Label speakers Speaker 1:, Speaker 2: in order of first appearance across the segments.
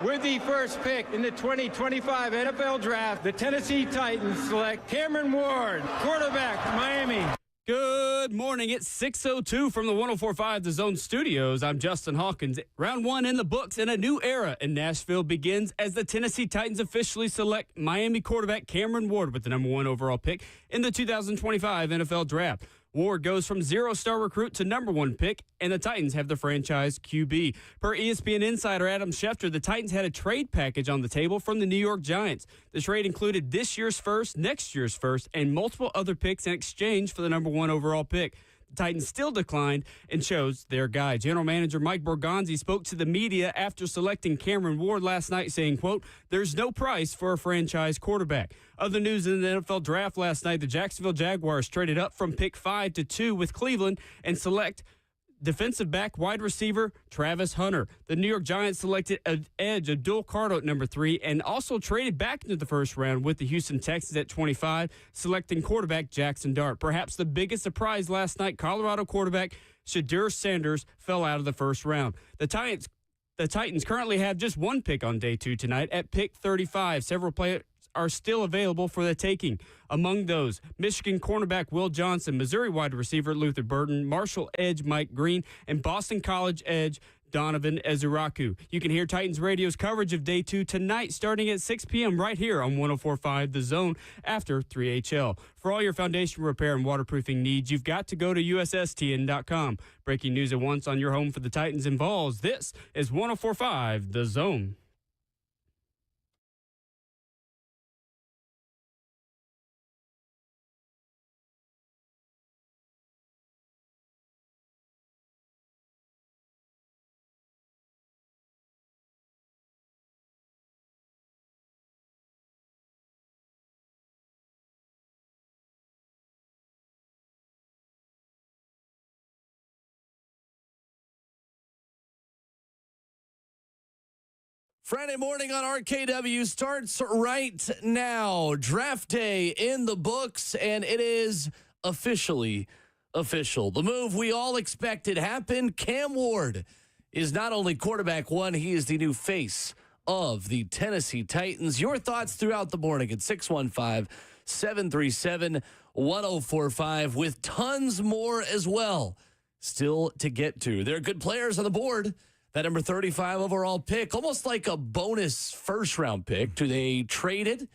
Speaker 1: With the first pick in the 2025 NFL Draft, the Tennessee Titans select Cameron Ward, quarterback, Miami.
Speaker 2: Good morning. It's 6:02 from the 104.5 The Zone Studios. I'm Justin Hawkins. Round one in the books, and a new era in Nashville begins as the Tennessee Titans officially select Miami quarterback Cameron Ward with the number one overall pick in the 2025 NFL Draft. Ward goes from zero-star recruit to number one pick, and the Titans have the franchise QB. Per ESPN insider Adam Schefter, the Titans had a trade package on the table from the New York Giants. The trade included this year's first, next year's first, and multiple other picks in exchange for the number one overall pick. The Titans still declined and chose their guy. General Manager Mike Borgonzi spoke to the media after selecting Cameron Ward last night, saying, quote, "There's no price for a franchise quarterback." Other news in the NFL Draft last night, the Jacksonville Jaguars traded up from pick 5 to 2 with Cleveland and select defensive back wide receiver Travis Hunter. The New York Giants selected an edge Abdul Carter at number 3 and also traded back into the first round with the Houston Texans at 25, selecting quarterback Jackson Dart. Perhaps the biggest surprise last night, Colorado quarterback Shedeur Sanders fell out of the first round. The Titans currently have just one pick on day 2 tonight at pick 35. Several players are still available for the taking. Among those, Michigan cornerback Will Johnson, Missouri wide receiver Luther Burden, Marshall edge Mike Green, and Boston College edge Donovan Ezuraku. You can hear Titans Radio's coverage of Day 2 tonight starting at 6 p.m. right here on 104.5 The Zone after 3HL. For all your foundation repair and waterproofing needs, you've got to go to USSTN.com. Breaking news at once on your home for the Titans and Vols. This is 104.5 The Zone.
Speaker 3: Friday morning on RKW starts right now. Draft day in the books, and it is officially official. The move we all expected happened. Cam Ward is not only quarterback one, he is the new face of the Tennessee Titans. Your thoughts throughout the morning at 615-737-1045 with tons more as well still to get to. There are good players on the board. That number 35 overall pick, almost like a bonus first-round pick. Do they trade it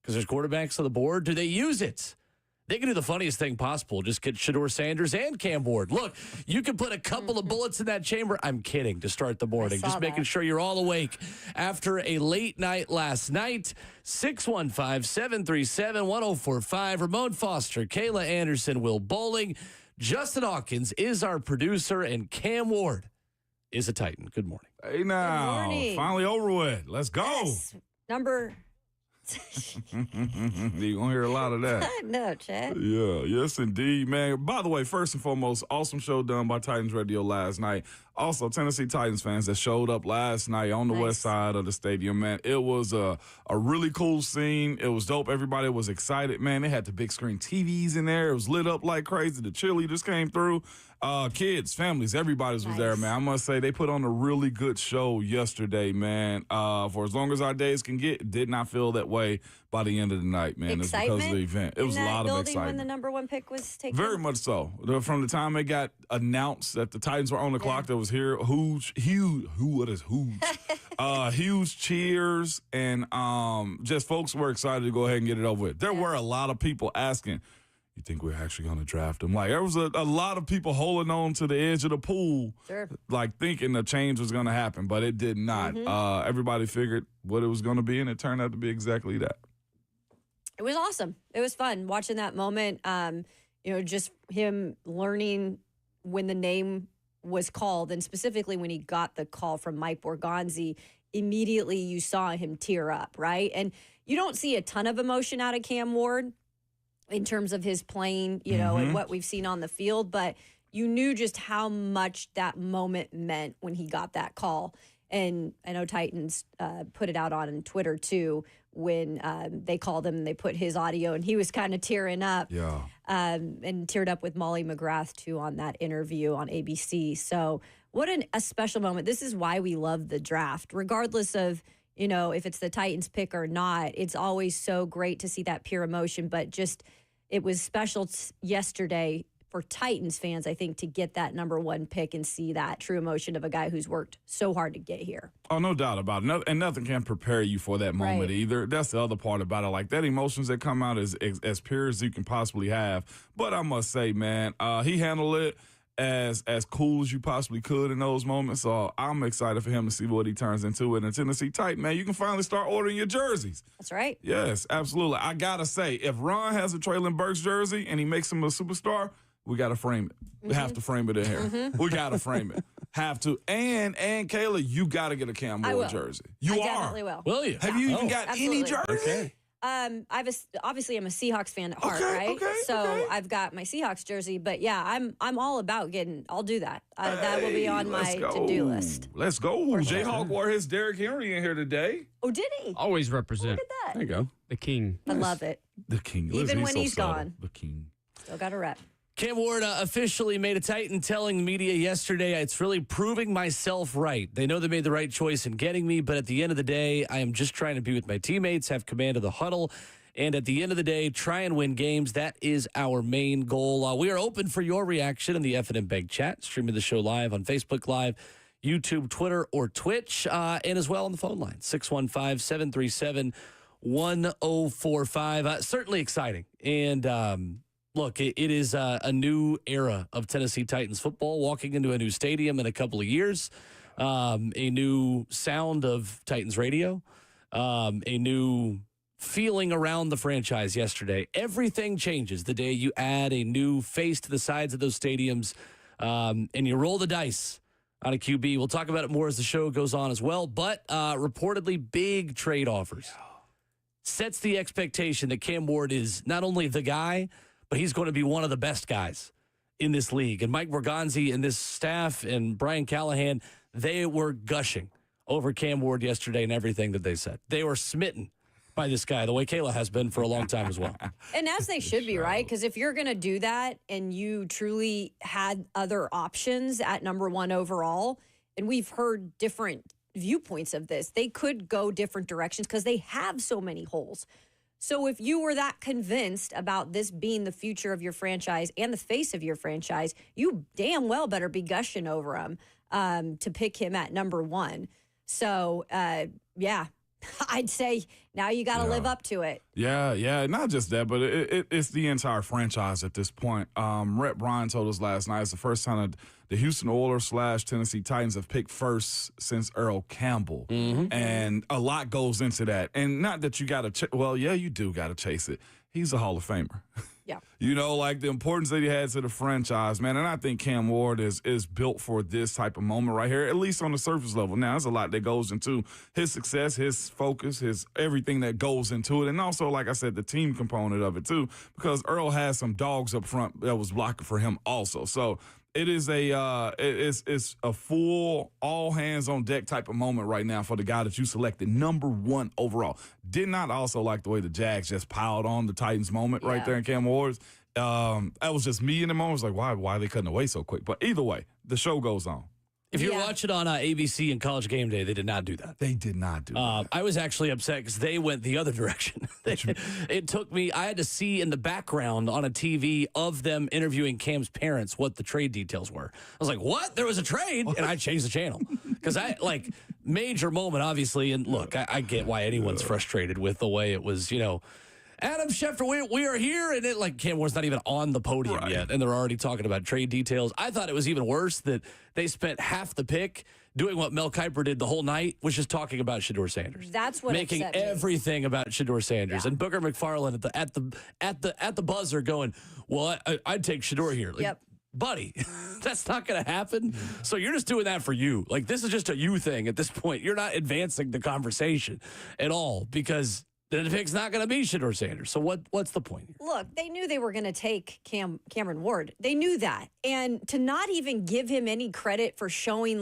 Speaker 3: because there's quarterbacks on the board? Do they use it? They can do the funniest thing possible. Just get Shedeur Sanders and Cam Ward. Look, you can put a couple of bullets in that chamber. I'm kidding, to start the morning. Just making sure you're all awake after a late night last night. 615-737-1045. Ramon Foster, Kayla Anderson, Will Bowling. Justin Hawkins is our producer, and Cam Ward is a Titan. Good morning.
Speaker 4: Hey now, finally over with. Let's go.
Speaker 5: Yes. Number.
Speaker 4: You're going to hear a lot of that.
Speaker 5: No, Chad.
Speaker 4: Yeah, yes, indeed, man. By the way, first and foremost, awesome show done by Titans Radio last night. Also, Tennessee Titans fans that showed up last night on the west side of the stadium, man. It was a really cool scene. It was dope. Everybody was excited, man. They had the big screen TVs in there. It was lit up like crazy. The cheerleaders came through. Kids, families, everybody was there, man. I must say, they put on a really good show yesterday, man. For as long as our days can get, it did not feel that way by the end of the night, man.
Speaker 5: Excitement
Speaker 4: It's because of the event. It was a lot of excitement.
Speaker 5: When the number one pick was taken?
Speaker 4: Very much so. From the time it got announced that the Titans were on the clock, there was huge cheers, and just folks were excited to go ahead and get it over with. There were a lot of people asking, you think we're actually going to draft him? Like, there was a lot of people holding on to the edge of the pool, like thinking the change was going to happen, but it did not. Everybody figured what it was going to be, and it turned out to be exactly that.
Speaker 5: It was awesome. It was fun watching that moment. Just him learning when the name was called, and specifically when he got the call from Mike Borgonzi, immediately you saw him tear up, right? And you don't see a ton of emotion out of Cam Ward in terms of his playing, and what we've seen on the field, but you knew just how much that moment meant when he got that call. And I know Titans put it out on Twitter too, when they called him and they put his audio, and he was kind of tearing up.
Speaker 4: Yeah.
Speaker 5: And teared up with Molly McGrath, too, on that interview on ABC. So what a special moment. This is why we love the draft. Regardless of, if it's the Titans pick or not, it's always so great to see that pure emotion. But just, it was special yesterday for Titans fans, I think, to get that number 1 pick and see that true emotion of a guy who's worked so hard to get here.
Speaker 4: Oh, no doubt about it. And nothing can prepare you for that moment
Speaker 5: Right.
Speaker 4: either. That's the other part about it. Like, that emotions that come out is as pure as you can possibly have. But I must say, man, he handled it as cool as you possibly could in those moments. So I'm excited for him to see what he turns into. And in Tennessee Titan, man, you can finally start ordering your jerseys.
Speaker 5: That's right.
Speaker 4: Yes, absolutely. I got to say, if Ron has a Traylon Burks jersey and he makes him a superstar, we got to frame it. We have to frame it in here. We got to frame it. Have to. And Kayla, you got to get a Cam Ward jersey. You
Speaker 5: I definitely will.
Speaker 3: Will you?
Speaker 4: Have you even got
Speaker 5: absolutely.
Speaker 4: any jersey?
Speaker 3: Okay.
Speaker 5: Obviously I'm a Seahawks fan at heart,
Speaker 4: Okay,
Speaker 5: right?
Speaker 4: okay,
Speaker 5: so
Speaker 4: okay.
Speaker 5: I've got my Seahawks jersey, but yeah, I'm all about I'll do that. That will be on my to-do list.
Speaker 4: Let's go. J-Hawk wore his Derrick Henry in here today.
Speaker 5: Oh, did he?
Speaker 2: Always represent.
Speaker 5: Look at that.
Speaker 2: There you go. The king.
Speaker 5: I love it.
Speaker 4: The king.
Speaker 5: Even
Speaker 4: Listen,
Speaker 5: when he's
Speaker 4: so subtle.
Speaker 5: gone.
Speaker 4: The king.
Speaker 5: Still got a rep.
Speaker 3: Cam Ward officially made a Titan, telling the media yesterday, it's really proving myself right. They know they made the right choice in getting me, but at the end of the day, I am just trying to be with my teammates, have command of the huddle, and at the end of the day, try and win games. That is our main goal. We are open for your reaction in the F&M Bank chat, streaming the show live on Facebook Live, YouTube, Twitter, or Twitch, and as well on the phone line, 615-737-1045. Certainly exciting. And look, it is a new era of Tennessee Titans football, walking into a new stadium in a couple of years, a new sound of Titans radio, a new feeling around the franchise yesterday. Everything changes the day you add a new face to the sides of those stadiums, and you roll the dice on a QB. We'll talk about it more as the show goes on as well, but reportedly big trade offers. Sets the expectation that Cam Ward is not only the guy, but he's going to be one of the best guys in this league. And Mike Borgonzi and this staff and Brian Callahan, they were gushing over Cam Ward yesterday and everything that they said. They were smitten by this guy, the way Kayla has been for a long time as well.
Speaker 5: And as they should be, right? Because if you're going to do that and you truly had other options at number 1 overall, and we've heard different viewpoints of this, they could go different directions because they have so many holes. So if you were that convinced about this being the future of your franchise and the face of your franchise, you damn well better be gushing over him to pick him at number 1. So, yeah, I'd say now you got to live up to it.
Speaker 4: Yeah. Not just that, but it's the entire franchise at this point. Rhett Bryan told us last night it's the first time the Houston Oilers / Tennessee Titans have picked first since Earl Campbell. And a lot goes into that. And not that you got to, you do got to chase it. He's a Hall of Famer.
Speaker 5: Yeah.
Speaker 4: Like the importance that he had to the franchise, man. And I think Cam Ward is built for this type of moment right here, at least on the surface level. Now, there's a lot that goes into his success, his focus, his everything that goes into it. And also, like I said, the team component of it, too, because Earl has some dogs up front that was blocking for him also. So it is it's a full all hands on deck type of moment right now for the guy that you selected number 1 overall. Did not also like the way the Jags just piled on the Titans moment right there in Cam Ward's. That was just me in the moment. I was like, why they cutting away so quick? But either way, the show goes on.
Speaker 3: If you're watching on ABC and College Game Day, they did not do that.
Speaker 4: They did not do that.
Speaker 3: I was actually upset because they went the other direction. It took me, I had to see in the background on a TV of them interviewing Cam's parents what the trade details were. I was like, what? There was a trade? And I changed the channel. Because major moment, obviously. And look, I get why anyone's frustrated with the way it was, Adam Schefter, we are here, and Cam Ward's not even on the podium yet, and they're already talking about trade details. I thought it was even worse that they spent half the pick doing what Mel Kiper did the whole night, which is talking about Shedeur Sanders.
Speaker 5: That's what
Speaker 3: making
Speaker 5: upset me.
Speaker 3: Everything about Shedeur Sanders, and Booker McFarland at the buzzer going, well, I'd take Shedeur here. Buddy, that's not going to happen. So you're just doing that for you. This is just a you thing at this point. You're not advancing the conversation at all because the pick's not going to be Shedeur Sanders. So what's the point here?
Speaker 5: Look, they knew they were going to take Cameron Ward. They knew that. And to not even give him any credit for showing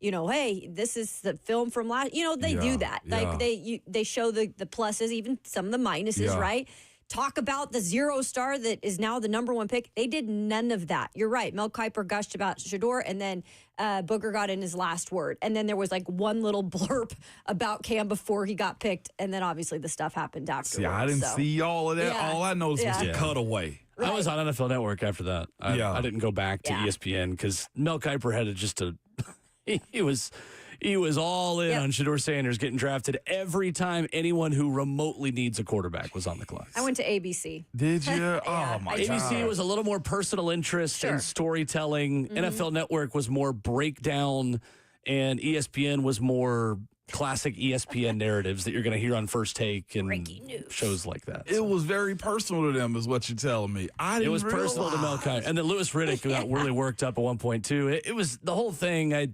Speaker 5: hey, this is the film from last. They do that. Like they show the pluses, even some of the minuses, right? Talk about the 0-star that is now the number 1 pick. They did none of that. You're right. Mel Kiper gushed about Shador, and then Booger got in his last word. And then there was like one little blurb about Cam before he got picked, and then obviously the stuff happened afterwards.
Speaker 4: See, I didn't see all of that.
Speaker 5: Yeah.
Speaker 4: All I noticed was the cutaway.
Speaker 3: Right. I was on NFL Network after that. I didn't go back to ESPN because Mel Kiper had he was all in on Shador Sanders getting drafted every time anyone who remotely needs a quarterback was on the clock.
Speaker 5: I went to ABC.
Speaker 4: Did you? Oh, my God.
Speaker 3: ABC was a little more personal interest and storytelling. NFL Network was more breakdown, and ESPN was more classic ESPN narratives that you're going to hear on First Take and shows like that.
Speaker 4: It was very personal to them, is what you're telling me.
Speaker 3: It was personal to Mel Kiper. And then Louis Riddick got really worked up at one point, too. It was the whole thing.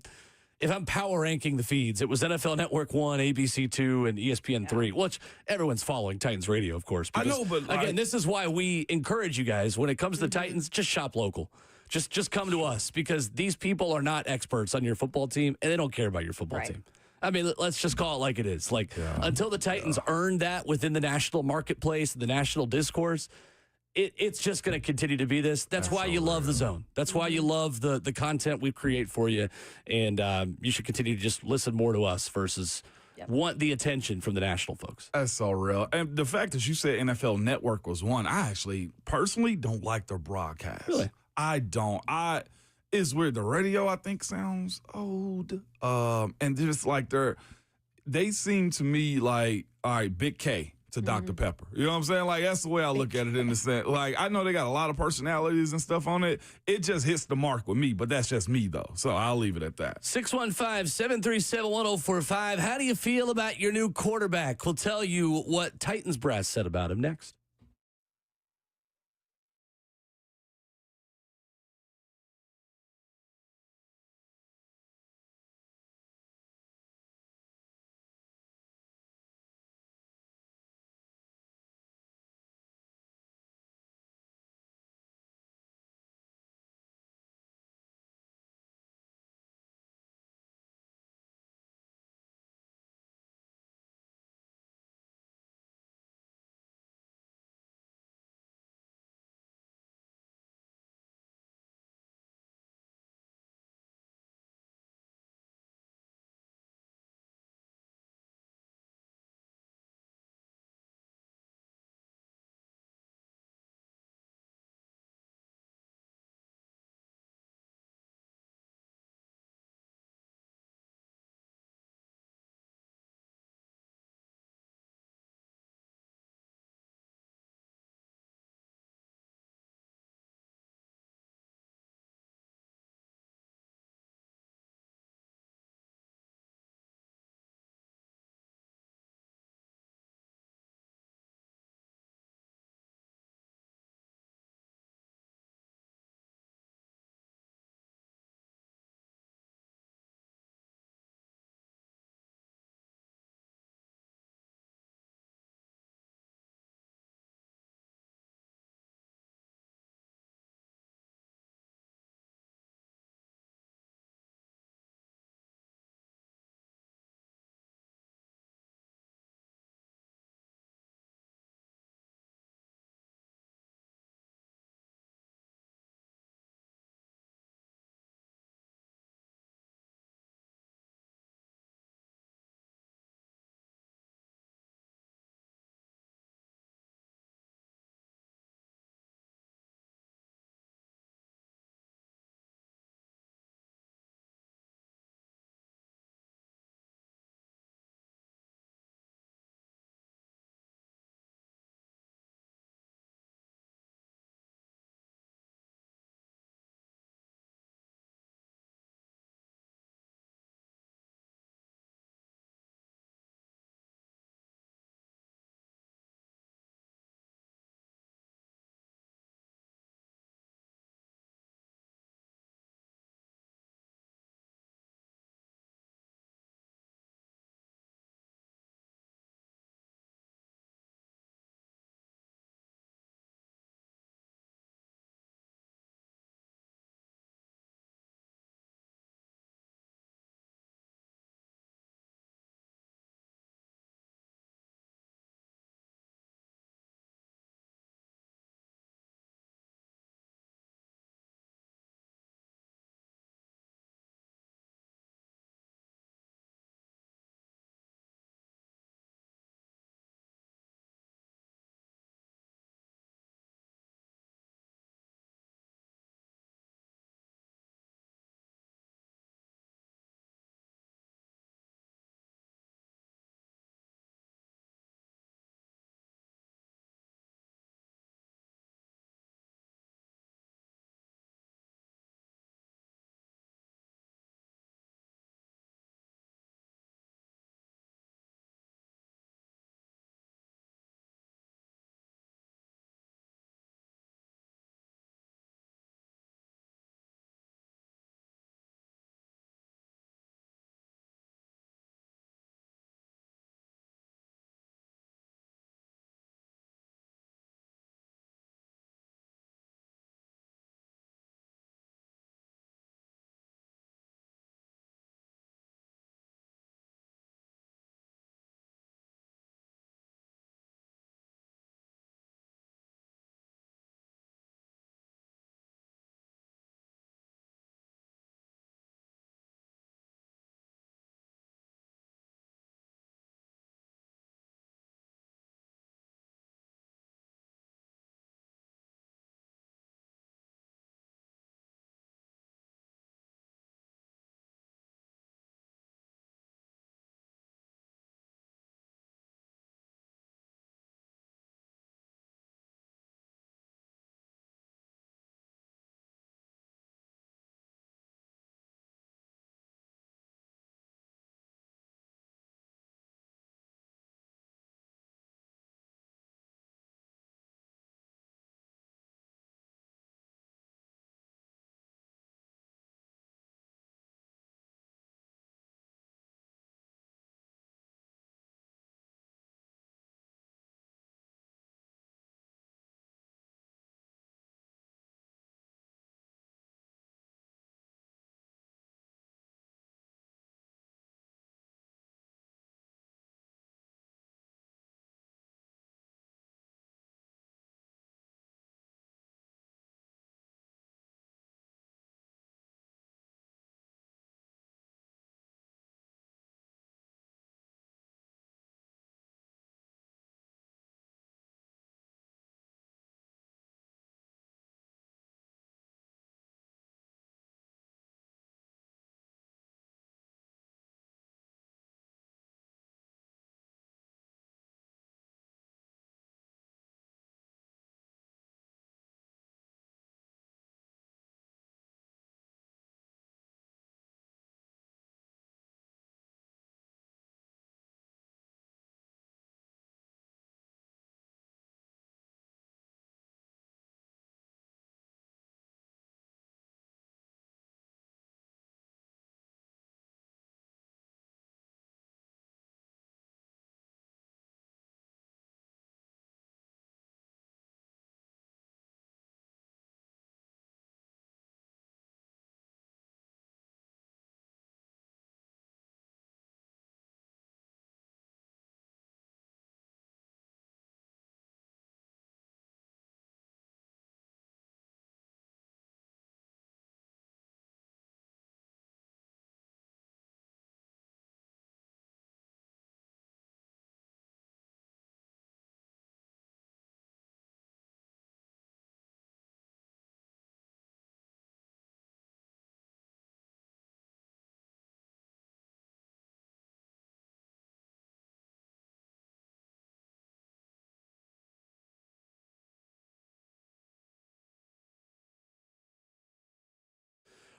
Speaker 3: If I'm power ranking the feeds, it was NFL Network 1, ABC 2, and ESPN 3, which everyone's following Titans Radio, of course.
Speaker 4: I know, but
Speaker 3: again, this is why we encourage you guys, when it comes to the Titans, just shop local. Just come to us, because these people are not experts on your football team, and they don't care about your football team. I mean, let's just call it like it is. Until the Titans earn that within the national marketplace, the national discourse, it's just going to continue to be this. That's why you love the Zone. That's why you love the content we create for you. And you should continue to just listen more to us versus want the attention from the national folks.
Speaker 4: That's so real. And the fact that you said NFL Network was one, I actually personally don't like their broadcast.
Speaker 3: Really?
Speaker 4: I don't. It's weird. The radio, I think, sounds old. And just like they seem to me like, all right, Big K to Dr. Pepper. You know what I'm saying? Like, that's the way I look at it in the sense. Like, I know they got a lot of personalities and stuff on it. It just hits the mark with me, but that's just me, though. So I'll leave it at that.
Speaker 3: 615-737-1045. How do you feel about your new quarterback? We'll tell you what Titans brass said about him next.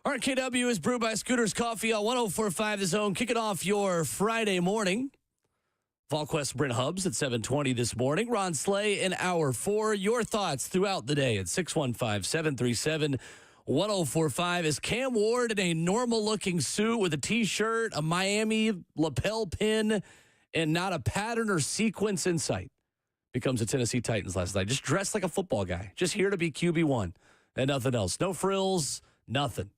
Speaker 3: RKW is brewed by Scooters Coffee on 104.5 The Zone. Kicking off your Friday morning. VolQuest Brent Hubs at 7:20 this morning. Ron Slay in hour 4. Your thoughts throughout the day at 615-737-1045. Is Cam Ward in a normal-looking suit with a T-shirt, a Miami lapel pin, and not a pattern or sequence in sight? Becomes a Tennessee Titans last night. Just dressed like a football guy. Just here to be QB1 and nothing else. No frills, nothing.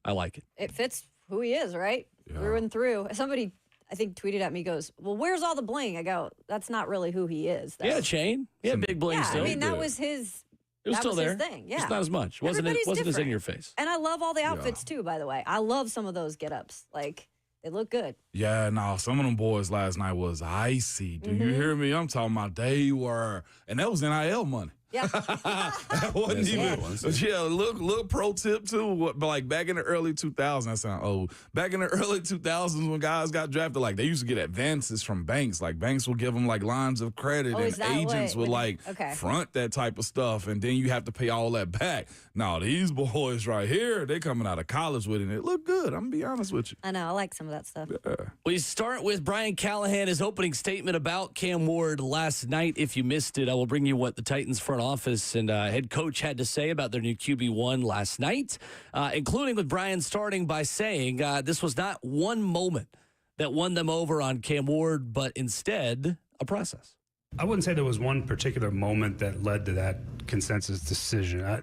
Speaker 3: I like it.
Speaker 5: It fits who he is, right? Yeah. Through and through. Somebody, I think, tweeted at me, goes, well, where's all the bling? I go, that's not really who he is.
Speaker 3: Though. Yeah, chain. Yeah, big bling still.
Speaker 5: I mean, that was his.
Speaker 3: It was
Speaker 5: that
Speaker 3: still
Speaker 5: was
Speaker 3: there.
Speaker 5: His thing. Yeah.
Speaker 3: Just not as much. Wasn't as in your face.
Speaker 5: And I love all the outfits, too, by the way. I love some of those get-ups. Like, they look good.
Speaker 4: Yeah, no, some of them boys last night was icy. Do you hear me? I'm talking about they were, and that was NIL money.
Speaker 5: Yeah.
Speaker 4: That wasn't even. Yeah, look pro tip too. But like back in the early 2000s, that sound old. Back in the early 2000s when guys got drafted, like they used to get advances from banks. Like banks will give them like lines of credit, and agents would like front that type of stuff, and then you have to pay all that back. Now these boys right here, they coming out of college with it. And it look good. I'm gonna be honest with you.
Speaker 5: I know. I like some of that stuff.
Speaker 4: Yeah.
Speaker 3: We start with Brian Callahan, his opening statement about Cam Ward last night. If you missed it, I will bring you what the Titans front office and head coach had to say about their new QB1 last night, including with Brian starting by saying this was not one moment that won them over on Cam Ward, but instead a process.
Speaker 6: I wouldn't say there was one particular moment that led to that consensus decision. I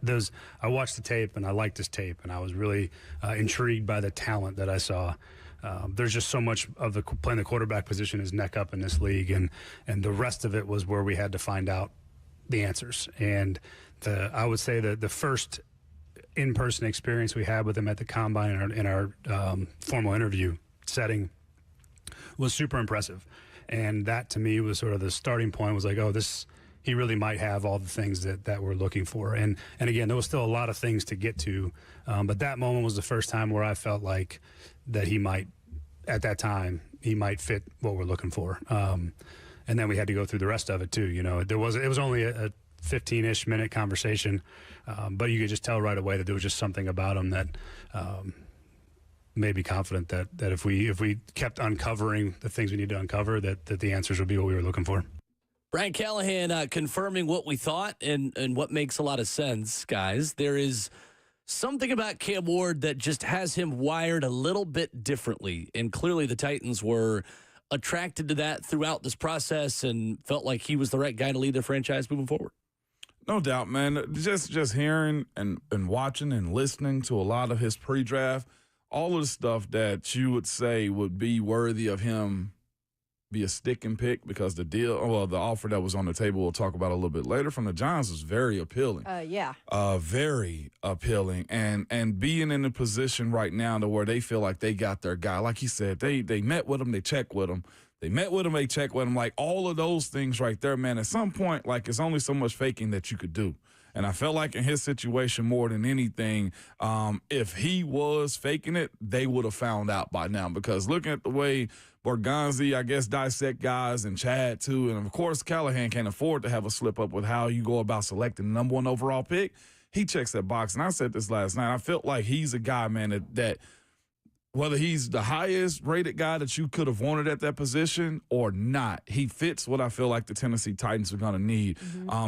Speaker 6: watched the tape, and I liked this tape, and I was really intrigued by the talent that I saw. There's just so much of playing the quarterback position is neck up in this league, and the rest of it was where we had to find out the answers. And I would say that the first in-person experience we had with him at the combine in our formal interview setting was super impressive. And that to me was sort of the starting point. Was like, oh, he really might have all the things that we're looking for. And again, there was still a lot of things to get to, but that moment was the first time where I felt like that he might, at that time, he might fit what we're looking for. And then we had to go through the rest of it too. You know, it was only a 15-ish minute conversation, but you could just tell right away that there was just something about him that made me confident that if we kept uncovering the things we need to uncover, that the answers would be what we were looking for.
Speaker 3: Brian Callahan confirming what we thought and what makes a lot of sense, guys. There is something about Cam Ward that just has him wired a little bit differently, and clearly the Titans were attracted to that throughout this process and felt like he was the right guy to lead their franchise moving forward.
Speaker 4: No doubt, man. Just hearing and watching and listening to a lot of his pre-draft, all of the stuff that you would say would be worthy of him be a stick and pick, because the offer that was on the table, we'll talk about a little bit later, from the Giants was very appealing. Very appealing. And being in a position right now to where they feel like they got their guy. Like he said, they met with him, they checked with him. They met with him, they checked with him. Like all of those things right there, man, at some point, like it's only so much faking that you could do. And I felt like in his situation more than anything, if he was faking it, they would have found out by now. Because looking at the way Borgonzi, I guess, dissect guys, and Chad too, and of course Callahan can't afford to have a slip up with how you go about selecting the #1 overall pick. He checks that box. And I said this last night, I felt like he's a guy, man, that whether he's the highest rated guy that you could have wanted at that position or not, he fits what I feel like the Tennessee Titans are going to need.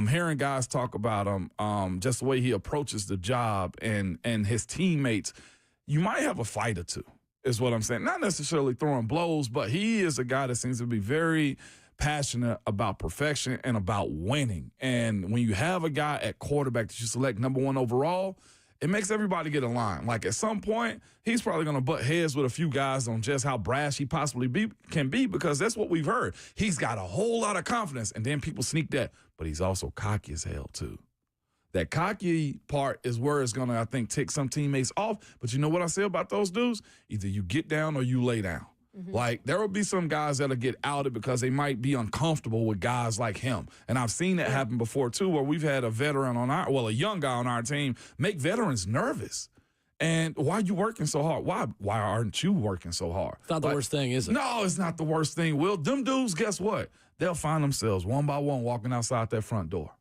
Speaker 4: Hearing guys talk about him, just the way he approaches the job and his teammates, you might have a fight or two, is what I'm saying. Not necessarily throwing blows, but he is a guy that seems to be very passionate about perfection and about winning. And when you have a guy at quarterback that you select #1 overall, it makes everybody get in line. Like at some point, he's probably going to butt heads with a few guys on just how brash he possibly can be, because that's what we've heard. He's got a whole lot of confidence, and then people sneak that. But he's also cocky as hell, too. That cocky part is where it's going to, I think, tick some teammates off. But you know what I say about those dudes? Either you get down or you lay down. Like, there will be some guys that'll get outed because they might be uncomfortable with guys like him. And I've seen that happen before, too, where we've had a veteran a young guy on our team make veterans nervous. And why are you working so hard? Why aren't you working so hard?
Speaker 3: It's not the worst thing, is it?
Speaker 4: No, it's not the worst thing. Will, them dudes, guess what? They'll find themselves one by one walking outside that front door.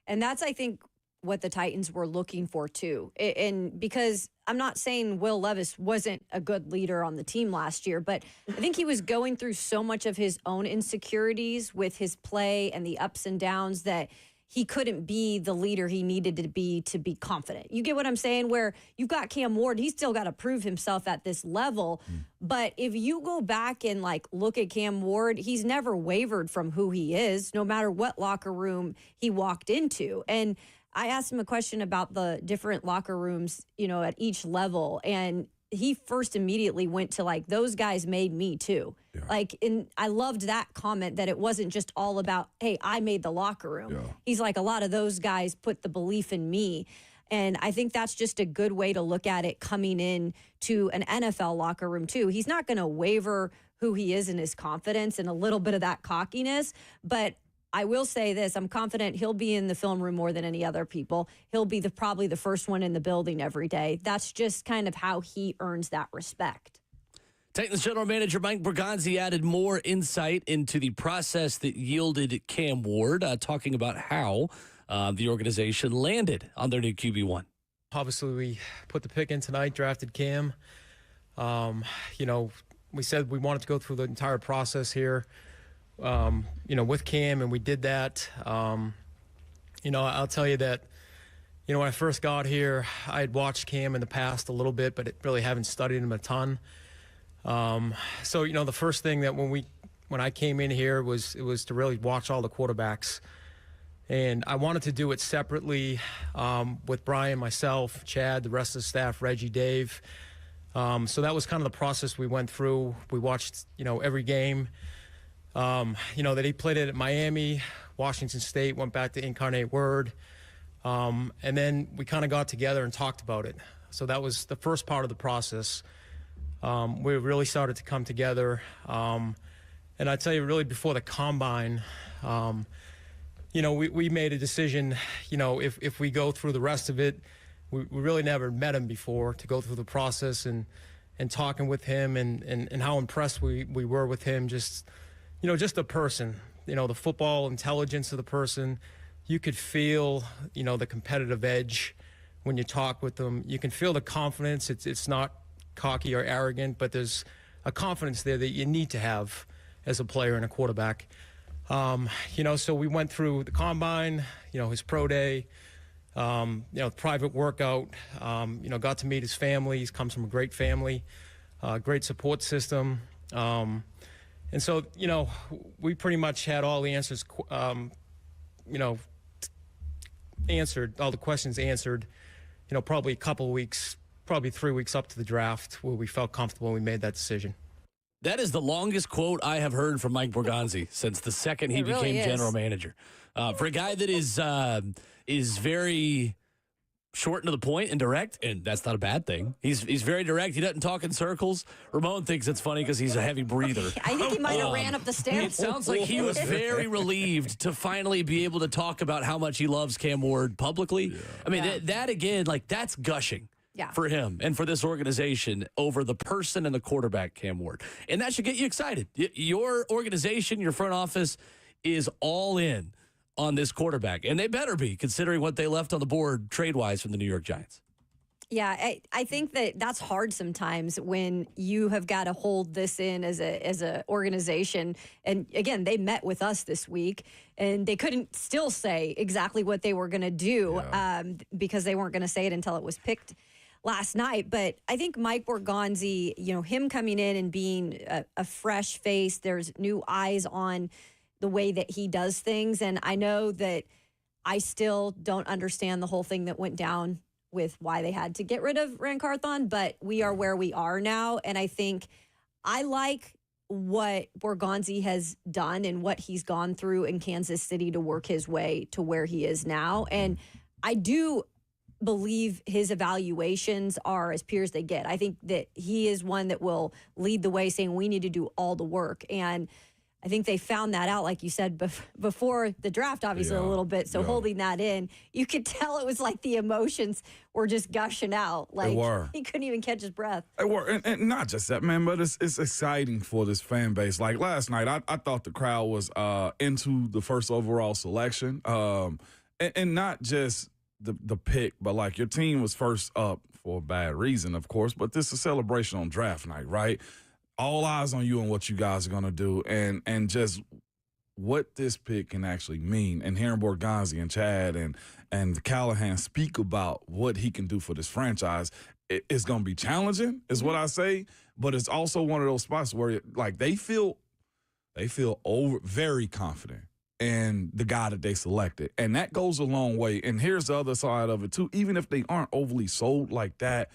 Speaker 5: And that's, I think, what the Titans were looking for too. And because I'm not saying Will Levis wasn't a good leader on the team last year, but I think he was going through so much of his own insecurities with his play and the ups and downs that he couldn't be the leader he needed to be confident. You get what I'm saying? Where you've got Cam Ward, he's still got to prove himself at this level. But if you go back and like look at Cam Ward, he's never wavered from who he is, no matter what locker room he walked into. And I asked him a question about the different locker rooms, you know, at each level. And he first immediately went to like, those guys made me too. Yeah. Like, and I loved that comment that it wasn't just all about, hey, I made the locker room. Yeah. He's like, a lot of those guys put the belief in me. And I think that's just a good way to look at it coming in to an NFL locker room too. He's not going to waver who he is in his confidence and a little bit of that cockiness, but I will say this, I'm confident he'll be in the film room more than any other people. He'll be probably the first one in the building every day. That's just kind of how he earns that respect.
Speaker 3: Titans General Manager Mike Bergonzi added more insight into the process that yielded Cam Ward, talking about how the organization landed on their new QB1.
Speaker 7: Obviously, we put the pick in tonight, drafted Cam. You know, we said we wanted to go through the entire process here. You know, with Cam, and we did that. You know, I'll tell you that, you know, when I first got here, I had watched Cam in the past a little bit, but really haven't studied him a ton. So, you know, the first thing that when I came in here was to really watch all the quarterbacks. And I wanted to do it separately with Brian, myself, Chad, the rest of the staff, Reggie, Dave. So that was kind of the process we went through. We watched, you know, every game. You know, that he played it at Miami, Washington State, went back to Incarnate Word. And then we kind of got together and talked about it. So that was the first part of the process. We really started to come together. And I tell you, really before the combine, you know, we made a decision, you know, if we go through the rest of it, we really never met him before, to go through the process and talking with him and how impressed we were with him. Just, you know, just a person, you know, the football intelligence of the person. You could feel, you know, the competitive edge when you talk with them. You can feel the confidence. It's not cocky or arrogant, but there's a confidence there that you need to have as a player and a quarterback. You know, so we went through the combine, you know, his pro day, you know, private workout, you know, got to meet his family. He comes from a great family, great support system. And so, you know, we pretty much had all the answers, you know, answered, all the questions answered, you know, probably a couple of weeks, probably 3 weeks up to the draft, where we felt comfortable and we made that decision.
Speaker 3: That is the longest quote I have heard from Mike Bergonzi since the second he became general manager. For a guy that is very short and to the point and direct, and that's not a bad thing. He's very direct. He doesn't talk in circles. Ramon thinks it's funny because he's a heavy breather.
Speaker 5: I think he might have ran up the stairs.
Speaker 3: It sounds like he was very relieved to finally be able to talk about how much he loves Cam Ward publicly. Yeah. I mean, that again, like, that's gushing. Yeah. For him and for this organization over the person and the quarterback, Cam Ward. And that should get you excited. Your organization, your front office is all in on this quarterback. And they better be, considering what they left on the board trade-wise from the New York Giants.
Speaker 5: Yeah, I think that's hard sometimes when you have got to hold this in as a organization. And again, they met with us this week, and they couldn't still say exactly what they were going to do because they weren't going to say it until it was picked last night. But I think Mike Bergonzi, you know, him coming in and being a fresh face, there's new eyes on the way that he does things. And I know that I still don't understand the whole thing that went down with why they had to get rid of Ran Carthon, but we are where we are now. And I think I like what Bergonzi has done and what he's gone through in Kansas City to work his way to where he is now. And I do believe his evaluations are as pure as they get. I think that he is one that will lead the way, saying we need to do all the work. And I think they found that out, like you said, before the draft, obviously, a little bit. So holding that in, you could tell it was like the emotions were just gushing out. Like, he couldn't even catch his breath.
Speaker 4: They were. And not just that, man, but it's exciting for this fan base. Like last night, I thought the crowd was into the first overall selection. And not just the pick, but like your team was first up for a bad reason, of course. But this is a celebration on draft night, right? All eyes on you and what you guys are gonna do, and just what this pick can actually mean. And hearing Borgonzi and Chad and Callahan speak about what he can do for this franchise, it's gonna be challenging, is what I say. But it's also one of those spots where like they feel very confident in the guy that they selected. And that goes a long way. And here's the other side of it, too. Even if they aren't overly sold like that,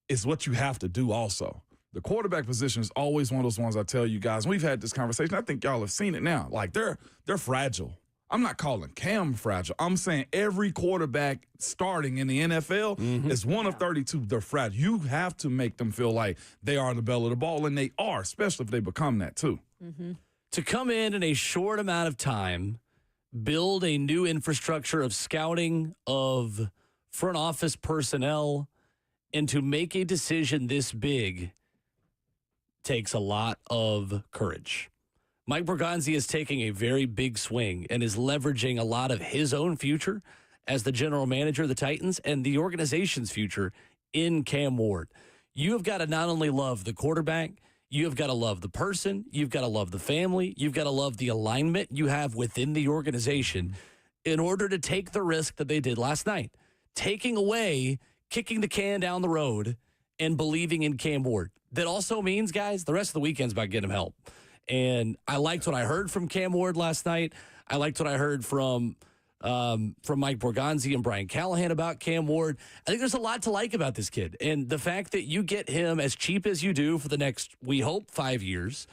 Speaker 4: it's what you have to do also. The quarterback position is always one of those ones I tell you guys. We've had this conversation. I think y'all have seen it now. Like, they're fragile. I'm not calling Cam fragile. I'm saying every quarterback starting in the NFL is one of 32. They're fragile. You have to make them feel like they are the belle of the ball, and they are, especially if they become that, too.
Speaker 5: Mm-hmm.
Speaker 3: To come in a short amount of time, build a new infrastructure of scouting, of front office personnel, and to make a decision this big takes a lot of courage. Mike Borgonzi is taking a very big swing and is leveraging a lot of his own future as the general manager of the Titans and the organization's future in Cam Ward. You have got to not only love the quarterback, you have got to love the person. You've got to love the family. You've got to love the alignment you have within the organization in order to take the risk that they did last night. Taking away, kicking the can down the road, and believing in Cam Ward. That also means, guys, the rest of the weekend's about getting him help. And I liked what I heard from Cam Ward last night. I liked what I heard from Mike Borgonzi and Brian Callahan about Cam Ward. I think there's a lot to like about this kid. And the fact that you get him as cheap as you do for the next, we hope, 5 years,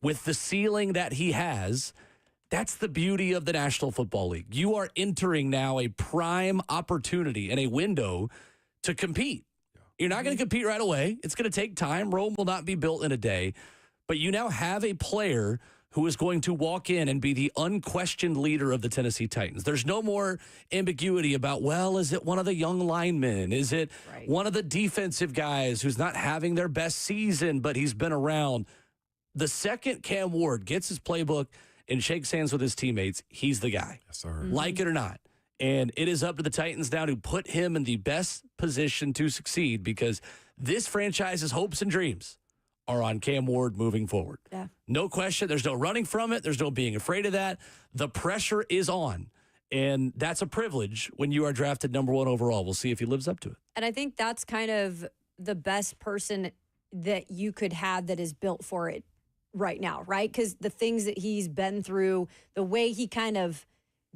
Speaker 3: with the ceiling that he has, that's the beauty of the National Football League. You are entering now a prime opportunity and a window to compete. You're not going to compete right away. It's going to take time. Rome will not be built in a day. But you now have a player who is going to walk in and be the unquestioned leader of the Tennessee Titans. There's no more ambiguity about, well, is it one of the young linemen? Is it one of the defensive guys who's not having their best season, but he's been around? The second Cam Ward gets his playbook and shakes hands with his teammates, he's the guy.
Speaker 4: Yes, sir.
Speaker 3: Like it or not. And it is up to the Titans now to put him in the best position to succeed, because this franchise's hopes and dreams are on Cam Ward moving forward.
Speaker 5: Yeah.
Speaker 3: No question. There's no running from it. There's no being afraid of that. The pressure is on. And that's a privilege when you are drafted number 1 overall. We'll see if he lives up to it.
Speaker 5: And I think that's kind of the best person that you could have that is built for it right now, right? Because the things that he's been through, the way he kind of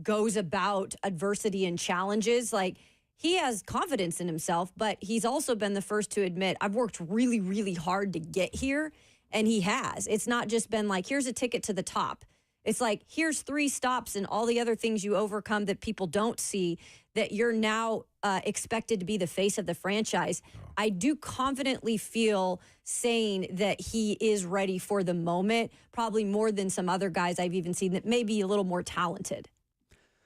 Speaker 5: goes about adversity and challenges, like, he has confidence in himself, but he's also been the first to admit, I've worked really, really hard to get here, and he has. It's not just been like, here's a ticket to the top. It's like, here's 3 stops and all the other things you overcome that people don't see, that you're now expected to be the face of the franchise. I do confidently feel saying that he is ready for the moment, probably more than some other guys I've even seen that may be a little more talented.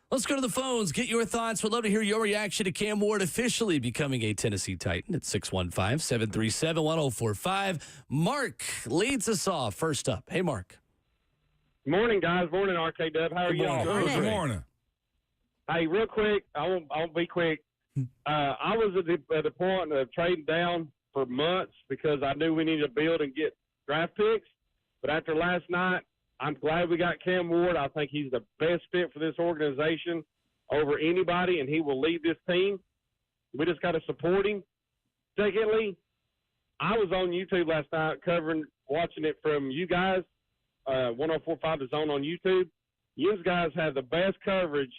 Speaker 3: Let's go to the phones. Get your thoughts. We'd love to hear your reaction to Cam Ward officially becoming a Tennessee Titan at 615-737-1045. Mark leads us off first up. Hey, Mark.
Speaker 8: Morning, guys. Morning, RKW. How are y'all?
Speaker 4: Good morning.
Speaker 8: Hey, real quick, I won't be quick. I was at the point of trading down for months because I knew we needed to build and get draft picks. But after last night, I'm glad we got Cam Ward. I think he's the best fit for this organization over anybody, and he will lead this team. We just got to support him. Secondly, I was on YouTube last night watching it from you guys, 104.5 The Zone on YouTube. You guys have the best coverage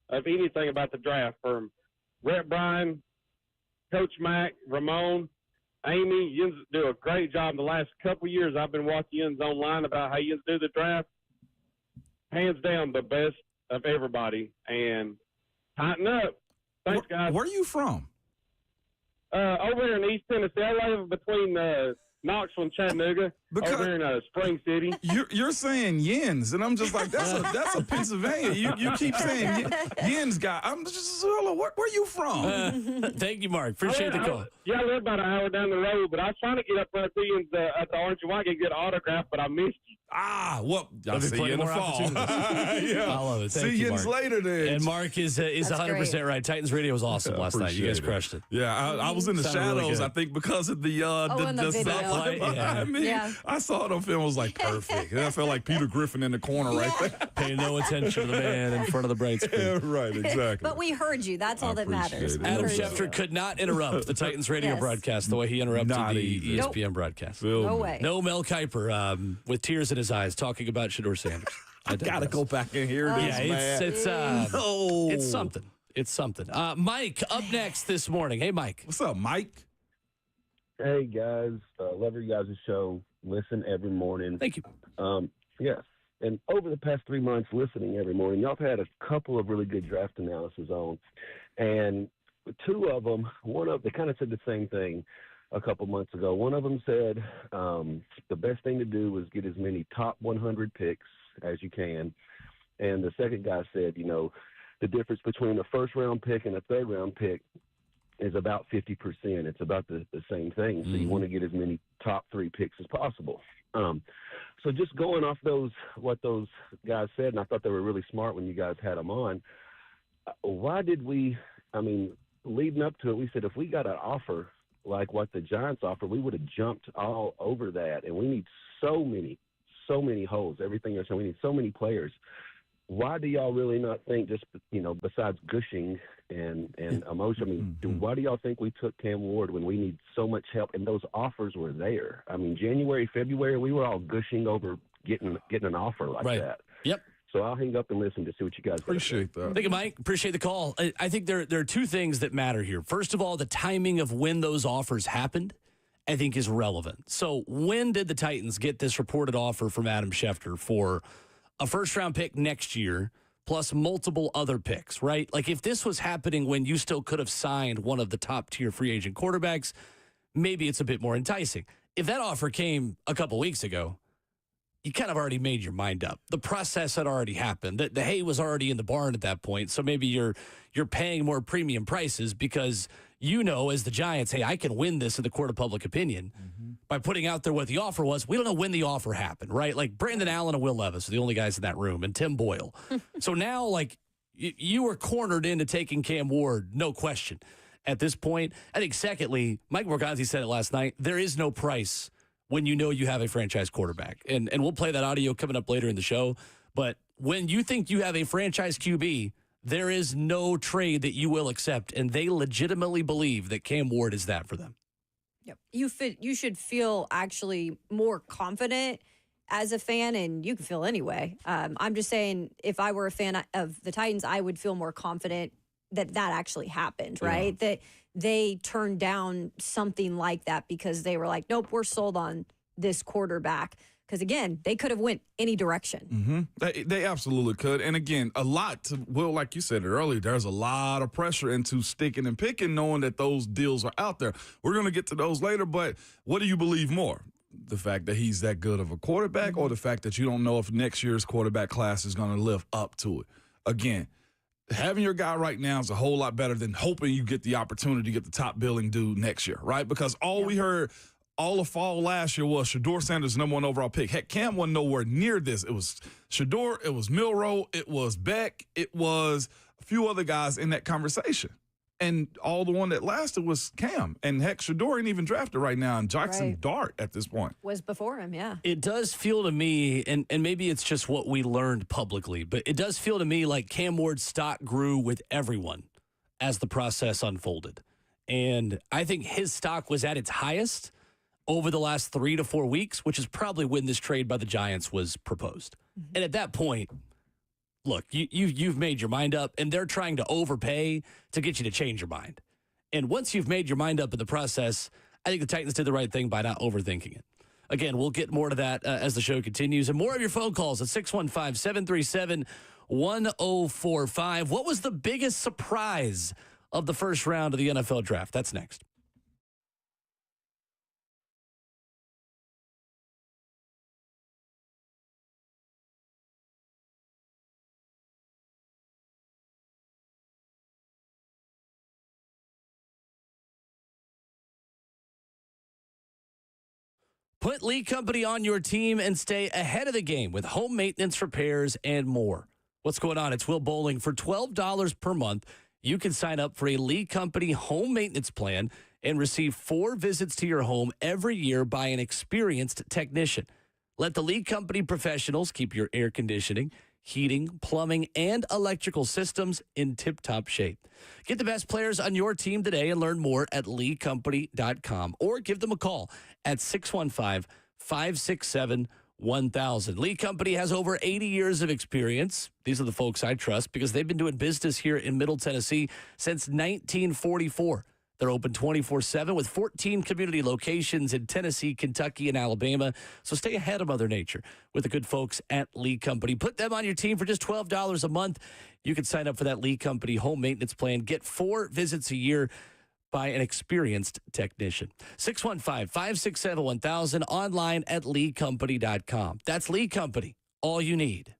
Speaker 8: of anything about the draft, from Rhett Bryan, Coach Mack, Ramon, Amy. You do a great job. The last couple of years I've been watching you online about how you do the draft. Hands down, the best of everybody. And tighten up. Thanks, guys.
Speaker 4: Where are you from?
Speaker 8: Over here in East Tennessee. I live between Knoxville and Chattanooga over here in Spring City.
Speaker 4: You're saying yens, and I'm just like, that's a Pennsylvania. You keep saying yens guy. I'm just where you from?
Speaker 3: Thank you, Mark. Appreciate the call.
Speaker 8: I live about an hour down the road, but I was trying to get up there at the Orange and White and get an autograph, but I missed you.
Speaker 4: Well, I'll see you in the fall. Yeah.
Speaker 3: I love it. Thank
Speaker 4: see
Speaker 3: you,
Speaker 4: you
Speaker 3: Mark.
Speaker 4: later then.
Speaker 3: And Mark is 100% right. Titans radio was awesome last night. You guys crushed it.
Speaker 4: Yeah, I was in the shadows,
Speaker 3: really
Speaker 4: I think, because of the
Speaker 3: sunlight
Speaker 4: behind me.
Speaker 5: Yeah.
Speaker 4: I saw it on film. I was like, perfect. And I felt like Peter Griffin in the corner right there.
Speaker 3: Paying no attention to the man in front of the bright screen.
Speaker 4: Yeah, right, exactly.
Speaker 5: But we heard you. That's all that matters.
Speaker 3: Adam Schefter could not interrupt the Titans radio broadcast the way he interrupted the ESPN broadcast.
Speaker 5: No way.
Speaker 3: No Mel Kiper with tears in his eyes talking about Shedeur Sanders.
Speaker 4: I gotta go back and hear this, man.
Speaker 3: It's something. It's something. Mike, up next this morning. Hey, Mike.
Speaker 4: What's up, Mike?
Speaker 9: Hey, guys. Love your guys' show. Listen every morning.
Speaker 3: Thank you.
Speaker 9: Yes. And over the past 3 months, listening every morning, y'all have had a couple of really good draft analysis on. And two of them, they kind of said the same thing a couple months ago. One of them said the best thing to do was get as many top 100 picks as you can. And the second guy said, the difference between a first-round pick and a third-round pick is about 50%. It's about the same thing. So you want to get as many top 3 picks as possible. So just going off what those guys said, and I thought they were really smart when you guys had them on, why did leading up to it, we said if we got an offer like what the Giants offer, we would have jumped all over that. And we need so many holes, everything else. We need so many players. Why do y'all really not think, just, besides gushing and emotion, why do y'all think we took Cam Ward when we need so much help and those offers were there? January, February, we were all gushing over getting an offer like that.
Speaker 3: Yep.
Speaker 9: So I'll hang up and listen to see what you guys
Speaker 4: appreciate that.
Speaker 3: Thank you, Mike. Appreciate the call. I think there are two things that matter here. First of all, the timing of when those offers happened, I think, is relevant. So when did the Titans get this reported offer from Adam Schefter for a first-round pick next year plus multiple other picks, right? Like if this was happening when you still could have signed one of the top-tier free agent quarterbacks, maybe it's a bit more enticing. If that offer came a couple weeks ago, you kind of already made your mind up. The process had already happened. The hay was already in the barn at that point. So maybe you're paying more premium prices because as the Giants, hey, I can win this in the court of public opinion by putting out there what the offer was. We don't know when the offer happened, right? Like Brandon Allen and Will Levis are the only guys in that room, and Tim Boyle. So now, you were cornered into taking Cam Ward, no question. At this point, I think secondly, Mike Morganti said it last night, there is no price when you have a franchise quarterback. And we'll play that audio coming up later in the show. But when you think you have a franchise QB, there is no trade that you will accept. And they legitimately believe that Cam Ward is that for them.
Speaker 5: Yep. You should feel actually more confident as a fan, and you can feel anyway. I'm just saying, if I were a fan of the Titans, I would feel more confident that actually happened, right? That they turned down something like that because they were like, nope, we're sold on this quarterback. Because, again, they could have went any direction.
Speaker 4: They absolutely could. And, again, a lot to, Will, like you said earlier, there's a lot of pressure into sticking and picking, knowing that those deals are out there. We're going to get to those later, but what do you believe more? The fact that he's that good of a quarterback or the fact that you don't know if next year's quarterback class is going to live up to it? Again, having your guy right now is a whole lot better than hoping you get the opportunity to get the top billing dude next year, right? Because we heard all of fall last year was Shedeur Sanders' #1 overall pick. Heck, Cam wasn't nowhere near this. It was Shedeur, it was Milroe, it was Beck, it was a few other guys in that conversation. And all the one that lasted was Cam. And heck, Shedeur ain't even drafted right now, and Jackson Dart at this point
Speaker 5: was before him, yeah.
Speaker 3: It does feel to me, and maybe it's just what we learned publicly, but it does feel to me like Cam Ward's stock grew with everyone as the process unfolded. And I think his stock was at its highest over the last 3 to 4 weeks, which is probably when this trade by the Giants was proposed. And at that point, look, you've made your mind up, and they're trying to overpay to get you to change your mind. And once you've made your mind up in the process, I think the Titans did the right thing by not overthinking it. Again, we'll get more to that as the show continues. And more of your phone calls at 615-737-1045. What was the biggest surprise of the first round of the NFL draft? That's next. Put Lee Company on your team and stay ahead of the game with home maintenance, repairs, and more. What's going on? It's Will Bowling. For $12 per month, you can sign up for a Lee Company home maintenance plan and receive 4 visits to your home every year by an experienced technician. Let the Lee Company professionals keep your air conditioning, heating, plumbing, and electrical systems in tip-top shape. Get the best players on your team today and learn more at leecompany.com or give them a call at 615-567-1000. Lee Company has over 80 years of experience. These are the folks I trust because they've been doing business here in Middle Tennessee since 1944. They're open 24/7 with 14 community locations in Tennessee, Kentucky, and Alabama. So stay ahead of Mother Nature with the good folks at Lee Company. Put them on your team for just $12 a month. You can sign up for that Lee Company home maintenance plan. Get 4 visits a year by an experienced technician. 615-567-1000, online at leecompany.com. That's Lee Company, all you need.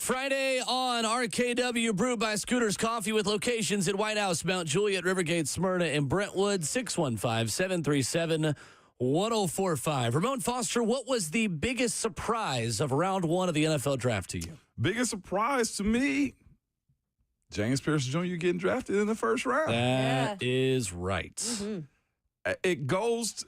Speaker 3: Friday on RKW, brewed by Scooters Coffee with locations in White House, Mount Juliet, Rivergate, Smyrna, and Brentwood. 615-737-1045. Ramon Foster, what was the biggest surprise of round one of the NFL draft to you?
Speaker 4: Biggest surprise to me, James Pierce Jr. getting drafted in the first round.
Speaker 3: That is right.
Speaker 5: Mm-hmm.
Speaker 4: It goes,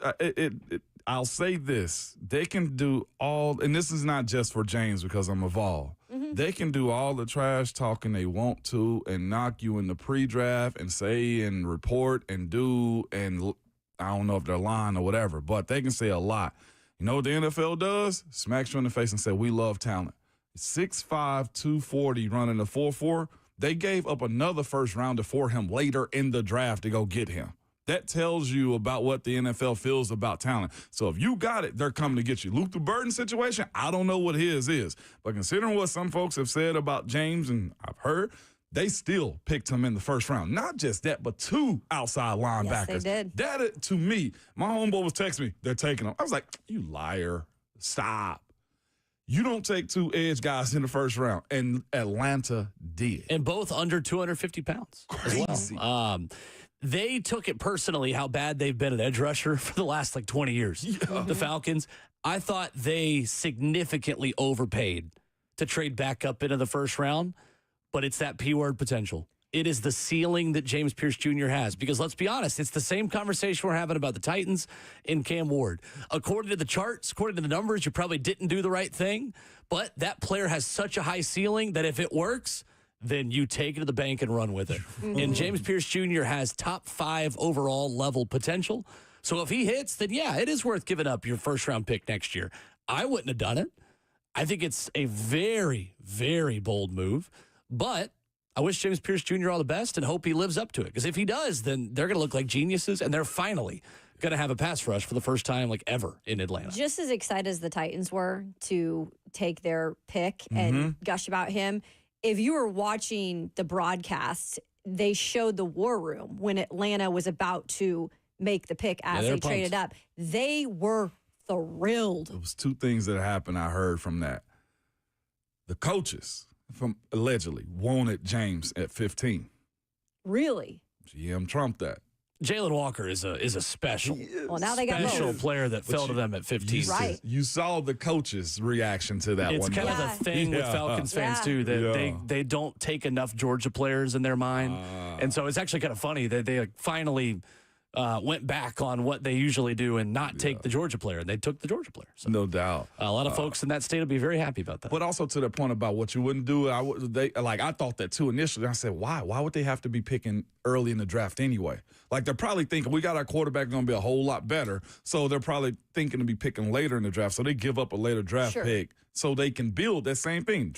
Speaker 4: I'll say this. They can do all, and this is not just for James because I'm involved.
Speaker 5: Mm-hmm.
Speaker 4: They can do all the trash talking they want to and knock you in the pre-draft and say and report and do, and I don't know if they're lying or whatever, but they can say a lot. You know what the NFL does? Smacks you in the face and say, we love talent. 6'5", 240 running a 4.4. They gave up another first rounder for him later in the draft to go get him. That tells you about what the NFL feels about talent. So if you got it, they're coming to get you. Luther Burden situation, I don't know what his is. But considering what some folks have said about James, and I've heard, they still picked him in the first round. Not just that, but 2 outside linebackers.
Speaker 5: Yes, they did.
Speaker 4: That, to me, my homeboy was texting me, they're taking him. I was like, you liar. Stop. You don't take 2 edge guys in the first round, and Atlanta did.
Speaker 3: And both under 250 pounds
Speaker 4: Crazy.
Speaker 3: as well. They took it personally how bad they've been at edge rusher for the last 20 years. Yeah. The Falcons, I thought they significantly overpaid to trade back up into the first round, but it's that P-word potential. It is the ceiling that James Pierce Jr. has, because let's be honest, it's the same conversation we're having about the Titans and Cam Ward. According to the charts, according to the numbers, you probably didn't do the right thing, but that player has such a high ceiling that if it works, then you take it to the bank and run with it. And James Pierce Jr. has top 5 overall level potential. So if he hits, then yeah, it is worth giving up your first round pick next year. I wouldn't have done it. I think it's a very, very bold move, but I wish James Pierce Jr. all the best and hope he lives up to it. Because if he does, then they're going to look like geniuses, and they're finally going to have a pass rush for the first time ever in Atlanta.
Speaker 5: Just as excited as the Titans were to take their pick and gush about him, if you were watching the broadcast, they showed the war room when Atlanta was about to make the pick as they traded up. They were thrilled.
Speaker 4: There was 2 things that happened I heard from that. The coaches from allegedly wanted James at 15.
Speaker 5: Really?
Speaker 4: GM trumped that.
Speaker 3: Jalen Walker is a special,
Speaker 5: well, now they got
Speaker 3: special
Speaker 5: both.
Speaker 3: player that fell to them at 15.
Speaker 5: Right.
Speaker 4: You saw the coach's reaction to that
Speaker 3: It's
Speaker 4: one.
Speaker 3: kind of the thing with Falcons fans, too, that they don't take enough Georgia players in their mind. And so it's actually kind of funny that they finally went back on what they usually do and not take the Georgia player. And they took the Georgia player. So
Speaker 4: no doubt.
Speaker 3: A lot of folks in that state will be very happy about that.
Speaker 4: But also to the point about what you wouldn't do, I thought that too initially. I said, why? Why would they have to be picking early in the draft anyway? Like, they're probably thinking we got our quarterback going to be a whole lot better, so they're probably thinking to be picking later in the draft. So they give up a later draft pick so they can build that same thing.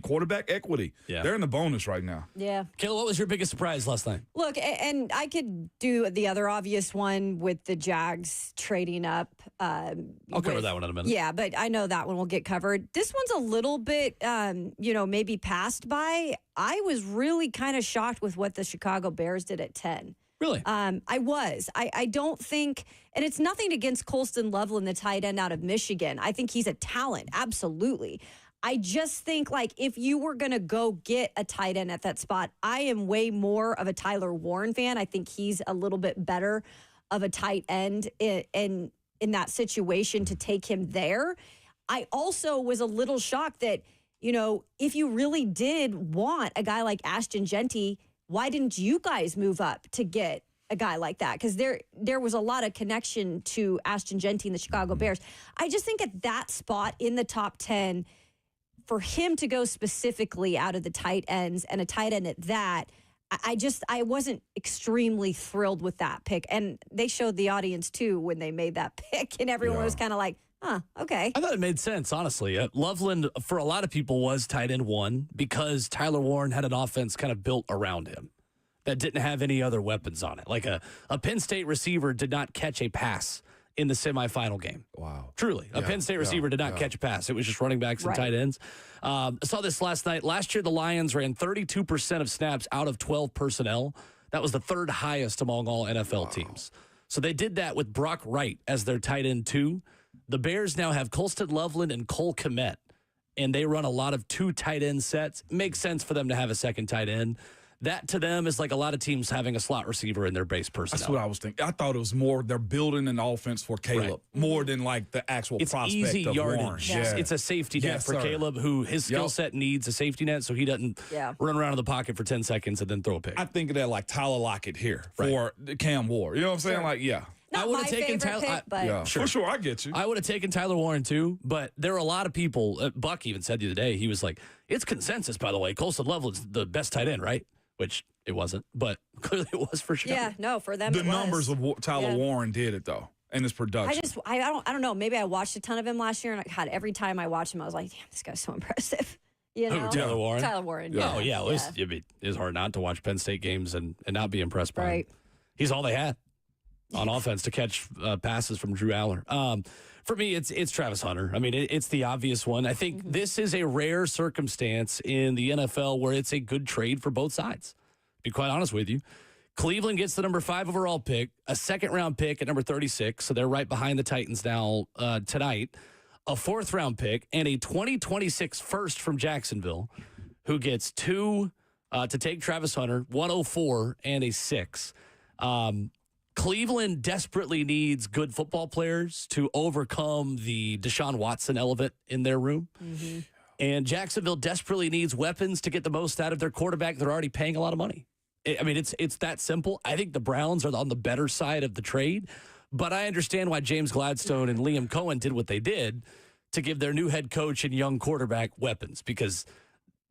Speaker 4: Quarterback equity. Yeah. They're in the bonus right now.
Speaker 5: Yeah.
Speaker 3: Kayla, what was your biggest surprise last night?
Speaker 5: Look, and I could do the other obvious one with the Jags trading up.
Speaker 3: I'll cover that one in a minute.
Speaker 5: Yeah, but I know that one will get covered. This one's a little bit, maybe passed by. I was really kind of shocked with what the Chicago Bears did at 10.
Speaker 3: Really?
Speaker 5: I was. I don't think, and it's nothing against Colston Loveland, the tight end out of Michigan. I think he's a talent, absolutely. I just think, if you were going to go get a tight end at that spot, I am way more of a Tyler Warren fan. I think he's a little bit better of a tight end in that situation to take him there. I also was a little shocked that, if you really did want a guy like Ashton Genty, why didn't you guys move up to get a guy like that? Because there was a lot of connection to Ashton Genty and the Chicago Bears. I just think at that spot in the top 10, for him to go specifically out of the tight ends and a tight end at that, I wasn't extremely thrilled with that pick. And they showed the audience, too, when they made that pick. And everyone was kind of like, okay.
Speaker 3: I thought it made sense, honestly. Loveland, for a lot of people, was tight end 1 because Tyler Warren had an offense kind of built around him that didn't have any other weapons on it. Like a Penn State receiver did not catch a pass in the semifinal game.
Speaker 4: Wow.
Speaker 3: Truly. A Penn State receiver did not catch a pass. It was just running backs and tight ends. I saw this last night. Last year, the Lions ran 32% of snaps out of 12 personnel. That was the 3rd highest among all NFL teams. So they did that with Brock Wright as their tight end 2. The Bears now have Colston Loveland and Cole Kmet and they run a lot of 2 tight end sets. Makes sense for them to have a second tight end. That to them is like a lot of teams having a slot receiver in their base personnel.
Speaker 4: That's what I was thinking. I thought it was more they're building an offense for Caleb more than like the actual
Speaker 3: it's
Speaker 4: prospect
Speaker 3: easy
Speaker 4: of
Speaker 3: yardage.
Speaker 4: Warren.
Speaker 3: Yeah. It's a safety net for
Speaker 4: sir.
Speaker 3: Caleb, who his skill set needs a safety net so he doesn't run around in the pocket for 10 seconds and then throw a pick.
Speaker 4: I think of that like Tyler Lockett here for Cam Ward. You know what I'm saying? Like,
Speaker 5: Not
Speaker 3: I would
Speaker 5: my
Speaker 3: have taken
Speaker 5: favorite
Speaker 3: Tyler.
Speaker 5: pick, but
Speaker 4: for sure, I get you.
Speaker 3: I would have taken Tyler Warren too, but there are a lot of people. Buck even said the other day, he was like, "It's consensus, by the way. Colson Level is the best tight end, right?" Which it wasn't, but clearly it was for sure.
Speaker 5: yeah, no, for them
Speaker 4: The
Speaker 5: it was.
Speaker 4: numbers of Tyler Warren did it though, and his production.
Speaker 5: I don't know. Maybe I watched a ton of him last year, and God, every time I watched him, I was like, damn, this guy's so impressive. You know,
Speaker 3: Tyler Warren.
Speaker 5: Tyler Warren.
Speaker 3: Oh yeah, it's hard not to watch Penn State games and not be impressed by him. He's all they had on offense to catch passes from Drew Aller. For me, it's Travis Hunter. I mean, it's the obvious one. I think this is a rare circumstance in the NFL where it's a good trade for both sides. Be quite honest with you. Cleveland gets the number 5 overall pick, a second-round pick at number 36, so they're right behind the Titans now tonight, a 4th-round pick, and a 2026 first from Jacksonville, who gets 2 to take Travis Hunter, 104, and a 6. Cleveland desperately needs good football players to overcome the Deshaun Watson element in their room. And Jacksonville desperately needs weapons to get the most out of their quarterback. They're already paying a lot of money. I mean, it's that simple. I think the Browns are on the better side of the trade, but I understand why James Gladstone and Liam Cohen did what they did to give their new head coach and young quarterback weapons, because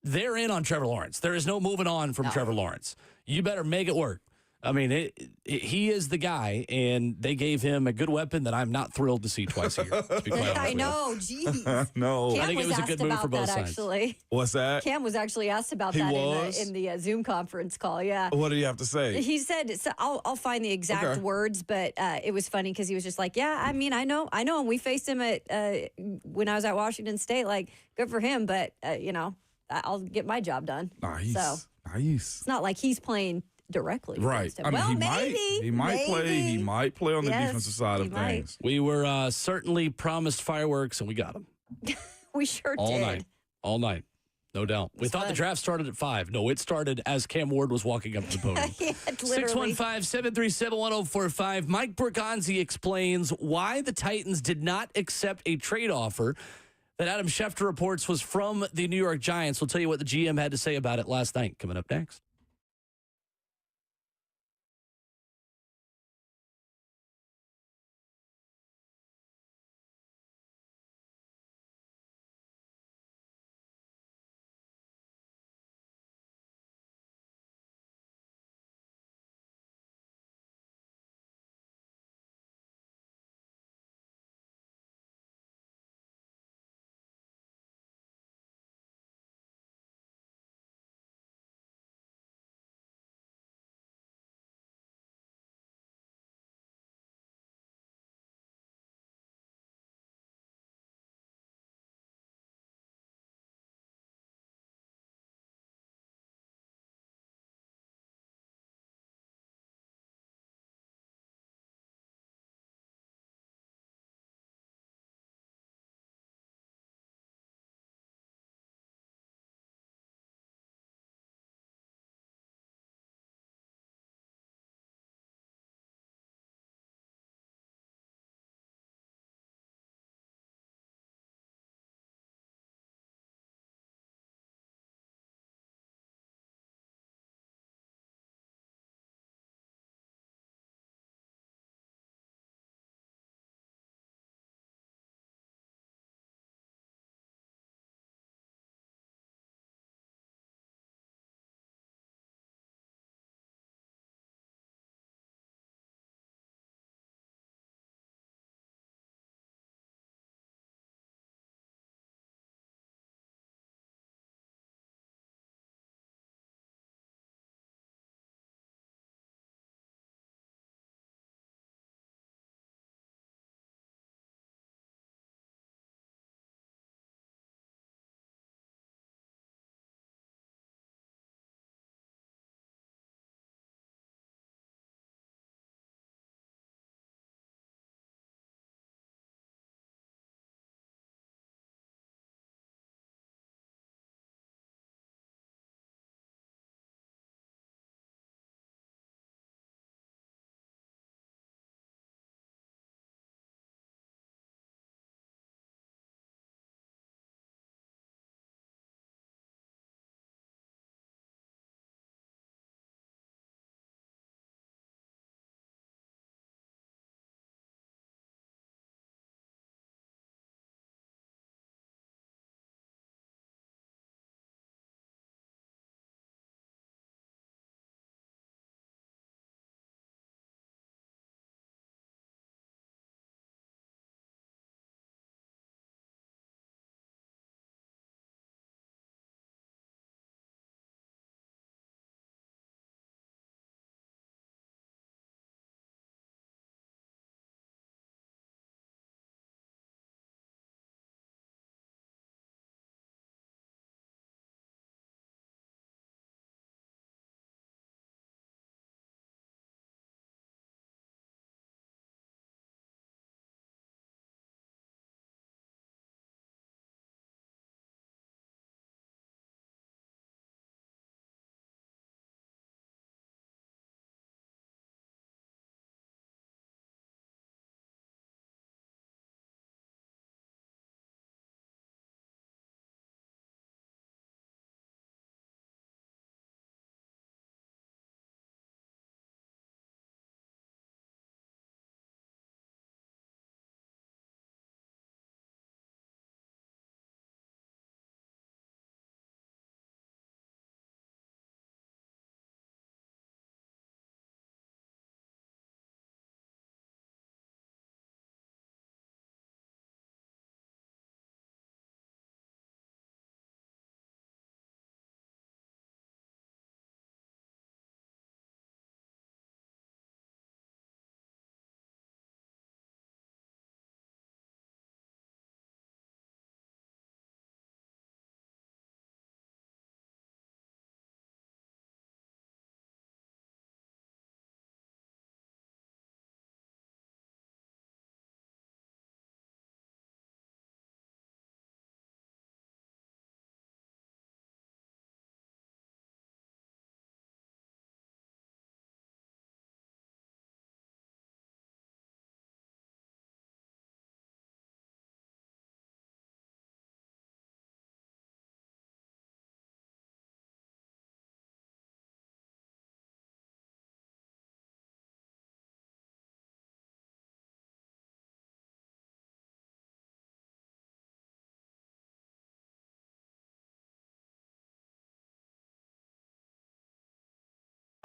Speaker 3: they're in on Trevor Lawrence. There is no moving on from Trevor Lawrence. You better make it work. I mean, he is the guy, and they gave him a good weapon that I'm not thrilled to see twice a year. To be quite honest
Speaker 5: I
Speaker 3: with you.
Speaker 5: know, geez.
Speaker 4: No.
Speaker 5: Cam
Speaker 3: I think it was a good move for both sides.
Speaker 5: Actually.
Speaker 4: What's that?
Speaker 5: Cam was actually asked about
Speaker 4: He
Speaker 5: that
Speaker 4: was?
Speaker 5: in the Zoom conference call. Yeah.
Speaker 4: What do you have to say?
Speaker 5: He said, so I'll find the exact words, but it was funny because he was just like, yeah, I mean, I know. And we faced him at when I was at Washington State. Like, good for him, but, I'll get my job done.
Speaker 4: Nice.
Speaker 5: So
Speaker 4: Nice.
Speaker 5: it's not like he's playing directly.
Speaker 4: Right.
Speaker 5: against him.
Speaker 4: I mean,
Speaker 5: well,
Speaker 4: he might play. He might play on the
Speaker 5: Yes,
Speaker 4: defensive side
Speaker 5: he
Speaker 4: of
Speaker 5: might.
Speaker 4: things.
Speaker 3: We were certainly promised fireworks, and we got them.
Speaker 5: We sure
Speaker 3: All
Speaker 5: did.
Speaker 3: night. All night. No doubt. We thought the
Speaker 5: fun.
Speaker 3: draft started at 5. No, it started as Cam Ward was walking up to the podium.
Speaker 5: Yeah, literally.
Speaker 3: 615-737-1045. Mike Borgonzi explains why the Titans did not accept a trade offer that Adam Schefter reports was from the New York Giants. We'll tell you what the GM had to say about it last night. Coming up next.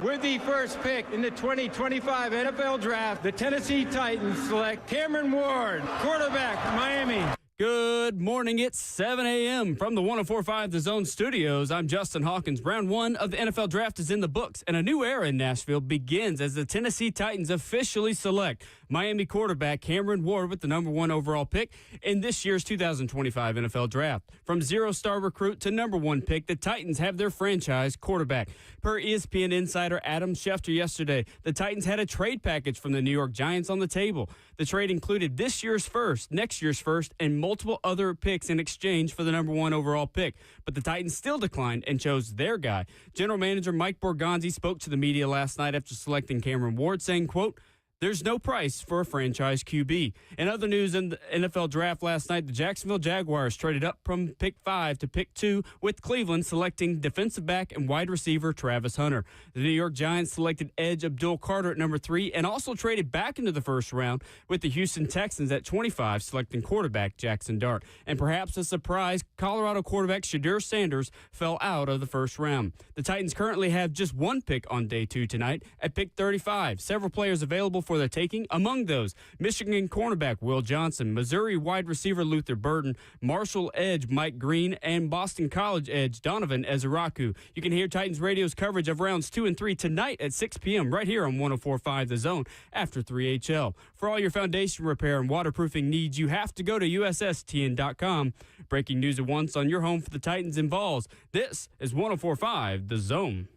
Speaker 1: With the first pick in the 2025 NFL Draft, the Tennessee Titans select Cameron Ward, quarterback, Miami.
Speaker 2: Good morning. It's 7 a.m. from the 104.5 The Zone Studios. I'm Justin Hawkins. Round one of the NFL Draft is in the books, and a new era in Nashville begins as the Tennessee Titans officially select Miami quarterback Cameron Ward with the number 1 overall pick in this year's 2025 NFL Draft. From zero-star recruit to number 1 pick, the Titans have their franchise quarterback. Per ESPN insider Adam Schefter yesterday, the Titans had a trade package from the New York Giants on the table. The trade included this year's first, next year's first, and multiple other picks in exchange for the number 1 overall pick. But the Titans still declined and chose their guy. General Manager Mike Borgonzi spoke to the media last night after selecting Cameron Ward, saying, quote, "There's no price for a franchise QB." In other news in the NFL Draft last night, the Jacksonville Jaguars traded up from pick 5 to pick 2 with Cleveland selecting defensive back and wide receiver Travis Hunter. The New York Giants selected edge Abdul Carter at number 3 and also traded back into the first round with the Houston Texans at 25 selecting quarterback Jackson Dart. And perhaps a surprise, Colorado quarterback Shedeur Sanders fell out of the first round. The Titans currently have just 1 pick on day 2 tonight at pick 35. Several players available for the taking. Among those, Michigan cornerback Will Johnson, Missouri wide receiver Luther Burden, Marshall edge Mike Green, and Boston College edge Donovan Eziraku. You can hear Titans Radio's coverage of rounds 2 and 3 tonight at 6 p.m. right here on 104.5 The Zone after 3HL. For all your foundation repair and waterproofing needs, you have to go to USSTN.com. Breaking news at once on your home for the Titans and Vols. This is 104.5 The Zone.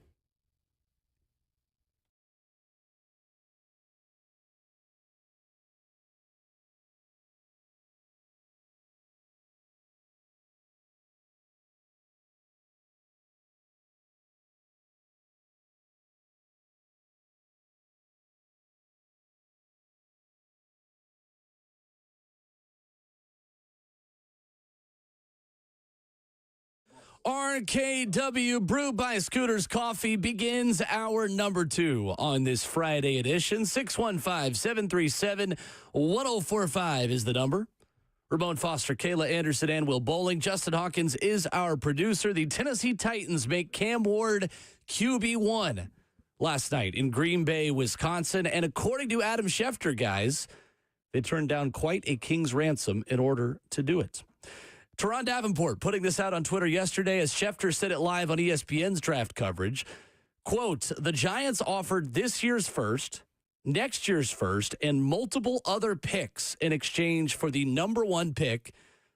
Speaker 3: RKW Brewed by Scooters Coffee begins hour number 2 on this Friday edition. 615-737-1045 is the number. Ramon Foster, Kayla Anderson, and Will Bowling. Justin Hawkins is our producer. The Tennessee Titans make Cam Ward QB1 last night in Green Bay, Wisconsin. And according to Adam Schefter, guys, they turned down quite a king's ransom in order to do it. Teron Davenport putting this out on Twitter yesterday as Schefter said it live on ESPN's draft coverage. Quote, "The Giants offered this year's first, next year's first, and multiple other picks in exchange for the number 1 pick."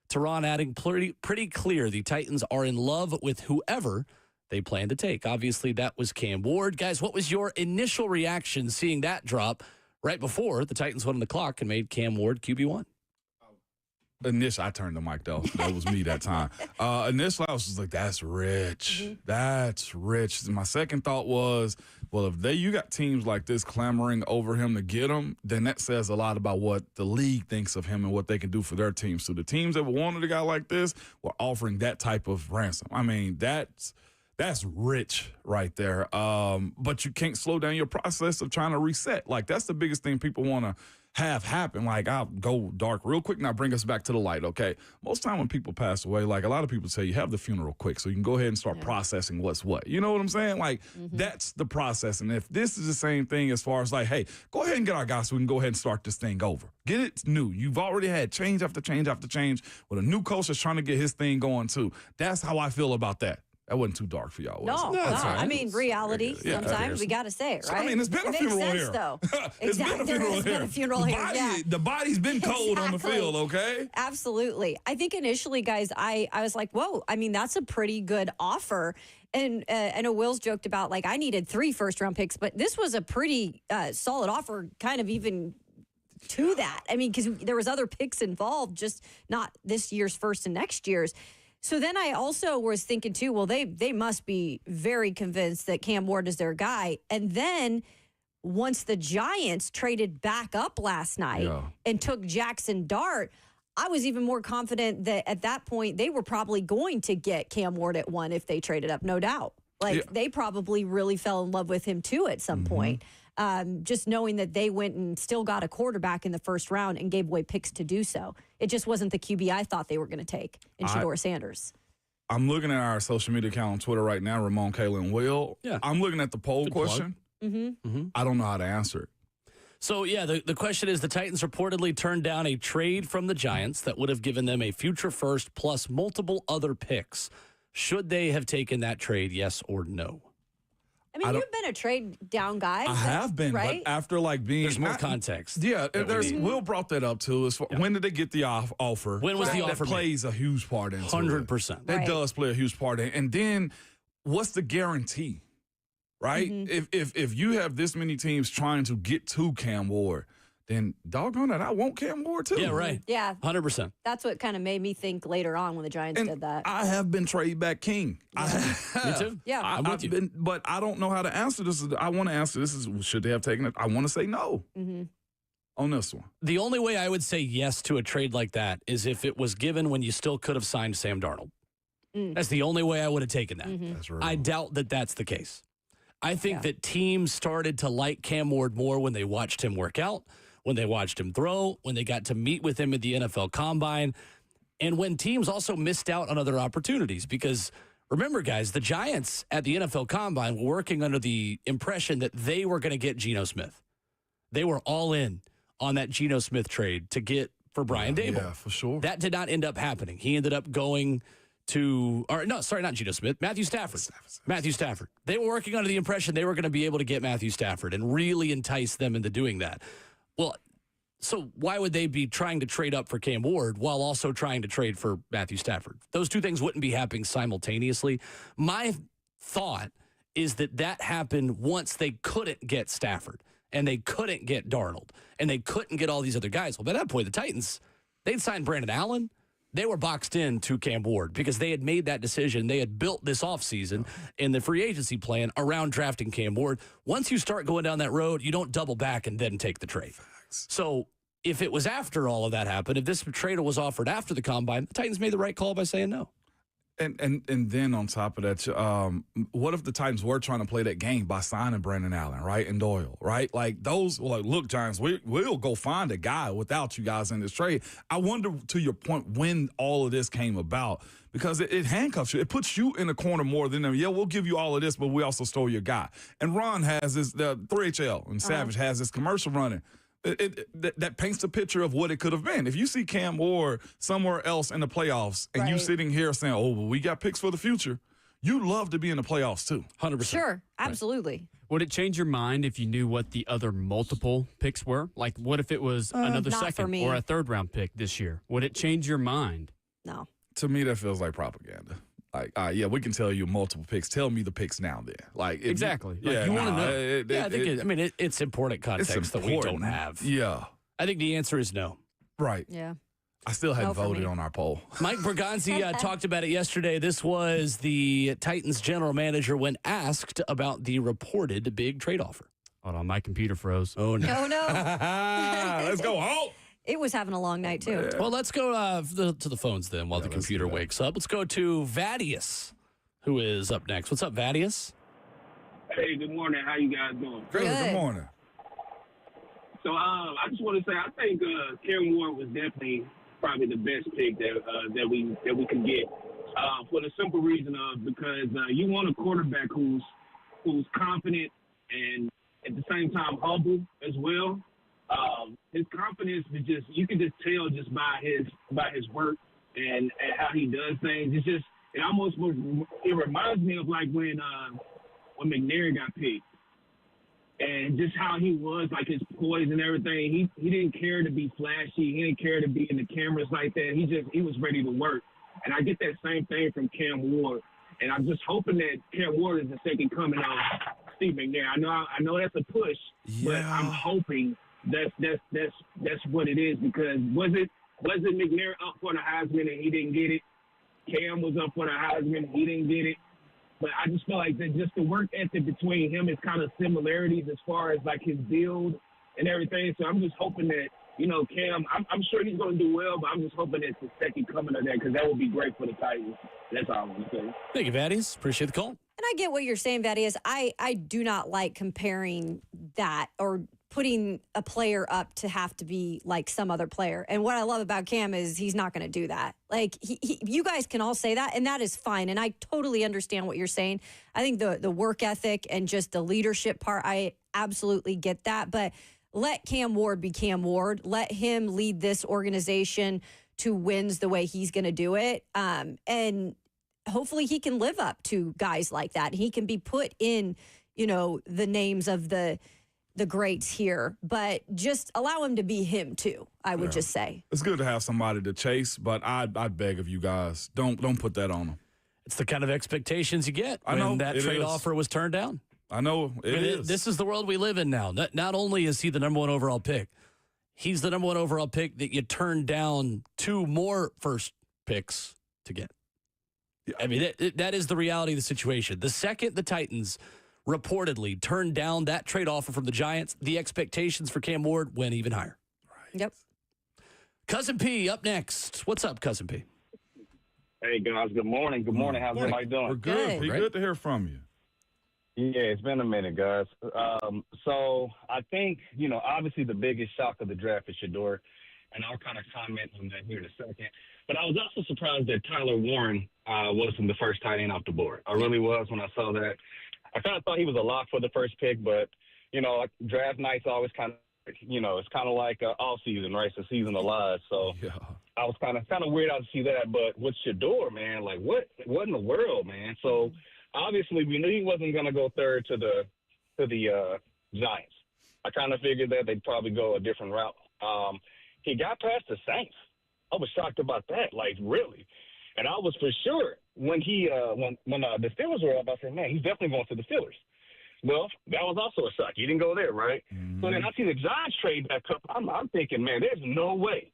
Speaker 3: Teron adding pretty clear the Titans are in love with whoever they plan to take. Obviously, that was Cam Ward. Guys, what was your initial reaction seeing that drop right before the Titans went on the clock and made Cam Ward QB1?
Speaker 4: Initially, I turned the mic, though. That was me that time. Initially, I was just like, that's rich. Mm-hmm. That's rich. My second thought was, well, if you got teams like this clamoring over him to get him, then that says a lot about what the league thinks of him and what they can do for their teams. So the teams that wanted a guy like this were offering that type of ransom. I mean, that's rich right there. But you can't slow down your process of trying to reset. Like, that's the biggest thing people want to have happen. Like, I'll go dark real quick and I'll bring us back to the light, okay? Most time when people pass away, like, a lot of people say you have the funeral quick so you can go ahead and start processing what's what. You know what I'm saying? Like, that's the process. And if this is the same thing as far as like, hey, go ahead and get our guy so we can go ahead and start this thing over. Get it new. You've already had change after change after change with a new coach that's trying to get his thing going too. That's how I feel about that. That wasn't too dark for y'all, was it?
Speaker 5: No. I mean, reality, sometimes we got to say it, right?
Speaker 4: I mean, it's been a funeral here.
Speaker 5: Though.
Speaker 4: It's been a funeral here.
Speaker 5: Been a funeral here,
Speaker 4: The body's been cold on the field, okay?
Speaker 5: Absolutely. I think initially, guys, I was like, whoa, I mean, that's a pretty good offer. And I know Will's joked about, like, I needed 3 first-round picks, but this was a pretty solid offer, kind of even to that. I mean, because there was other picks involved, just not this year's first and next year's. So then I also was thinking, too, well, they must be very convinced that Cam Ward is their guy. And then once the Giants traded back up last night and took Jackson Dart, I was even more confident that at that point they were probably going to get Cam Ward at 1 if they traded up, no doubt. Like, they probably really fell in love with him, too, at some point. Just knowing that they went and still got a quarterback in the first round and gave away picks to do so. It just wasn't the QB I thought they were going to take in Shedeur Sanders.
Speaker 4: I'm looking at our social media account on Twitter right now, Ramon, Kayla, and Will.
Speaker 3: Yeah.
Speaker 4: I'm looking at the poll question. I don't know how to answer it.
Speaker 3: So, yeah, the question is the Titans reportedly turned down a trade from the Giants that would have given them a future first plus multiple other picks. Should they have taken that trade, yes or no?
Speaker 5: I mean, you've been a trade down guy.
Speaker 4: I have been,
Speaker 5: right?
Speaker 4: but after being...
Speaker 3: There's more context.
Speaker 4: Yeah, Will brought that up, too. When did they get the offer?
Speaker 3: When was the offer
Speaker 4: That plays a huge part into it.
Speaker 3: 100%.
Speaker 4: That does play a huge part in it. And then, what's the guarantee? Right? If you have this many teams trying to get to Cam Ward, then doggone it, I want Cam Ward too.
Speaker 3: Yeah, right.
Speaker 5: Yeah.
Speaker 3: 100%.
Speaker 5: That's what kind of made me think later on when the Giants did that.
Speaker 4: I have been trade back king.
Speaker 3: Me too.
Speaker 5: Yeah.
Speaker 3: I'm with you.
Speaker 4: But I don't know how to answer this. I want to answer this. Should they have taken it? I want to say no on this one.
Speaker 3: The only way I would say yes to a trade like that is if it was given when you still could have signed Sam Darnold. That's the only way I would have taken that.
Speaker 4: That's right.
Speaker 3: I doubt that that's the case. I think that teams started to like Cam Ward more when they watched him work out, when they watched him throw, when they got to meet with him at the NFL Combine, and when teams also missed out on other opportunities. Because remember, guys, the Giants at the NFL Combine were working under the impression that they were going to get Geno Smith. They were all in on that Geno Smith trade to get for Brian Daboll.
Speaker 4: Yeah, for sure.
Speaker 3: That did not end up happening. He ended up going to, or no, sorry, not Geno Smith, Matthew Stafford. Matthew Stafford. They were working under the impression they were going to be able to get Matthew Stafford and really entice them into doing that. Well, so why would they be trying to trade up for Cam Ward while also trying to trade for Matthew Stafford? Those two things wouldn't be happening simultaneously. My thought is that happened once they couldn't get Stafford and they couldn't get Darnold and they couldn't get all these other guys. Well, by that point, the Titans, they'd signed Brandon Allen. They were boxed in to Cam Ward because they had made that decision. They had built this offseason in the free agency plan around drafting Cam Ward. Once you start going down that road, you don't double back and then take the trade. So if it was after all of that happened, if this trade was offered after the Combine, the Titans made the right call by saying no.
Speaker 4: And then on top of that, what if the Titans were trying to play that game by signing Brandon Allen, right, and Doyle, right? Like those, look, Giants, we'll go find a guy without you guys in this trade. I wonder, to your point, when all of this came about, because it handcuffs you. It puts you in a corner more than them. Yeah, we'll give you all of this, but we also stole your guy. And Ron has the 3HL, and Savage has this commercial running. That paints a picture of what it could have been. If you see Cam Ward somewhere else in the playoffs and you sitting here saying, oh, well, we got picks for the future, you'd love to be in the playoffs too.
Speaker 3: 100%.
Speaker 5: Sure, absolutely.
Speaker 2: Right. Would it change your mind if you knew what the other multiple picks were? Like, what if it was another second or a third-round pick this year? Would it change your mind?
Speaker 5: No.
Speaker 4: To me, that feels like propaganda. Like, yeah, we can tell you multiple picks. Tell me the picks now then. Like,
Speaker 2: exactly.
Speaker 4: You
Speaker 2: want to know.
Speaker 3: I think it's important context that we don't have.
Speaker 4: Yeah.
Speaker 3: I think the answer is no.
Speaker 4: Right.
Speaker 5: Yeah.
Speaker 4: I still hadn't voted on our poll.
Speaker 3: Mike Bergonzi talked about it yesterday. This was the Titans general manager when asked about the reported big trade offer.
Speaker 2: Hold on, my computer froze.
Speaker 3: Oh, no.
Speaker 5: Oh, no.
Speaker 4: Let's go home.
Speaker 5: It was having a long night, too.
Speaker 3: Well, let's go to the phones then while the computer wakes up. Let's go to Vadius, who is up next. What's up, Vadius?
Speaker 10: Hey, good morning. How you guys doing?
Speaker 4: Good morning.
Speaker 10: So I just want to say I think Cam Ward was definitely probably the best pick that we could get for the simple reason of because you want a quarterback who's confident and at the same time humble as well. His confidence is just you can just tell just by his work and how he does things. It reminds me of like when McNair got picked and just how he was, like his poise and everything. He didn't care to be flashy. He didn't care to be in the cameras like that. He was ready to work. And I get that same thing from Cam Ward. And I'm just hoping that Cam Ward is the second coming of Steve McNair. I know that's a push, but I'm hoping that's what it is because was it McNair up for the Heisman and he didn't get it? Cam was up for the Heisman, he didn't get it. But I just feel like that just the work ethic between him is kind of similarities as far as like his build and everything. So I'm just hoping that, Cam, I'm sure he's going to do well, but I'm just hoping it's the second coming of that because that would be great for the Titans. That's all I want to say.
Speaker 3: Thank you, Vadius. Appreciate the call.
Speaker 5: And I get what you're saying, Vadius. I do not like comparing that or putting a player up to have to be like some other player. And what I love about Cam is he's not going to do that. Like, you guys can all say that, and that is fine. And I totally understand what you're saying. I think the work ethic and just the leadership part, I absolutely get that. But let Cam Ward be Cam Ward. Let him lead this organization to wins the way he's going to do it. And hopefully he can live up to guys like that. He can be put in, the names of the greats here, but just allow him to be him too, I would just say.
Speaker 4: It's good to have somebody to chase, but I'd beg of you guys, don't put that on them.
Speaker 3: It's the kind of expectations you get when that trade offer was turned down.
Speaker 4: I know it is.
Speaker 3: This is the world we live in now. Not only is he the number 1 overall pick, he's the number 1 overall pick that you turned down 2 more first picks to get. Yeah. I mean, that is the reality of the situation. The second the Titans reportedly turned down that trade offer from the Giants, the expectations for Cam Ward went even higher.
Speaker 4: Right.
Speaker 5: Yep.
Speaker 3: Cousin P up next. What's up, Cousin P?
Speaker 10: Hey, guys. Good morning. Good morning. How's everybody doing?
Speaker 4: We're good. P. Good to hear from you.
Speaker 10: Yeah, it's been a minute, guys. So I think, obviously the biggest shock of the draft is Shedeur, and I'll kind of comment on that here in a second. But I was also surprised that Tyler Warren wasn't the first tight end off the board. I really was when I saw that. I kind of thought he was a lock for the first pick, but, draft night's always kind of, it's kind of like off season, right? It's the season of lies. So I was kind of weird out to see that. But with Shedeur, man, like what in the world, man? So obviously we knew he wasn't going to go third to the Giants. I kind of figured that they'd probably go a different route. He got past the Saints. I was shocked about that, like really. And I was for sure when the Steelers were up, I said, man, he's definitely going to the Steelers. Well, that was also a shock. He didn't go there, right? Mm-hmm. So then I see the Giants trade back up. I'm thinking, man, there's no way.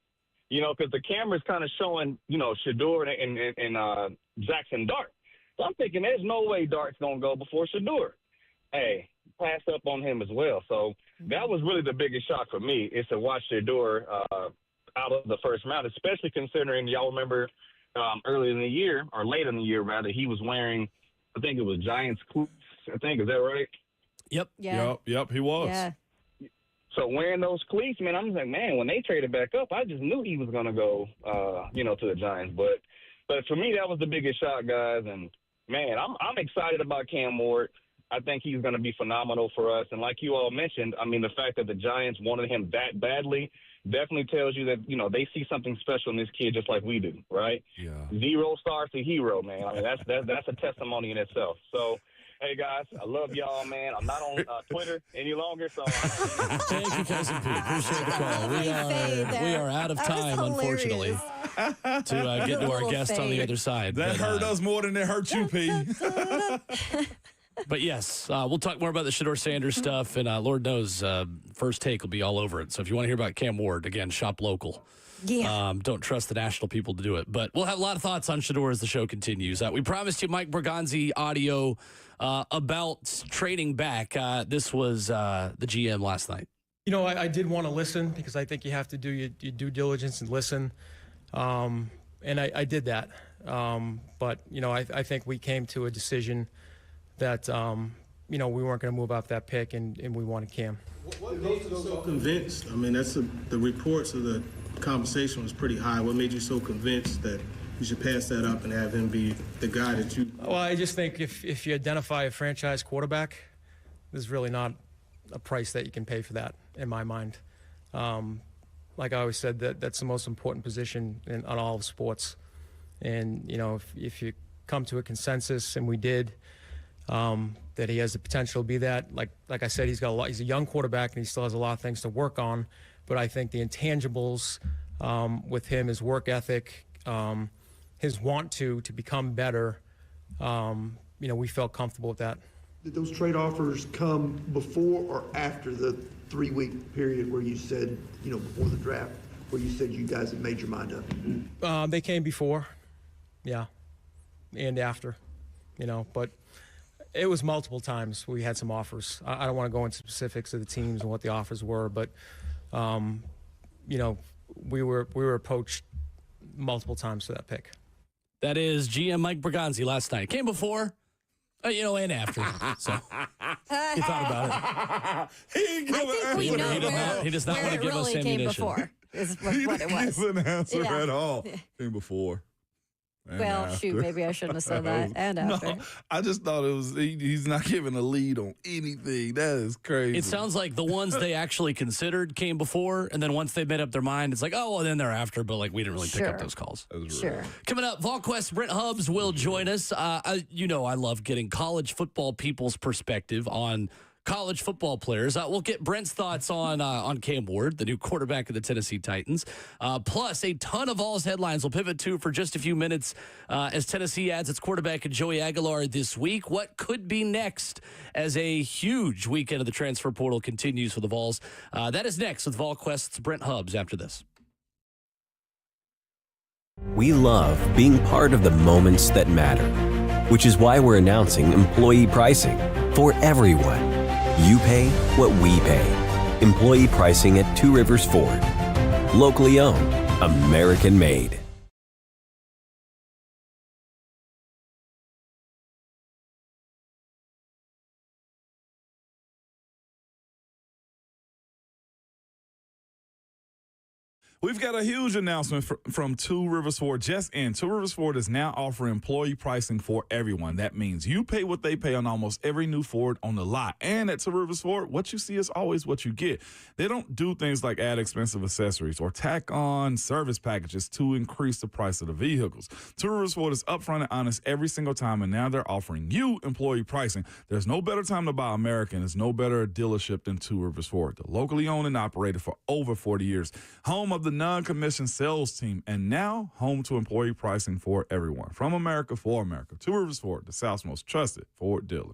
Speaker 10: Because the camera's kind of showing, Shedeur and Jackson Dart. So I'm thinking there's no way Dart's going to go before Shedeur. Hey, passed up on him as well. So that was really the biggest shock for me is to watch Shedeur out of the first round, especially considering y'all remember early in the year, or late in the year, rather, he was wearing, I think it was Giants cleats, I think. Is that right?
Speaker 3: Yep.
Speaker 5: Yeah.
Speaker 4: Yep, he was.
Speaker 5: Yeah.
Speaker 10: So wearing those cleats, man, I'm like, man, when they traded back up, I just knew he was going to go, to the Giants. But for me, that was the biggest shock, guys. And, man, I'm excited about Cam Ward. I think he's going to be phenomenal for us. And like you all mentioned, I mean, the fact that the Giants wanted him that badly definitely tells you that, they see something special in this kid just like we do, right?
Speaker 4: Yeah. 0
Speaker 10: stars to hero, man. I mean, that's a testimony in itself. So, hey, guys, I love y'all, man. I'm not on Twitter any longer, so.
Speaker 3: Thank you, Cousin P. Appreciate the call. We are out of time, unfortunately, to get to our guest on the other side.
Speaker 4: That hurt us more than it hurt you, P.
Speaker 3: But yes, we'll talk more about the Shedeur Sanders stuff, and Lord knows, First Take will be all over it. So if you want to hear about Cam Ward, again, shop local.
Speaker 5: Yeah.
Speaker 3: Don't trust the national people to do it. But we'll have a lot of thoughts on Shedeur as the show continues. We promised you Mike Bergonzi audio about trading back. This was the GM last night.
Speaker 7: I did want to listen because I think you have to do your due diligence and listen. And I did that. But, I think we came to a decision that, we weren't going to move off that pick and we wanted Cam.
Speaker 11: What made you so convinced? I mean, the reports of the conversation was pretty high. What made you so convinced that you should pass that up and have him be the guy that you...
Speaker 7: Well, I just think if you identify a franchise quarterback, there's really not a price that you can pay for that, in my mind. Like I always said, that's the most important position on all of sports. And, if you come to a consensus, and we did, that he has the potential to be that. Like I said, he's a young quarterback and he still has a lot of things to work on. But I think the intangibles with him, his work ethic, his want to become better, we felt comfortable with that.
Speaker 12: Did those trade offers come before or after the 3-week period where you said, before the draft, where you said you guys had made your mind up?
Speaker 7: They came before, yeah, and after, but it was multiple times we had some offers. I don't want to go into specifics of the teams and what the offers were, but, we were approached multiple times for that pick.
Speaker 3: That is GM Mike Bergonzi last night. Came before, And after. So he thought about it.
Speaker 4: He ain't give an
Speaker 5: think we
Speaker 4: answer
Speaker 5: know
Speaker 4: at
Speaker 5: where,
Speaker 4: all.
Speaker 3: He does not
Speaker 5: where
Speaker 3: want to
Speaker 5: it
Speaker 3: give us
Speaker 5: really came
Speaker 3: ammunition.
Speaker 5: before. Is
Speaker 4: He
Speaker 5: what it
Speaker 4: didn't
Speaker 5: was.
Speaker 4: give an answer
Speaker 5: Yeah.
Speaker 4: at all. Came before. And
Speaker 5: Well,
Speaker 4: after.
Speaker 5: shoot, maybe I shouldn't have said that. And after.
Speaker 4: No, I just thought it was he's not giving a lead on anything. That is crazy.
Speaker 3: It sounds like the ones they actually considered came before, and then once they made up their mind, it's like, oh, well, then they're after, but like we didn't really pick up those calls.
Speaker 5: Sure.
Speaker 3: Coming up, VolQuest Brent Hubbs will join us. I love getting college football people's perspective on college football players. We'll get Brent's thoughts on Cam Ward, the new quarterback of the Tennessee Titans. Plus, a ton of Vols headlines we'll pivot to for just a few minutes as Tennessee adds its quarterback Joey Aguilar this week. What could be next as a huge weekend of the transfer portal continues for the Vols? That is next with VolQuest's Brent Hubbs after this.
Speaker 13: We love being part of the moments that matter, which is why we're announcing employee pricing for everyone. You pay what we pay. Employee pricing at Two Rivers Ford. Locally owned, American made.
Speaker 4: We've got a huge announcement from Two Rivers Ford just in. Two Rivers Ford is now offering employee pricing for everyone. That means you pay what they pay on almost every new Ford on the lot. And at Two Rivers Ford, what you see is always what you get. They don't do things like add expensive accessories or tack on service packages to increase the price of the vehicles. Two Rivers Ford is upfront and honest every single time, and now they're offering you employee pricing. There's no better time to buy American. There's no better dealership than Two Rivers Ford. They're locally owned and operated for over 40 years. Home of the non-commissioned sales team, and now home to employee pricing for everyone. From America for America. Two Rivers Ford, the South's most trusted Ford dealer.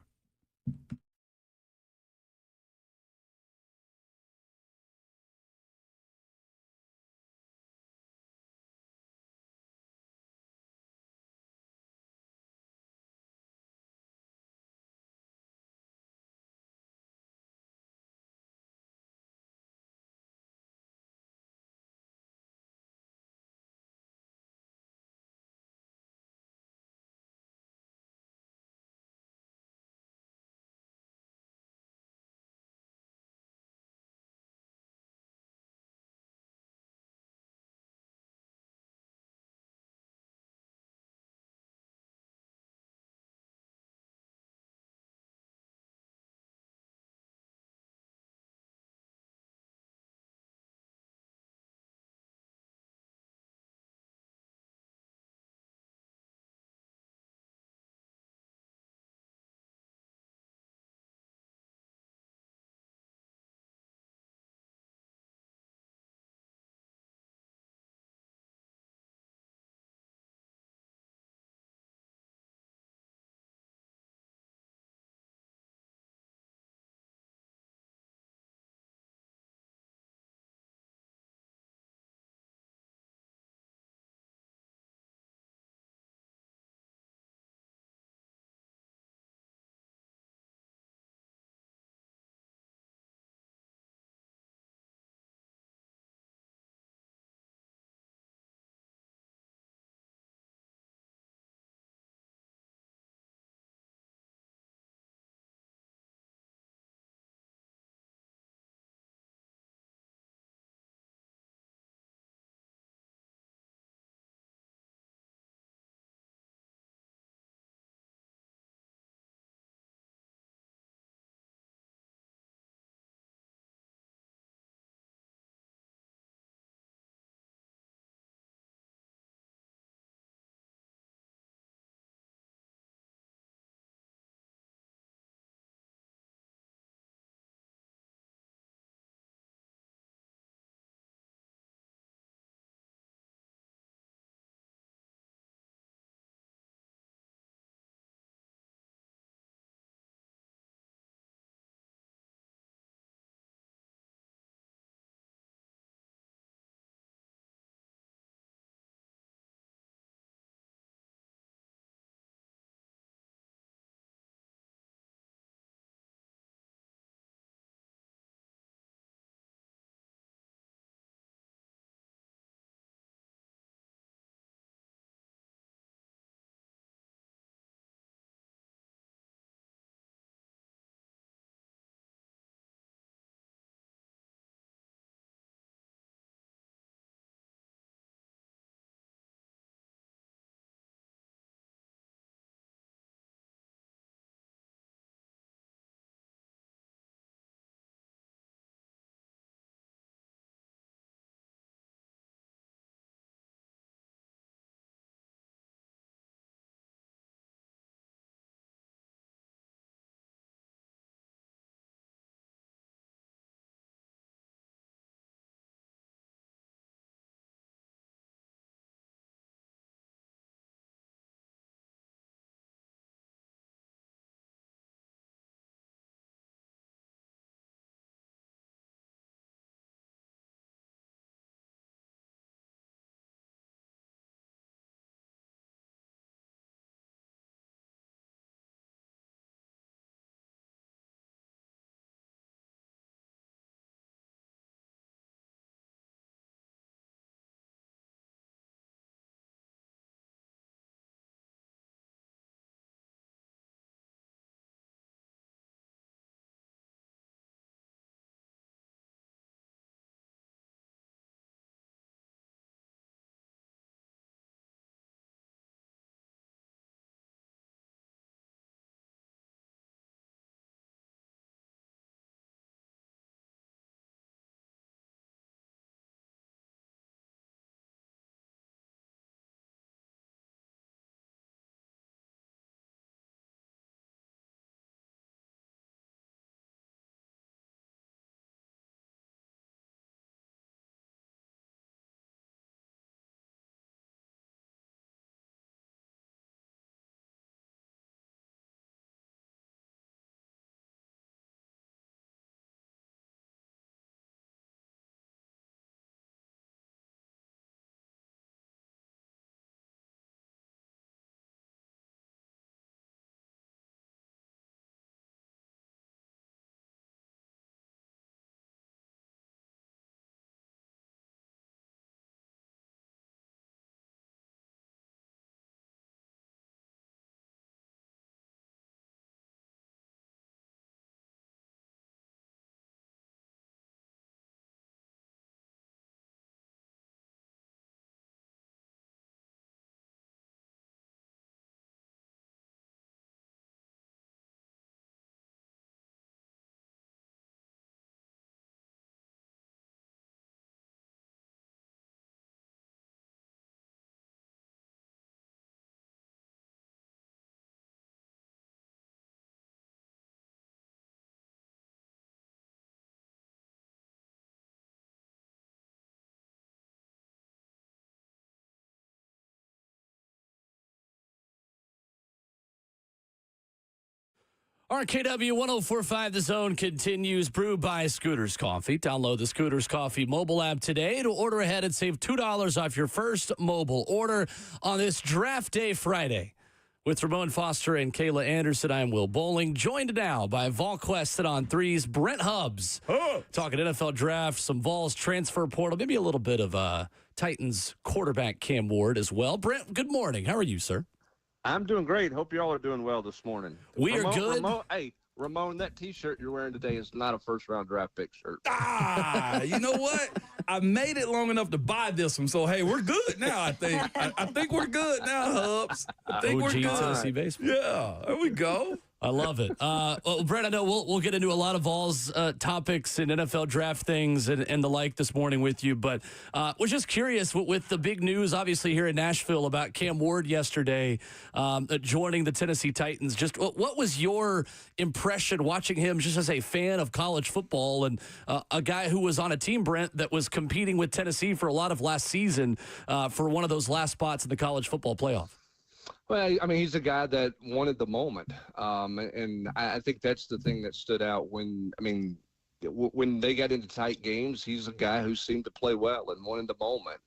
Speaker 3: RKW 104.5 The Zone continues. Brewed by Scooters Coffee. Download the Scooters Coffee mobile app today to order ahead and save $2 off your first mobile order on this Draft Day Friday. With Ramon Foster and Kayla Anderson, I'm Will Bowling. Joined now by VolQuest and on threes, Brent Hubbs. Talking NFL draft, some Vols transfer portal, maybe a little bit of Titans quarterback Cam Ward as well. Brent, good morning. How are you, sir?
Speaker 14: I'm doing great. Hope you all are doing well this morning.
Speaker 3: We are good.
Speaker 14: Ramon, that T-shirt you're wearing today is not a first-round draft pick shirt.
Speaker 4: You know what? I made it long enough to buy this one, so hey, we're good now. I think. I think we're good now, Hubs. I think we're good.
Speaker 3: Tennessee baseball.
Speaker 4: Yeah, there we go.
Speaker 3: I love it. Well, Brent, I know we'll get into a lot of Vols topics and NFL draft things and the like this morning with you, but was just curious with the big news, obviously, here in Nashville about Cam Ward yesterday joining the Tennessee Titans. Just what was your impression watching him just as a fan of college football and a guy who was on a team, Brent, that was competing with Tennessee for a lot of last season for one of those last spots in the college football playoff?
Speaker 14: Well, I mean, he's a guy that wanted the moment, and I think that's the thing that stood out when they got into tight games. He's a guy who seemed to play well and wanted the moment.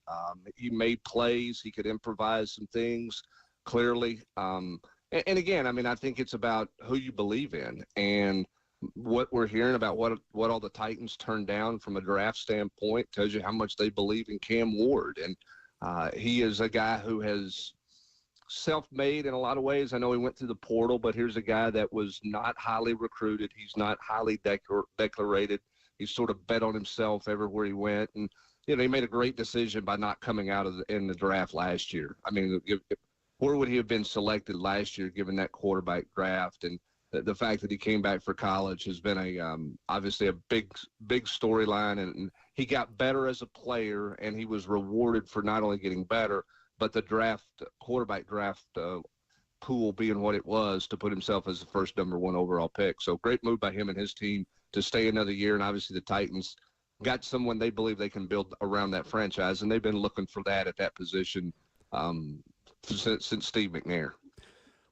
Speaker 14: He made plays. He could improvise some things clearly. And again, I mean, I think it's about who you believe in and what we're hearing about what all the Titans turned down from a draft standpoint tells you how much they believe in Cam Ward. And he is a guy who has self-made in a lot of ways. I know he went through the portal, but here's a guy that was not highly recruited. He's not highly decorated. He sort of bet on himself everywhere he went. And, he made a great decision by not coming out in the draft last year. I mean, where would he have been selected last year given that quarterback draft? And the fact that he came back for college has been obviously a big storyline. And he got better as a player, and he was rewarded for not only getting better, but the quarterback draft pool being what it was to put himself as the first number 1 overall pick. So great move by him and his team to stay another year. And obviously the Titans got someone they believe they can build around that franchise. And they've been looking for that at that position since Steve McNair.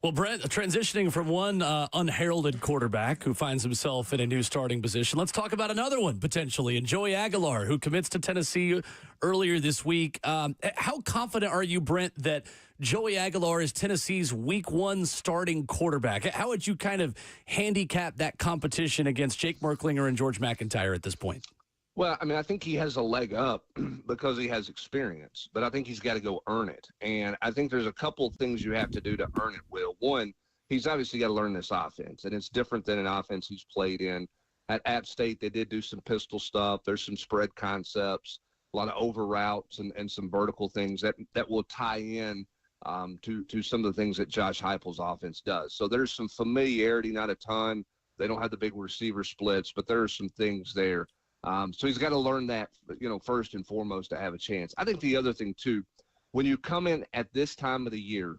Speaker 3: Well, Brent, transitioning from one unheralded quarterback who finds himself in a new starting position, let's talk about another one potentially, and Joey Aguilar, who commits to Tennessee earlier this week. How confident are you, Brent, that Joey Aguilar is Tennessee's Week 1 starting quarterback? How would you kind of handicap that competition against Jake Merklinger and George McIntyre at this point?
Speaker 14: Well, I mean, I think he has a leg up because he has experience, but I think he's got to go earn it. And I think there's a couple of things you have to do to earn it, Will. One, he's obviously got to learn this offense, and it's different than an offense he's played in. At App State, they did do some pistol stuff. There's some spread concepts, a lot of over routes and some vertical things that will tie in to some of the things that Josh Heupel's offense does. So there's some familiarity, not a ton. They don't have the big receiver splits, but there are some things there. So he's got to learn that, first and foremost to have a chance. I think the other thing, too, when you come in at this time of the year,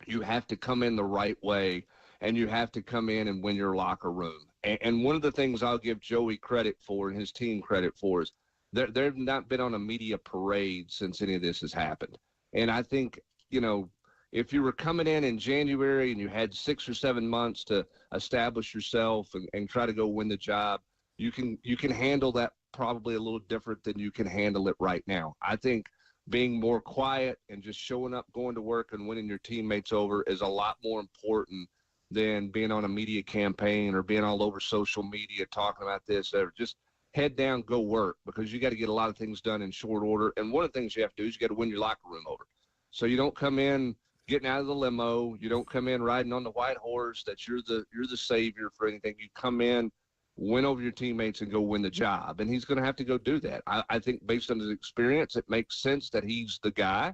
Speaker 14: you have to come in the right way, and you have to come in and win your locker room. And one of the things I'll give Joey credit for and his team credit for is they've not been on a media parade since any of this has happened. And I think, if you were coming in January and you had 6 or 7 months to establish yourself and try to go win the job, you can handle that probably a little different than you can handle it right now. I think being more quiet and just showing up, going to work, and winning your teammates over is a lot more important than being on a media campaign or being all over social media talking about this. Just head down, go work, because you got to get a lot of things done in short order. And one of the things you have to do is you got to win your locker room over. So you don't come in getting out of the limo. You don't come in riding on the white horse that you're the savior for anything. You come in, win over your teammates, and go win the job. And he's going to have to go do that. I think based on his experience, it makes sense that he's the guy,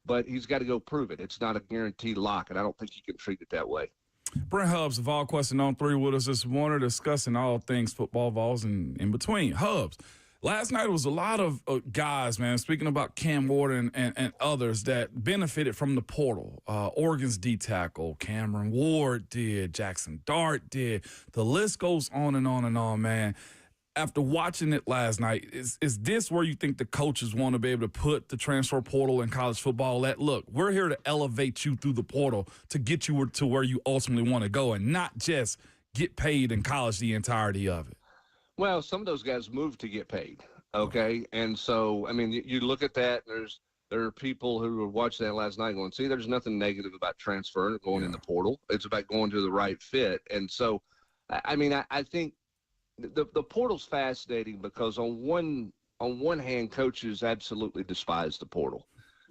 Speaker 14: but he's got to go prove it. It's not a guaranteed lock, and I don't think he can treat it that way.
Speaker 4: Brent Hubbs of VolQuest on 3 with us this morning, discussing all things football, Vols, and in between. Hubbs, last night was a lot of guys, man, speaking about Cam Ward and others that benefited from the portal. Oregon's D-tackle, Cameron Ward did, Jackson Dart did. The list goes on and on and on, man. After watching it last night, is this where you think the coaches want to be able to put the transfer portal in college football? That, look, we're here to elevate you through the portal to get you to where you ultimately want to go, and not just get paid in college the entirety of it?
Speaker 14: Well, some of those guys moved to get paid. Okay. And so, I mean, you look at that, there are people who were watching that last night going, see, there's nothing negative about transferring or going in the portal. It's about going to the right fit. And so, I mean, I think the portal's fascinating because on one hand, coaches absolutely despise the portal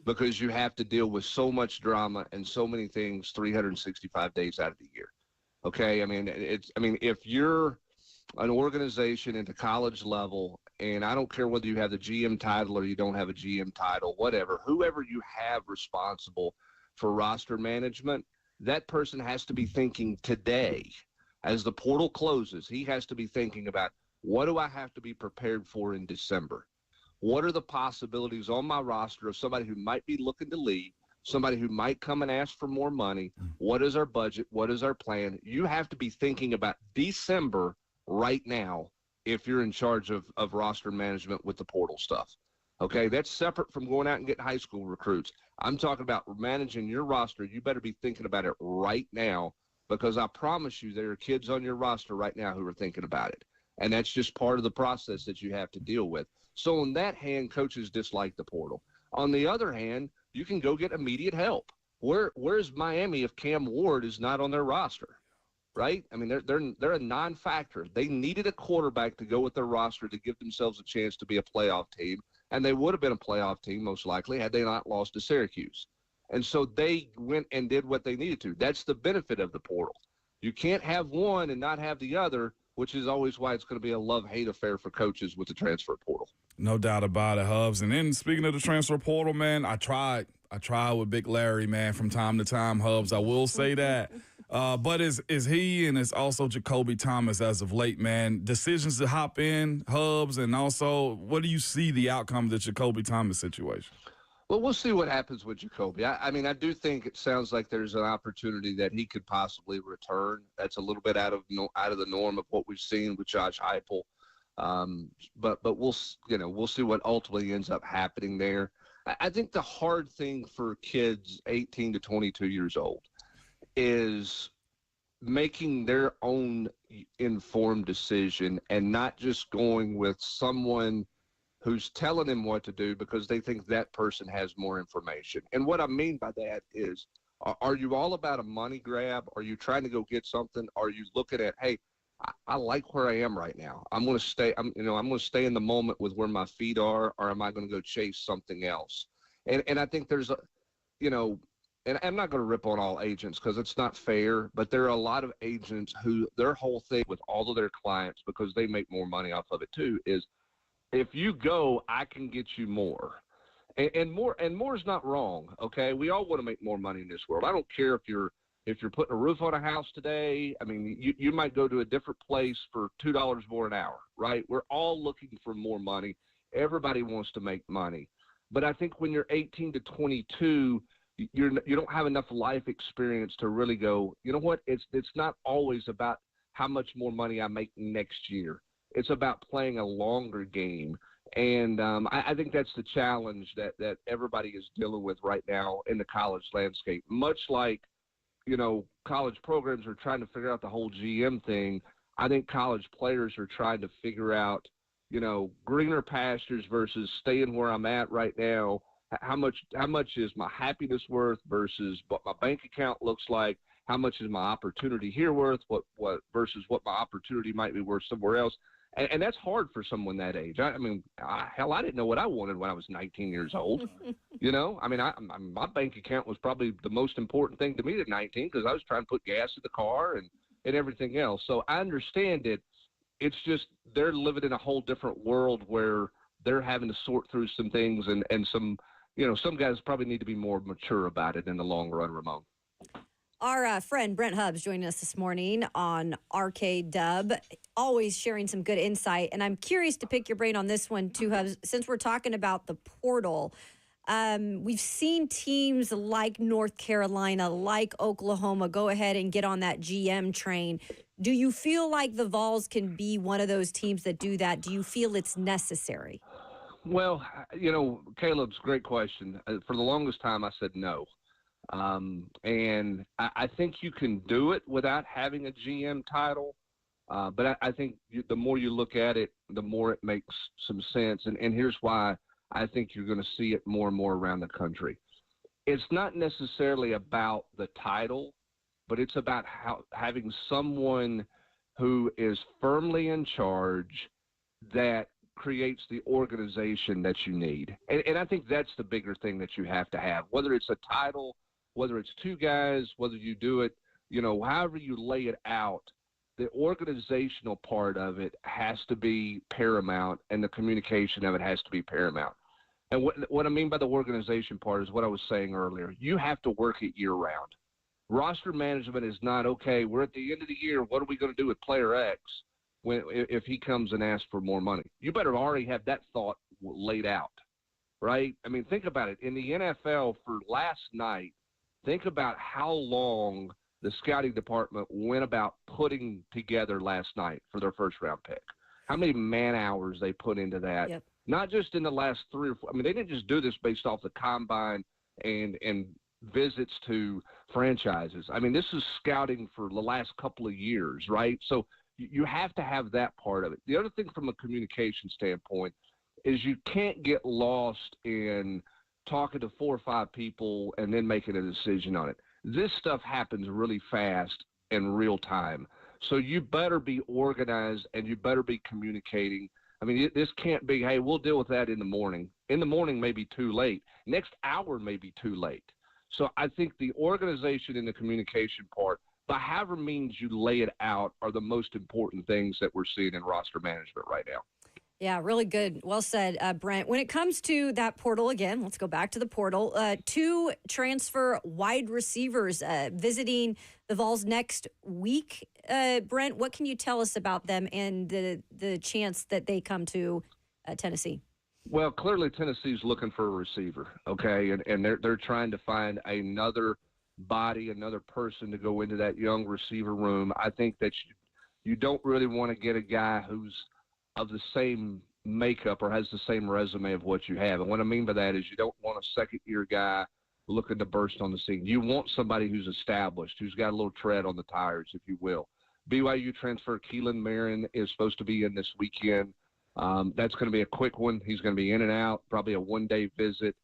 Speaker 14: because you have to deal with so much drama and so many things 365 days out of the year. Okay. I mean, if you're an organization at the college level, and I don't care whether you have the GM title or you don't have a GM title, whatever, whoever you have responsible for roster management, that person has to be thinking today, as the portal closes, he has to be thinking about, what do I have to be prepared for in December? What are the possibilities on my roster of somebody who might be looking to leave, somebody who might come and ask for more money? What is our budget? What is our plan? You have to be thinking about December right now if you're in charge of roster management with the portal stuff. Okay, that's separate from going out and getting high school recruits. I'm talking about managing your roster. You better be thinking about it right now, because I promise you there are kids on your roster right now who are thinking about it. And that's just part of the process that you have to deal with. So on that hand, coaches dislike the portal. On the other hand, you can go get immediate help. Where's Miami if Cam Ward is not on their roster? Right? I mean, they're a non-factor. They needed a quarterback to go with their roster to give themselves a chance to be a playoff team, and they would have been a playoff team most likely had they not lost to Syracuse. And so they went and did what they needed to. That's the benefit of the portal. You can't have one and not have the other, which is always why it's going to be a love-hate affair for coaches with the transfer portal.
Speaker 4: No doubt about it, Hubs. And then speaking of the transfer portal, man, I tried with Big Larry, man, from time to time, Hubs. I will say that. But is he, and it's also Jacoby Thomas as of late, man, decisions to hop in, Hubs, and also what do you see the outcome of the Jacoby Thomas situation?
Speaker 14: Well, we'll see what happens with Jacoby. I mean, I do think it sounds like there's an opportunity that he could possibly return. That's a little bit out of the norm of what we've seen with Josh Heupel. But we'll see what ultimately ends up happening there. I think the hard thing for kids 18 to 22 years old is making their own informed decision and not just going with someone who's telling them what to do because they think that person has more information. And what I mean by that is, are you all about a money grab? Are you trying to go get something? Are you looking at, hey, I like where I am right now. I'm going to stay. I'm going to stay in the moment with where my feet are, or am I going to go chase something else? And I think there's and I'm not going to rip on all agents because it's not fair, but there are a lot of agents who their whole thing with all of their clients, because they make more money off of it too, is if you go, I can get you more. And more is not wrong. Okay. We all want to make more money in this world. I don't care if you're putting a roof on a house today. I mean, you might go to a different place for $2 more an hour, right? We're all looking for more money. Everybody wants to make money. But I think when you're 18 to 22, you don't have enough life experience to really go, you know what? It's not always about how much more money I make next year. It's about playing a longer game. And I think that's the challenge that everybody is dealing with right now in the college landscape. Much like, college programs are trying to figure out the whole GM thing. I think college players are trying to figure out, greener pastures versus staying where I'm at right now. How much is my happiness worth versus what my bank account looks like? How much is my opportunity here worth? What versus what my opportunity might be worth somewhere else? And that's hard for someone that age. I didn't know what I wanted when I was 19 years old. My bank account was probably the most important thing to me at 19 because I was trying to put gas in the car and everything else. So I understand it. It's just they're living in a whole different world where they're having to sort through some things and some guys probably need to be more mature about it in the long run, Ramon.
Speaker 5: Our friend Brent Hubbs joining us this morning on RKW, always sharing some good insight. And I'm curious to pick your brain on this one too, Hubbs, since we're talking about the portal. We've seen teams like North Carolina, like Oklahoma, go ahead and get on that GM train. Do you feel like the Vols can be one of those teams that do that? Do you feel it's necessary?
Speaker 14: Well, Caleb's great question. For the longest time, I said no. And I think you can do it without having a GM title. But I think the more you look at it, the more it makes some sense. And here's why I think you're going to see it more and more around the country. It's not necessarily about the title, but it's about having someone who is firmly in charge that creates the organization that you need. And I think that's the bigger thing that you have to have, whether it's a title, whether it's two guys, whether you do it, however you lay it out, the organizational part of it has to be paramount, and the communication of it has to be paramount. And what I mean by the organization part is what I was saying earlier. You have to work it year-round. Roster management is not, okay, we're at the end of the year, what are we going to do with player X if he comes and asks for more money? You better already have that thought laid out, right? I mean, think about it. In the NFL for last night, think about how long the scouting department went about putting together last night for their first-round pick. How many man-hours they put into that. Yep. Not just in the last 3 or 4. I mean, they didn't just do this based off the combine and visits to franchises. I mean, this is scouting for the last couple of years, right? So you have to have that part of it. The other thing from a communication standpoint is you can't get lost in talking to 4 or 5 people and then making a decision on it. This stuff happens really fast in real time. So you better be organized and you better be communicating. I mean, this can't be, hey, we'll deal with that in the morning. In the morning may be too late. Next hour may be too late. So I think the organization and the communication part, by however means you lay it out, are the most important things that we're seeing in roster management right now.
Speaker 5: Yeah, really good. Well said, Brent. When it comes to that portal, again, let's go back to the portal. 2 transfer wide receivers visiting the Vols next week. Brent, what can you tell us about them and the chance that they come to Tennessee?
Speaker 14: Well, clearly Tennessee's looking for a receiver, okay, and they're trying to find another body, another person to go into that young receiver room. I think that you don't really want to get a guy who's of the same makeup or has the same resume of what you have. And what I mean by that is you don't want a second-year guy looking to burst on the scene. You want somebody who's established, who's got a little tread on the tires, if you will. BYU transfer Keelan Marin is supposed to be in this weekend. That's going to be a quick one. He's going to be in and out, probably a one-day visit.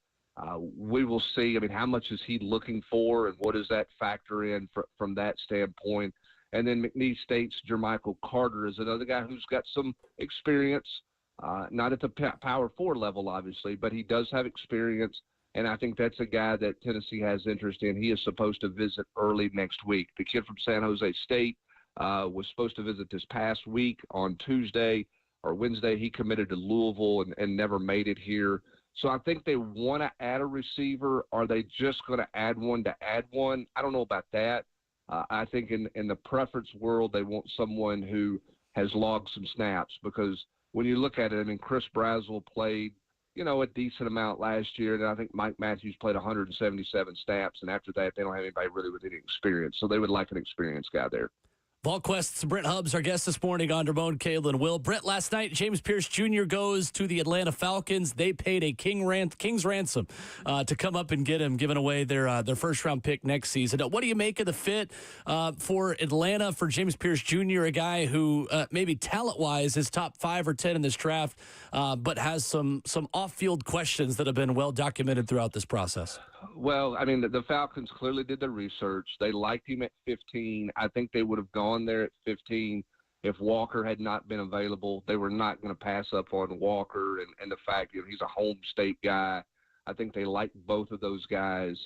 Speaker 14: We will see. I mean, how much is he looking for, and what does that factor in from that standpoint? And then McNeese State's Jermichael Carter is another guy who's got some experience, not at the Power 4 level, obviously, but he does have experience, and I think that's a guy that Tennessee has interest in. He is supposed to visit early next week. The kid from San Jose State was supposed to visit this past week on Tuesday or Wednesday. He committed to Louisville and never made it here. So I think they want to add a receiver. Are they just going to add one to add one? I don't know about that. I think in the preference world, they want someone who has logged some snaps, because when you look at it, I mean, Chris Brazzell played, a decent amount last year, and I think Mike Matthews played 177 snaps, and after that, they don't have anybody really with any experience, so they would like an experienced guy there.
Speaker 3: VolQuest's Brent Hubbs, our guest this morning on Ramon, Kalen, Will. Brent, last night, James Pierce Jr. goes to the Atlanta Falcons. They paid a king's ransom to come up and get him, giving away their first-round pick next season. What do you make of the fit for Atlanta, for James Pierce Jr., a guy who maybe talent-wise is top 5 or 10 in this draft, but has some off-field questions that have been well documented throughout this process?
Speaker 14: Well, I mean, the Falcons clearly did their research. They liked him at 15. I think they would have gone there at 15 if Walker had not been available. They were not going to pass up on Walker and the fact that he's a home state guy. I think they liked both of those guys.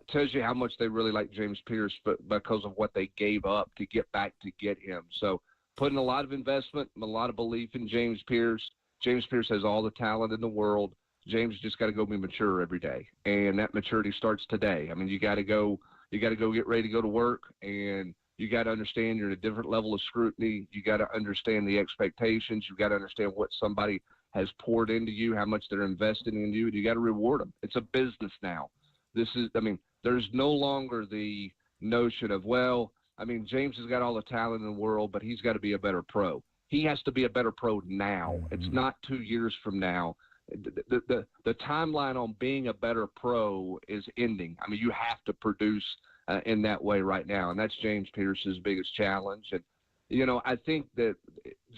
Speaker 14: Tells you how much they really like James Pierce, but because of what they gave up to get back to get him. So putting a lot of investment, a lot of belief in James Pierce. James Pierce has all the talent in the world. James just got to go be mature every day, and that maturity starts today. I mean, you got to go get ready to go to work, and you got to understand you're at a different level of scrutiny. You got to understand the expectations. You got to understand what somebody has poured into you, how much they're investing in you, and you got to reward them. It's a business now. There's no longer the notion of, James has got all the talent in the world, but he's got to be a better pro. He has to be a better pro now. It's not 2 years from now. the timeline on being a better pro is ending. I mean, you have to produce in that way right now, and that's James Pierce's biggest challenge. And I think that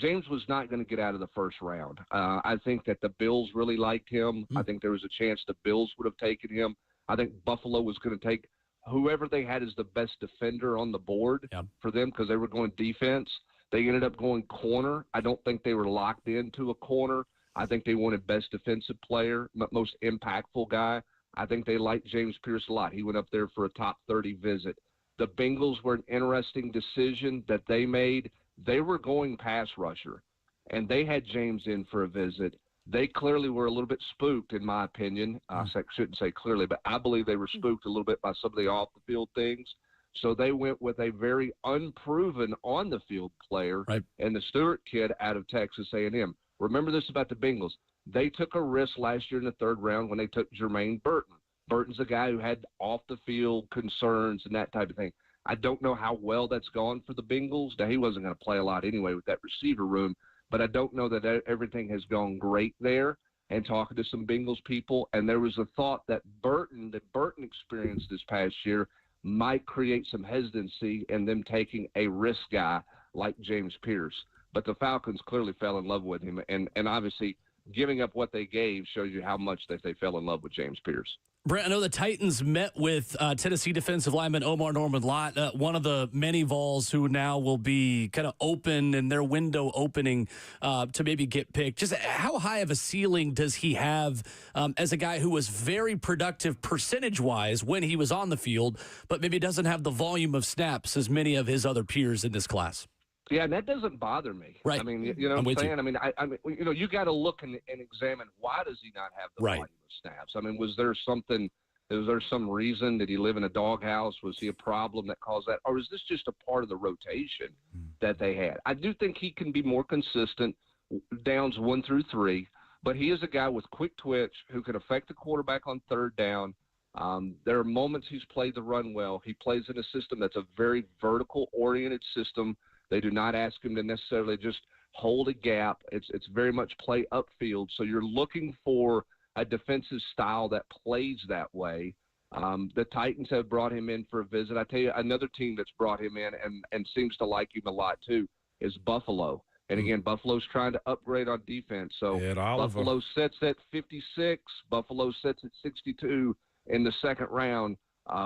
Speaker 14: James was not going to get out of the first round. I think that the Bills really liked him. I think there was a chance the Bills would have taken him. I think Buffalo was going to take whoever they had as the best defender on the board for them because they were going defense. They ended up going corner. I don't think they were locked into a corner. I think they wanted best defensive player, most impactful guy. I think they liked James Pierce a lot. He went up there for a top 30 visit. The Bengals were an interesting decision that they made. They were going pass rusher, and they had James in for a visit. They clearly were a little bit spooked, in my opinion. I shouldn't say clearly, but I believe they were spooked a little bit by some of the off-the-field things. So they went with a very unproven on-the-field player, and the Stewart kid out of Texas A&M. Remember this about the Bengals. They took a risk last year in the third round when they took Jermaine Burton. Burton's a guy who had off-the-field concerns and that type of thing. I don't know how well that's gone for the Bengals. Now, he wasn't going to play a lot anyway with that receiver room, but I don't know that everything has gone great there. And talking to some Bengals people, and there was a thought that the Burton experience this past year might create some hesitancy in them taking a risk guy like James Pierce. But the Falcons clearly fell in love with him, and obviously giving up what they gave shows you how much that they fell in love with James Pierce.
Speaker 3: Brent, I know the Titans met with Tennessee defensive lineman Omar Norman-Lott, one of the many Vols who now will be kind of open in their window opening to maybe get picked. Just how high of a ceiling does he have as a guy who was very productive percentage-wise when he was on the field, but maybe doesn't have the volume of snaps as many of his other peers in this class?
Speaker 14: Yeah, and that doesn't bother me.
Speaker 3: Right.
Speaker 14: I mean, you know what I'm saying? I mean, you got to look and examine why does he not have the volume of snaps? I mean, was there some reason? Did he live in a doghouse? Was he a problem that caused that? Or is this just a part of the rotation that they had? I do think he can be more consistent downs 1 through 3, but he is a guy with quick twitch who can affect the quarterback on third down. There are moments he's played the run well. He plays in a system that's a very vertical-oriented system. They do not ask him to necessarily just hold a gap. It's very much play upfield. So you're looking for a defensive style that plays that way. The Titans have brought him in for a visit. I tell you, another team that's brought him in and seems to like him a lot too is Buffalo. And again, Buffalo's trying to upgrade on defense. So Buffalo sits at 56. Buffalo sits at 62 in the second round,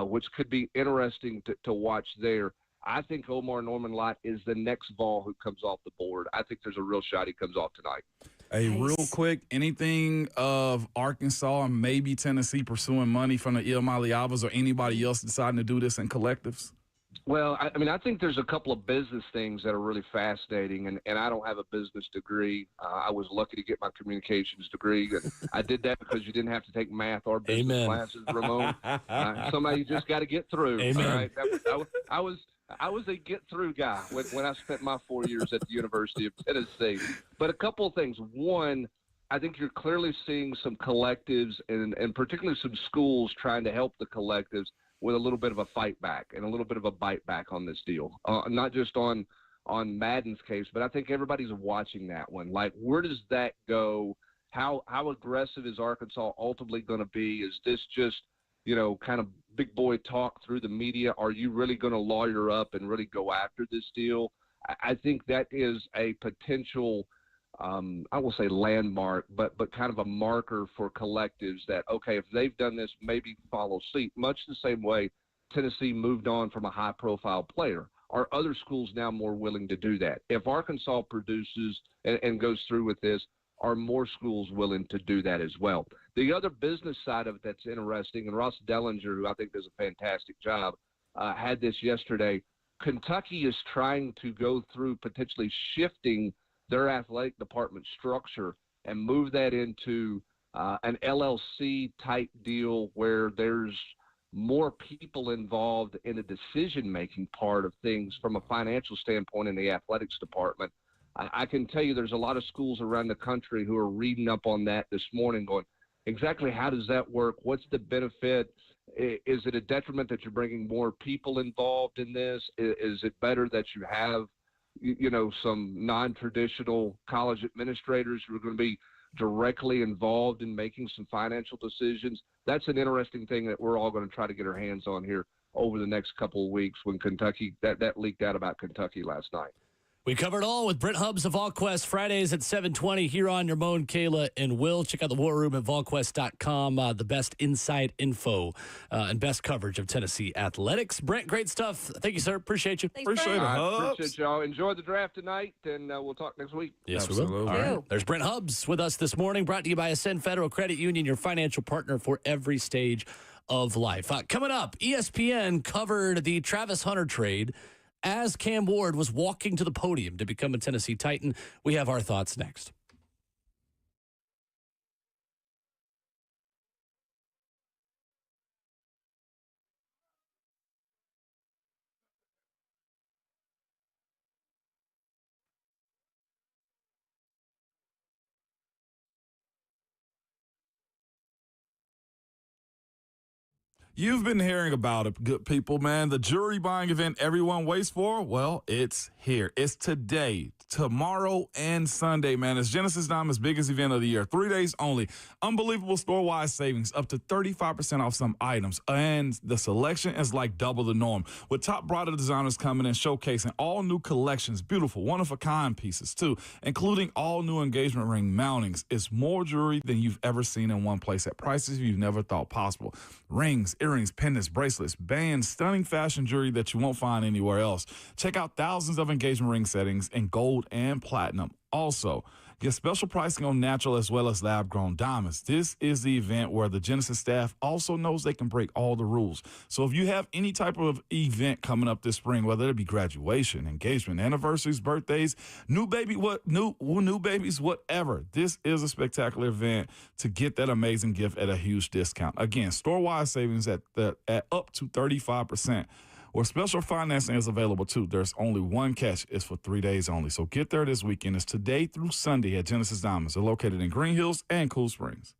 Speaker 14: which could be interesting to watch there. I think Omar Norman-Lott is the next Vol who comes off the board. I think there's a real shot he comes off tonight.
Speaker 4: Hey, real quick, anything of Arkansas and maybe Tennessee pursuing money from the Ilmaliavas or anybody else deciding to do this in collectives?
Speaker 14: Well, I mean, I think there's a couple of business things that are really fascinating, and I don't have a business degree. I was lucky to get my communications degree. I did that because you didn't have to take math or business classes, Ramon. Somebody you just got to get through.
Speaker 3: Amen.
Speaker 14: All right? I was a get-through guy when I spent my 4 years at the University of Tennessee. But a couple of things. One, I think you're clearly seeing some collectives and particularly some schools trying to help the collectives with a little bit of a fight back and a little bit of a bite back on this deal. Not just on Madden's case, but I think everybody's watching that one. Like, where does that go? How aggressive is Arkansas ultimately going to be? Is this just, kind of big boy talk through the media? Are you really going to lawyer up and really go after this deal? I think that is a potential, I will say landmark, but kind of a marker for collectives that, okay, if they've done this, maybe follow suit, much the same way Tennessee moved on from a high-profile player. Are other schools now more willing to do that? If Arkansas produces and goes through with this, are more schools willing to do that as well? The other business side of it that's interesting, and Ross Dellinger, who I think does a fantastic job, had this yesterday. Kentucky is trying to go through potentially shifting their athletic department structure and move that into an LLC type deal where there's more people involved in the decision-making part of things from a financial standpoint in the athletics department. I can tell you there's a lot of schools around the country who are reading up on that this morning going, exactly how does that work? What's the benefit? Is it a detriment that you're bringing more people involved in this? Is it better that you have, some non-traditional college administrators who are going to be directly involved in making some financial decisions. That's an interesting thing that we're all going to try to get our hands on here over the next couple of weeks when Kentucky, that leaked out about Kentucky last night.
Speaker 3: We covered all with Brent Hubbs of VolQuest, Fridays at 7:20 here on your Moan, Kayla, and Will. Check out the War Room at VolQuest.com. The best inside info and best coverage of Tennessee athletics. Brent, great stuff. Thank you, sir. Appreciate you.
Speaker 5: Thanks,
Speaker 4: Appreciate it.
Speaker 5: Brent.
Speaker 14: I appreciate y'all. Enjoy the draft tonight, and we'll talk next week.
Speaker 3: Yes,
Speaker 4: Absolutely.
Speaker 3: we will. All right. There's Brent Hubbs with us this morning, brought to you by Ascend Federal Credit Union, your financial partner for every stage of life. Coming up, ESPN covered the Travis Hunter trade as Cam Ward was walking to the podium to become a Tennessee Titan. We have our thoughts next.
Speaker 4: You've been hearing about it, good people, man. The jewelry buying event everyone waits for, well, it's here. It's today, tomorrow, and Sunday, man. It's Genesis Diamond's biggest event of the year. 3 days only. Unbelievable store-wide savings, up to 35% off some items. And the selection is like double the norm. With top bridal designers coming and showcasing all new collections, beautiful, one-of-a-kind pieces, too, including all new engagement ring mountings. It's more jewelry than you've ever seen in one place at prices you've never thought possible. Rings, earrings, pendants, bracelets, bands, stunning fashion jewelry that you won't find anywhere else. Check out thousands of engagement ring settings in gold and platinum. Also, get special pricing on natural as well as lab-grown diamonds. This is the event where the Genesis staff also knows they can break all the rules. So if you have any type of event coming up this spring, whether it be graduation, engagement, anniversaries, birthdays, new babies, whatever, this is a spectacular event to get that amazing gift at a huge discount. Again, store-wide savings at up to 35%. Or special financing is available, too. There's only one catch. It's for 3 days only. So get there this weekend. It's today through Sunday at Genesis Diamonds. They're located in Green Hills and Cool Springs.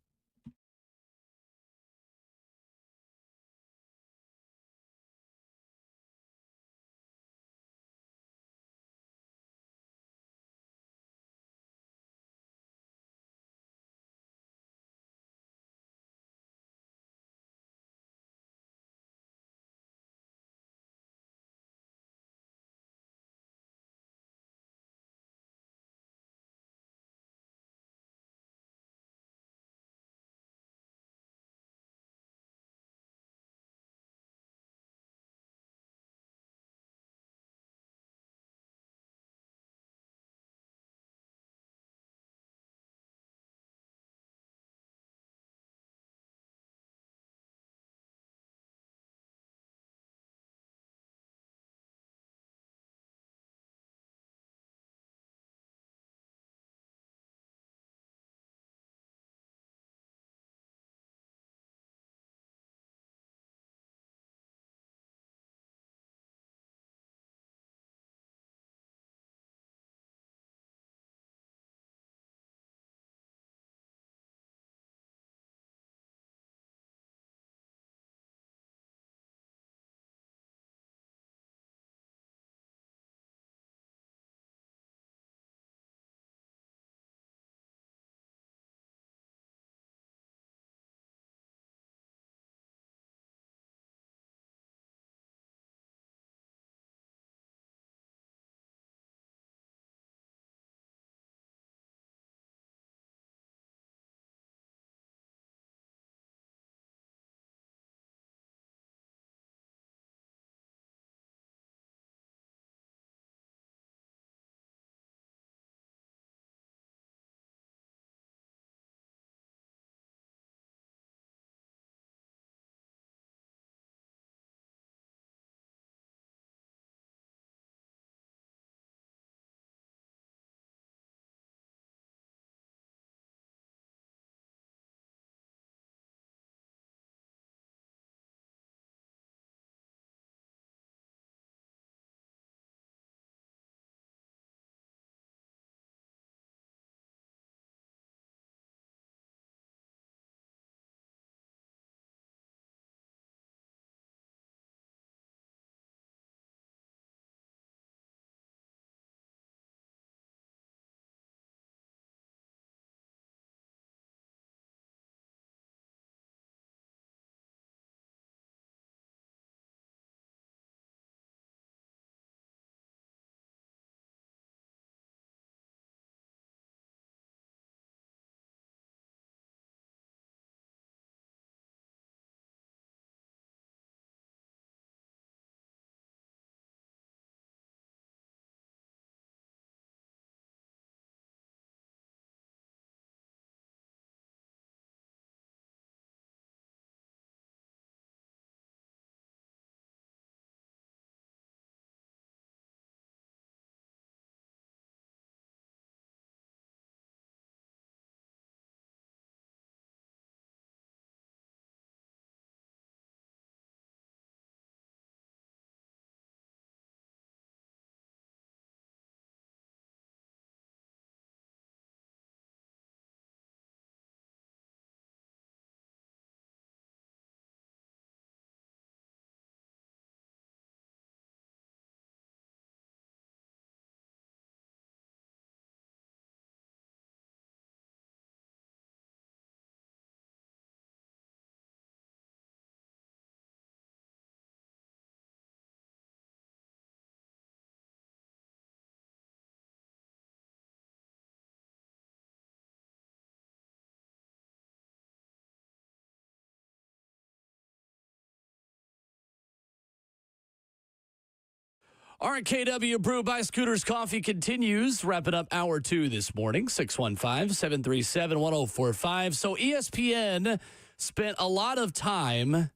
Speaker 3: RKW Brew by Scooters Coffee continues. Wrapping up hour 2 this morning, 615-737-1045. So ESPN spent a lot of time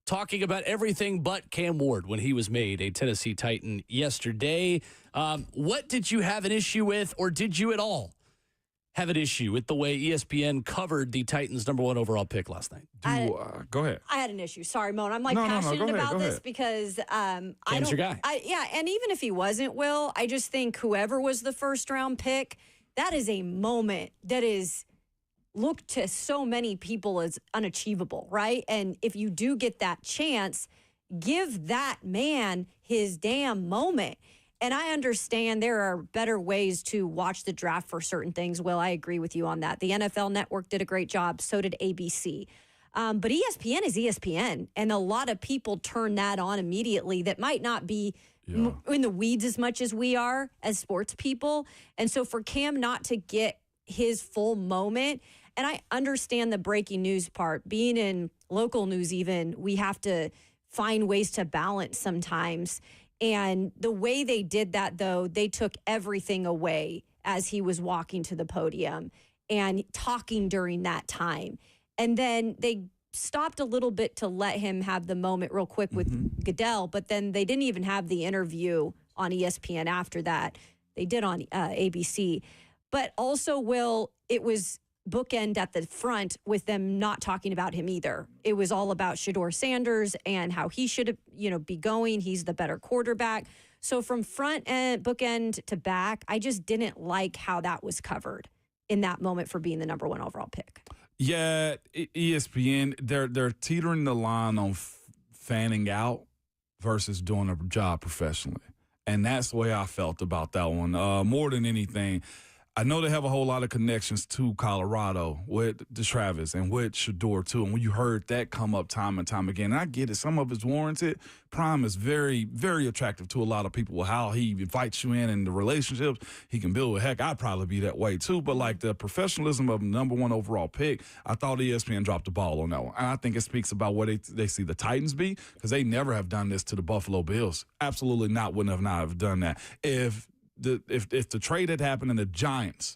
Speaker 3: talking about everything but Cam Ward when he was made a Tennessee Titan yesterday. What did you have an issue with, or did you at all have an issue with the way ESPN covered the Titans' number 1 overall pick last night?
Speaker 4: Go ahead.
Speaker 5: I had an issue. Sorry, Moan. I'm passionate
Speaker 4: Go
Speaker 5: about this
Speaker 4: ahead.
Speaker 5: because
Speaker 3: Cam's
Speaker 5: I don't.
Speaker 3: your guy.
Speaker 5: Yeah, and even if he wasn't, Will, I just think whoever was the first round pick, that is a moment that is looked to so many people as unachievable, right? And if you do get that chance, give that man his damn moment. And I understand there are better ways to watch the draft for certain things. Will, I agree with you on that. The NFL Network did a great job. So did ABC. But ESPN is ESPN. And a lot of people turn that on immediately that might not be in the weeds as much as we are as sports people. And so for Cam not to get his full moment, and I understand the breaking news part. Being in local news even, we have to find ways to balance sometimes. And the way they did that, though, they took everything away as he was walking to the podium and talking during that time. And then they stopped a little bit to let him have the moment real quick with Goodell, but then they didn't even have the interview on ESPN after that. They did on ABC. But also, Will, it was bookend at the front with them not talking about him either. It was all about Shedeur Sanders and how he should, be going. He's the better quarterback. So from front end, bookend to back, I just didn't like how that was covered in that moment for being the number 1 overall pick.
Speaker 4: Yeah, ESPN, they're teetering the line on fanning out versus doing a job professionally. And that's the way I felt about that one. More than anything, I know they have a whole lot of connections to Colorado with Travis and with Shedeur, too. And when you heard that come up time and time again, and I get it, some of it's warranted. Prime is very, very attractive to a lot of people with how he invites you in and the relationships he can build with. Heck, I'd probably be that way, too. But, like, the professionalism of number 1 overall pick, I thought ESPN dropped the ball on that one. And I think it speaks about what they see the Titans be, because they never have done this to the Buffalo Bills. Absolutely not, would have not have done that. If the trade had happened and the Giants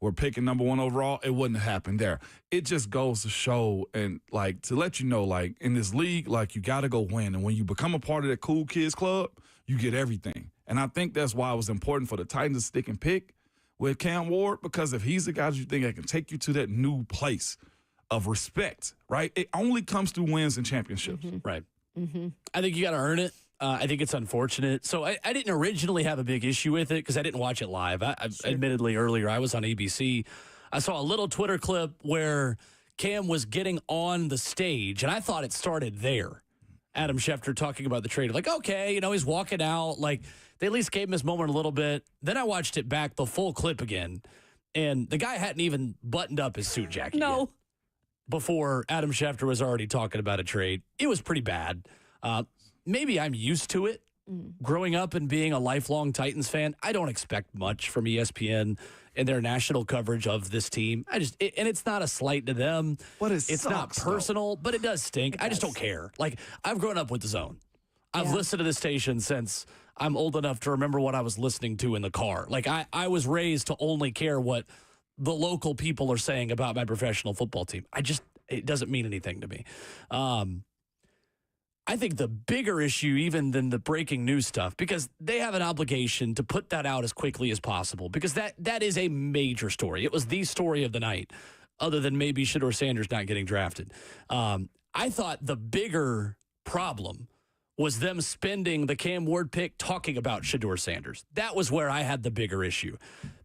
Speaker 4: were picking number 1 overall, it wouldn't have happened there. It just goes to show and, like, to let you know, like, in this league, like, you got to go win. And when you become a part of that cool kids club, you get everything. And I think that's why it was important for the Titans to stick and pick with Cam Ward, because if he's the guy you think that can take you to that new place of respect, right? It only comes through wins and championships.
Speaker 3: Right. I think you got to earn it. I think it's unfortunate. So I didn't originally have a big issue with it because I didn't watch it live. Admittedly, earlier I was on ABC. I saw a little Twitter clip where Cam was getting on the stage, and I thought it started there. Adam Schefter talking about the trade. Like, okay, he's walking out. Like, they at least gave him his moment a little bit. Then I watched it back, the full clip again, and the guy hadn't even buttoned up his suit jacket yet before Adam Schefter was already talking about a trade. It was pretty bad. Maybe I'm used to it. Growing up and being a lifelong Titans fan, I don't expect much from ESPN and their national coverage of this team. And it's not a slight to them.
Speaker 4: But
Speaker 3: it's not personal, but it does stink. I just don't care. Like, I've grown up with the Zone. I've listened to this station since I'm old enough to remember what I was listening to in the car. Like, I was raised to only care what the local people are saying about my professional football team. It doesn't mean anything to me. I think the bigger issue even than the breaking news stuff, because they have an obligation to put that out as quickly as possible, because that is a major story. It was the story of the night, other than maybe Shedeur Sanders not getting drafted. I thought the bigger problem was them spending the Cam Ward pick talking about Shedeur Sanders. That was where I had the bigger issue,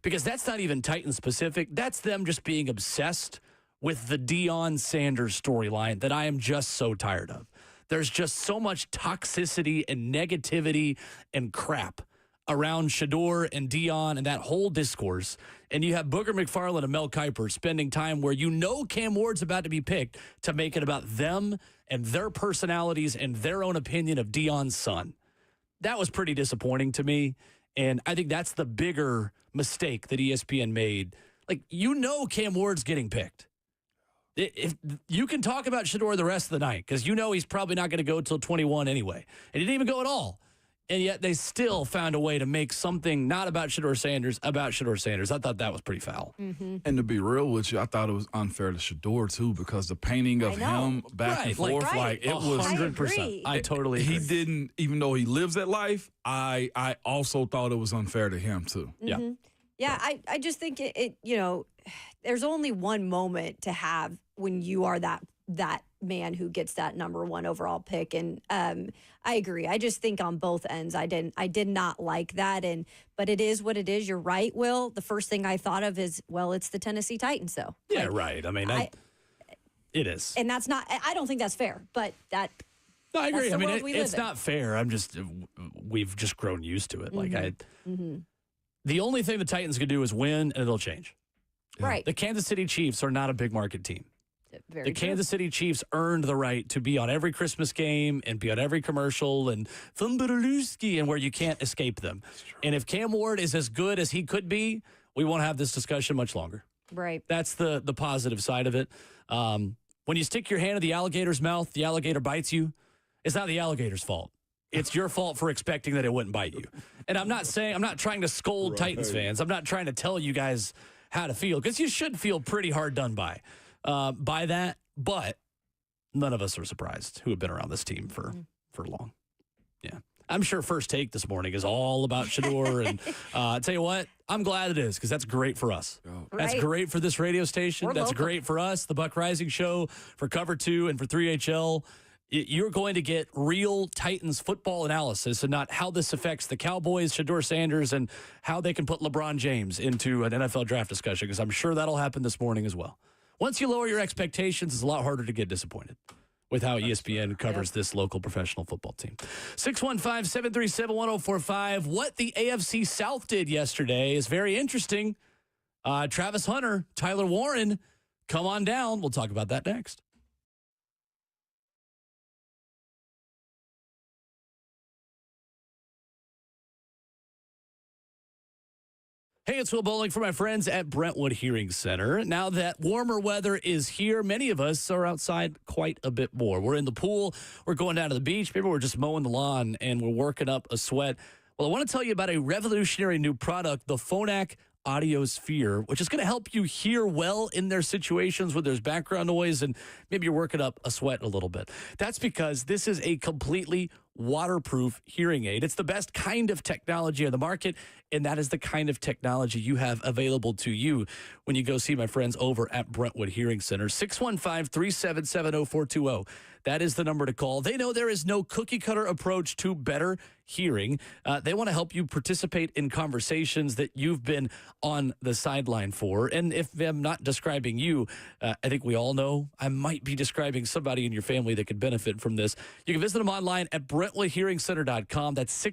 Speaker 3: because that's not even Titan specific. That's them just being obsessed with the Deion Sanders storyline that I am just so tired of. There's just so much toxicity and negativity and crap around Shedeur and Deion and that whole discourse. And you have Booger McFarland and Mel Kiper spending time where Cam Ward's about to be picked to make it about them and their personalities and their own opinion of Deion's son. That was pretty disappointing to me. And I think that's the bigger mistake that ESPN made. Like, Cam Ward's getting picked. If you can talk about Shedeur the rest of the night, because he's probably not going to go till 21 anyway. And he didn't even go at all. and yet they still found a way to make something not about Shedeur Sanders about Shedeur Sanders. I thought that was pretty foul.
Speaker 5: Mm-hmm.
Speaker 4: And to be real with you, I thought it was unfair to Shedeur too, because the painting of him back and forth, it was
Speaker 3: 100%. I totally agree.
Speaker 4: He didn't, even though he lives that life, I also thought it was unfair to him too.
Speaker 5: Mm-hmm. Yeah, I just think it you know, there's only one moment to have when you are that man who gets that number 1 overall pick. And I agree. I just think on both ends, I did not like that. But it is what it is. You're right, Will. The first thing I thought of is, well, it's the Tennessee Titans, though.
Speaker 3: Yeah, right. I mean, it is.
Speaker 5: And that's not, I don't think that's fair, but that.
Speaker 3: No, I agree. I mean,
Speaker 5: it's
Speaker 3: not fair. We've just grown used to it.
Speaker 5: Mm-hmm.
Speaker 3: The only thing the Titans can do is win, and it'll change.
Speaker 5: Right.
Speaker 3: The Kansas City Chiefs are not a big market team.
Speaker 5: Very
Speaker 3: the
Speaker 5: true.
Speaker 3: Kansas City Chiefs earned the right to be on every Christmas game and be on every commercial and Fumbaralooski, and where you can't escape them. And if Cam Ward is as good as he could be, we won't have this discussion much longer.
Speaker 5: Right.
Speaker 3: That's the positive side of it. When you stick your hand in the alligator's mouth, the alligator bites you. It's not the alligator's fault. It's your fault for expecting that it wouldn't bite you. And I'm not trying to scold Titans fans. I'm not trying to tell you guys how to feel, because you should feel pretty hard done by that. But none of us are surprised who have been around this team for long. Yeah. I'm sure First Take this morning is all about Shedeur. And I tell you what, I'm glad it is, because that's great for us. That's great for this radio station. That's local. Great for us, the Buck Rising Show, for Cover 2 and for 3HL. You're going to get real Titans football analysis and not how this affects the Cowboys, Shedeur Sanders, and how they can put LeBron James into an NFL draft discussion, because I'm sure that'll happen this morning as well. Once you lower your expectations, it's a lot harder to get disappointed with how ESPN covers this local professional football team. 615-737-1045. What the AFC South did yesterday is very interesting. Travis Hunter, Tyler Warren, come on down. We'll talk about that next. Hey, it's Will Bowling for my friends at Brentwood Hearing Center. Now that warmer weather is here, many of us are outside quite a bit more. We're in the pool, we're going down to the beach, maybe we're just mowing the lawn and we're working up a sweat. Well, I want to tell you about a revolutionary new product, the Phonak Audiosphere, which is going to help you hear well in their situations where there's background noise and maybe you're working up a sweat a little bit. That's because this is a completely waterproof hearing aid. It's the best kind of technology on the market, and that is the kind of technology you have available to you when you go see my friends over at Brentwood Hearing Center. 615-377-0420. That is the number to call. They know there is no cookie-cutter approach to better hearing. They want to help you participate in conversations that you've been on the sideline for. And if I'm not describing you, I think we all know I might be describing somebody in your family that could benefit from this. You can visit them online at BrentwoodHearingCenter.com. That's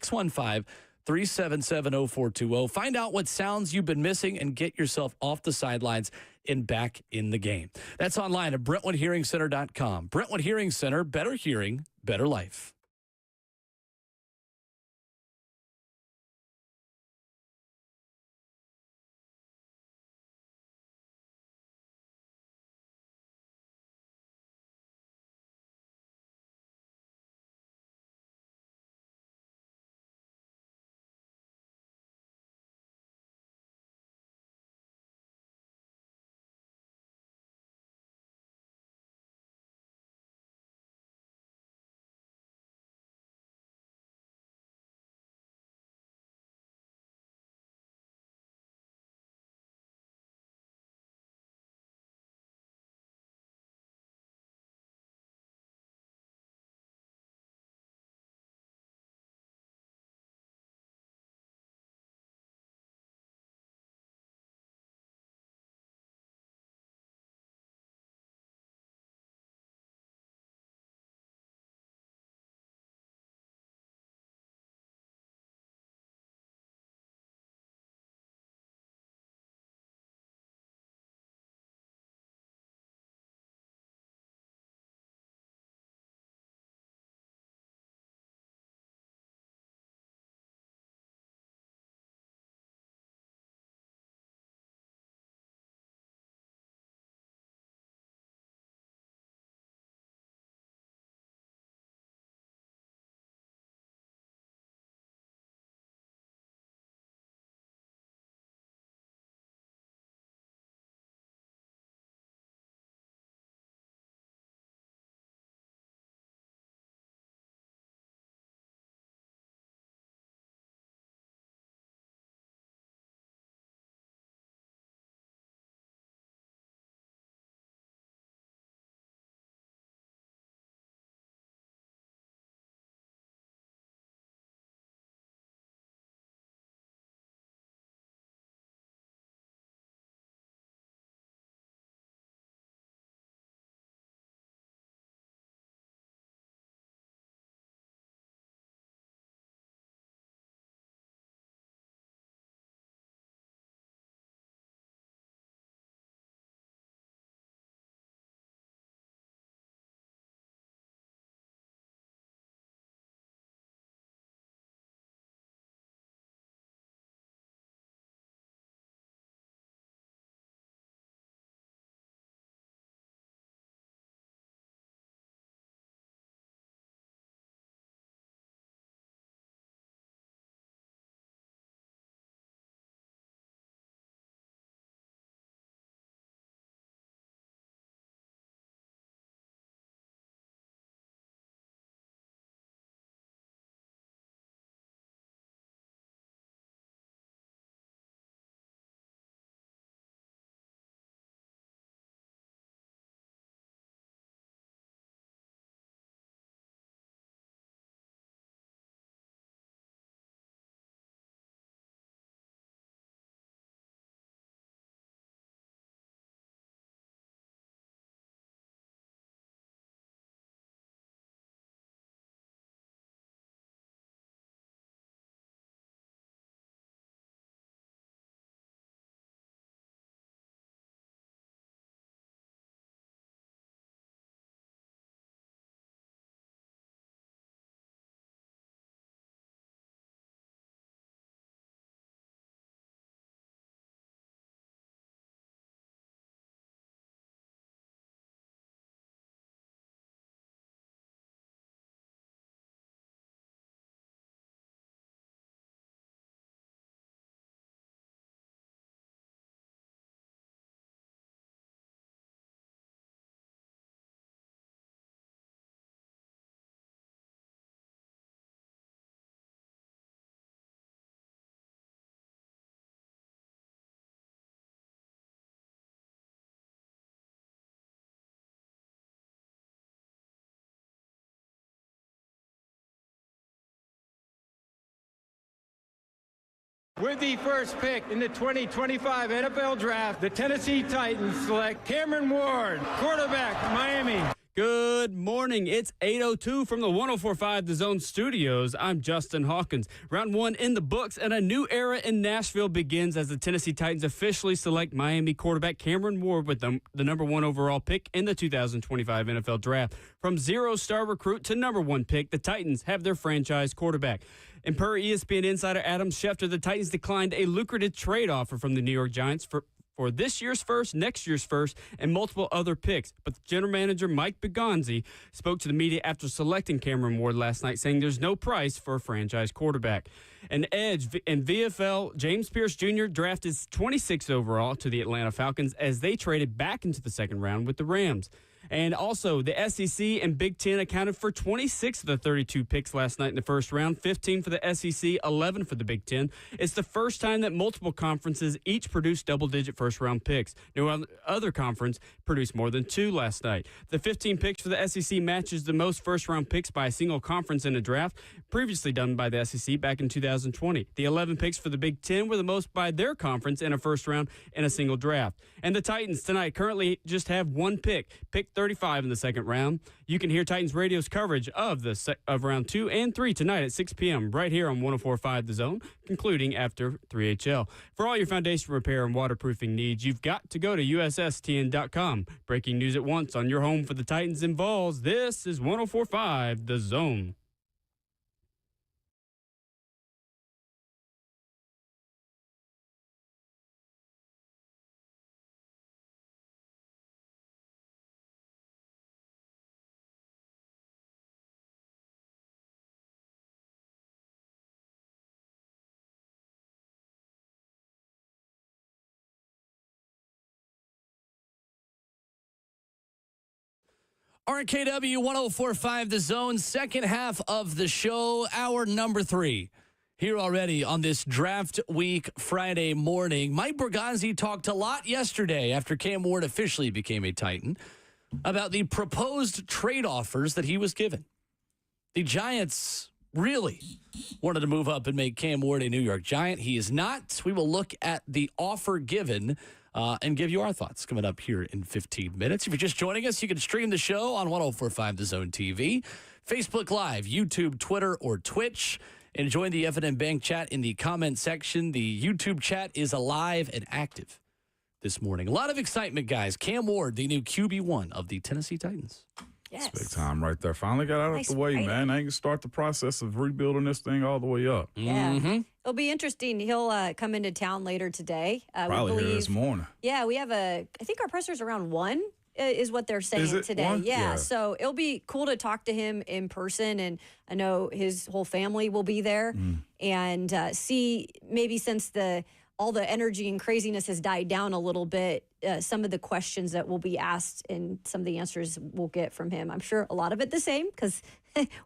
Speaker 3: 615-377-0420. Find out what sounds you've been missing and get yourself off the sidelines and back in the game. That's online at BrentwoodHearingCenter.com. Brentwood Hearing Center, better hearing, better life.
Speaker 1: With the first pick in the 2025 NFL Draft, the Tennessee Titans select Cameron Ward, quarterback, Miami.
Speaker 2: Good morning. It's 8:02 from the 104.5 The Zone Studios. I'm Justin Hawkins. Round one in the books, and a new era in Nashville begins as the Tennessee Titans officially select Miami quarterback Cameron Ward with the number one overall pick in the 2025 NFL Draft. From zero-star recruit to number one pick, the Titans have their franchise quarterback. And per ESPN insider Adam Schefter, the Titans declined a lucrative trade offer from the New York Giants for this year's first, next year's first, and multiple other picks. But the general manager, Mike Begonzi, spoke to the media after selecting Cameron Ward last night, saying there's no price for a franchise quarterback. An edge in VFL, James Pierce Jr. drafted 26th overall to the Atlanta Falcons as they traded back into the second round with the Rams. And also, the SEC and Big Ten accounted for 26 of the 32 picks last night in the first round, 15 for the SEC, 11 for the Big Ten. It's the first time that multiple conferences each produced double-digit first-round picks. No other conference produced more than two last night. The 15 picks for the SEC matches the most first-round picks by a single conference in a draft, previously done by the SEC back in 2020. The 11 picks for the Big Ten were the most by their conference in a first round in a single draft. And the Titans tonight currently just have one pick 35 in the second round. You can hear Titans Radio's coverage of round 2 and 3 tonight at 6 p.m. right here on 104.5 The Zone, concluding after 3HL. For all your foundation repair and waterproofing needs, you've got to go to USSTN.com. Breaking news at once on your home for the Titans and Vols. This is 104.5 The Zone.
Speaker 3: RKW 104.5 The Zone, second half of the show, hour number 3. Here already on this draft week Friday morning. Mike Bergonzi talked a lot yesterday after Cam Ward officially became a Titan about the proposed trade offers that he was given. The Giants really wanted to move up and make Cam Ward a New York Giant. He is not. We will look at the offer given and give you our thoughts coming up here in 15 minutes. If you're just joining us, you can stream the show on 104.5 The Zone TV, Facebook Live, YouTube, Twitter, or Twitch, and join the F&M Bank chat in the comment section. The YouTube chat is alive and active this morning. A lot of excitement, guys. Cam Ward, the new QB1 of the Tennessee Titans.
Speaker 5: Yes.
Speaker 4: It's big time right there. Finally got out of the way, man. Now you can start the process of rebuilding this thing all the way up.
Speaker 5: Yeah.
Speaker 3: Mm-hmm.
Speaker 5: It'll be interesting. He'll come into town later today.
Speaker 4: Probably here this morning.
Speaker 5: Yeah, we have I think our presser's around 1 is what they're saying today.
Speaker 4: 1?
Speaker 5: Yeah, so it'll be cool to talk to him in person, and I know his whole family will be there and see maybe since all the energy and craziness has died down a little bit, some of the questions that will be asked and some of the answers we'll get from him. I'm sure a lot of it the same because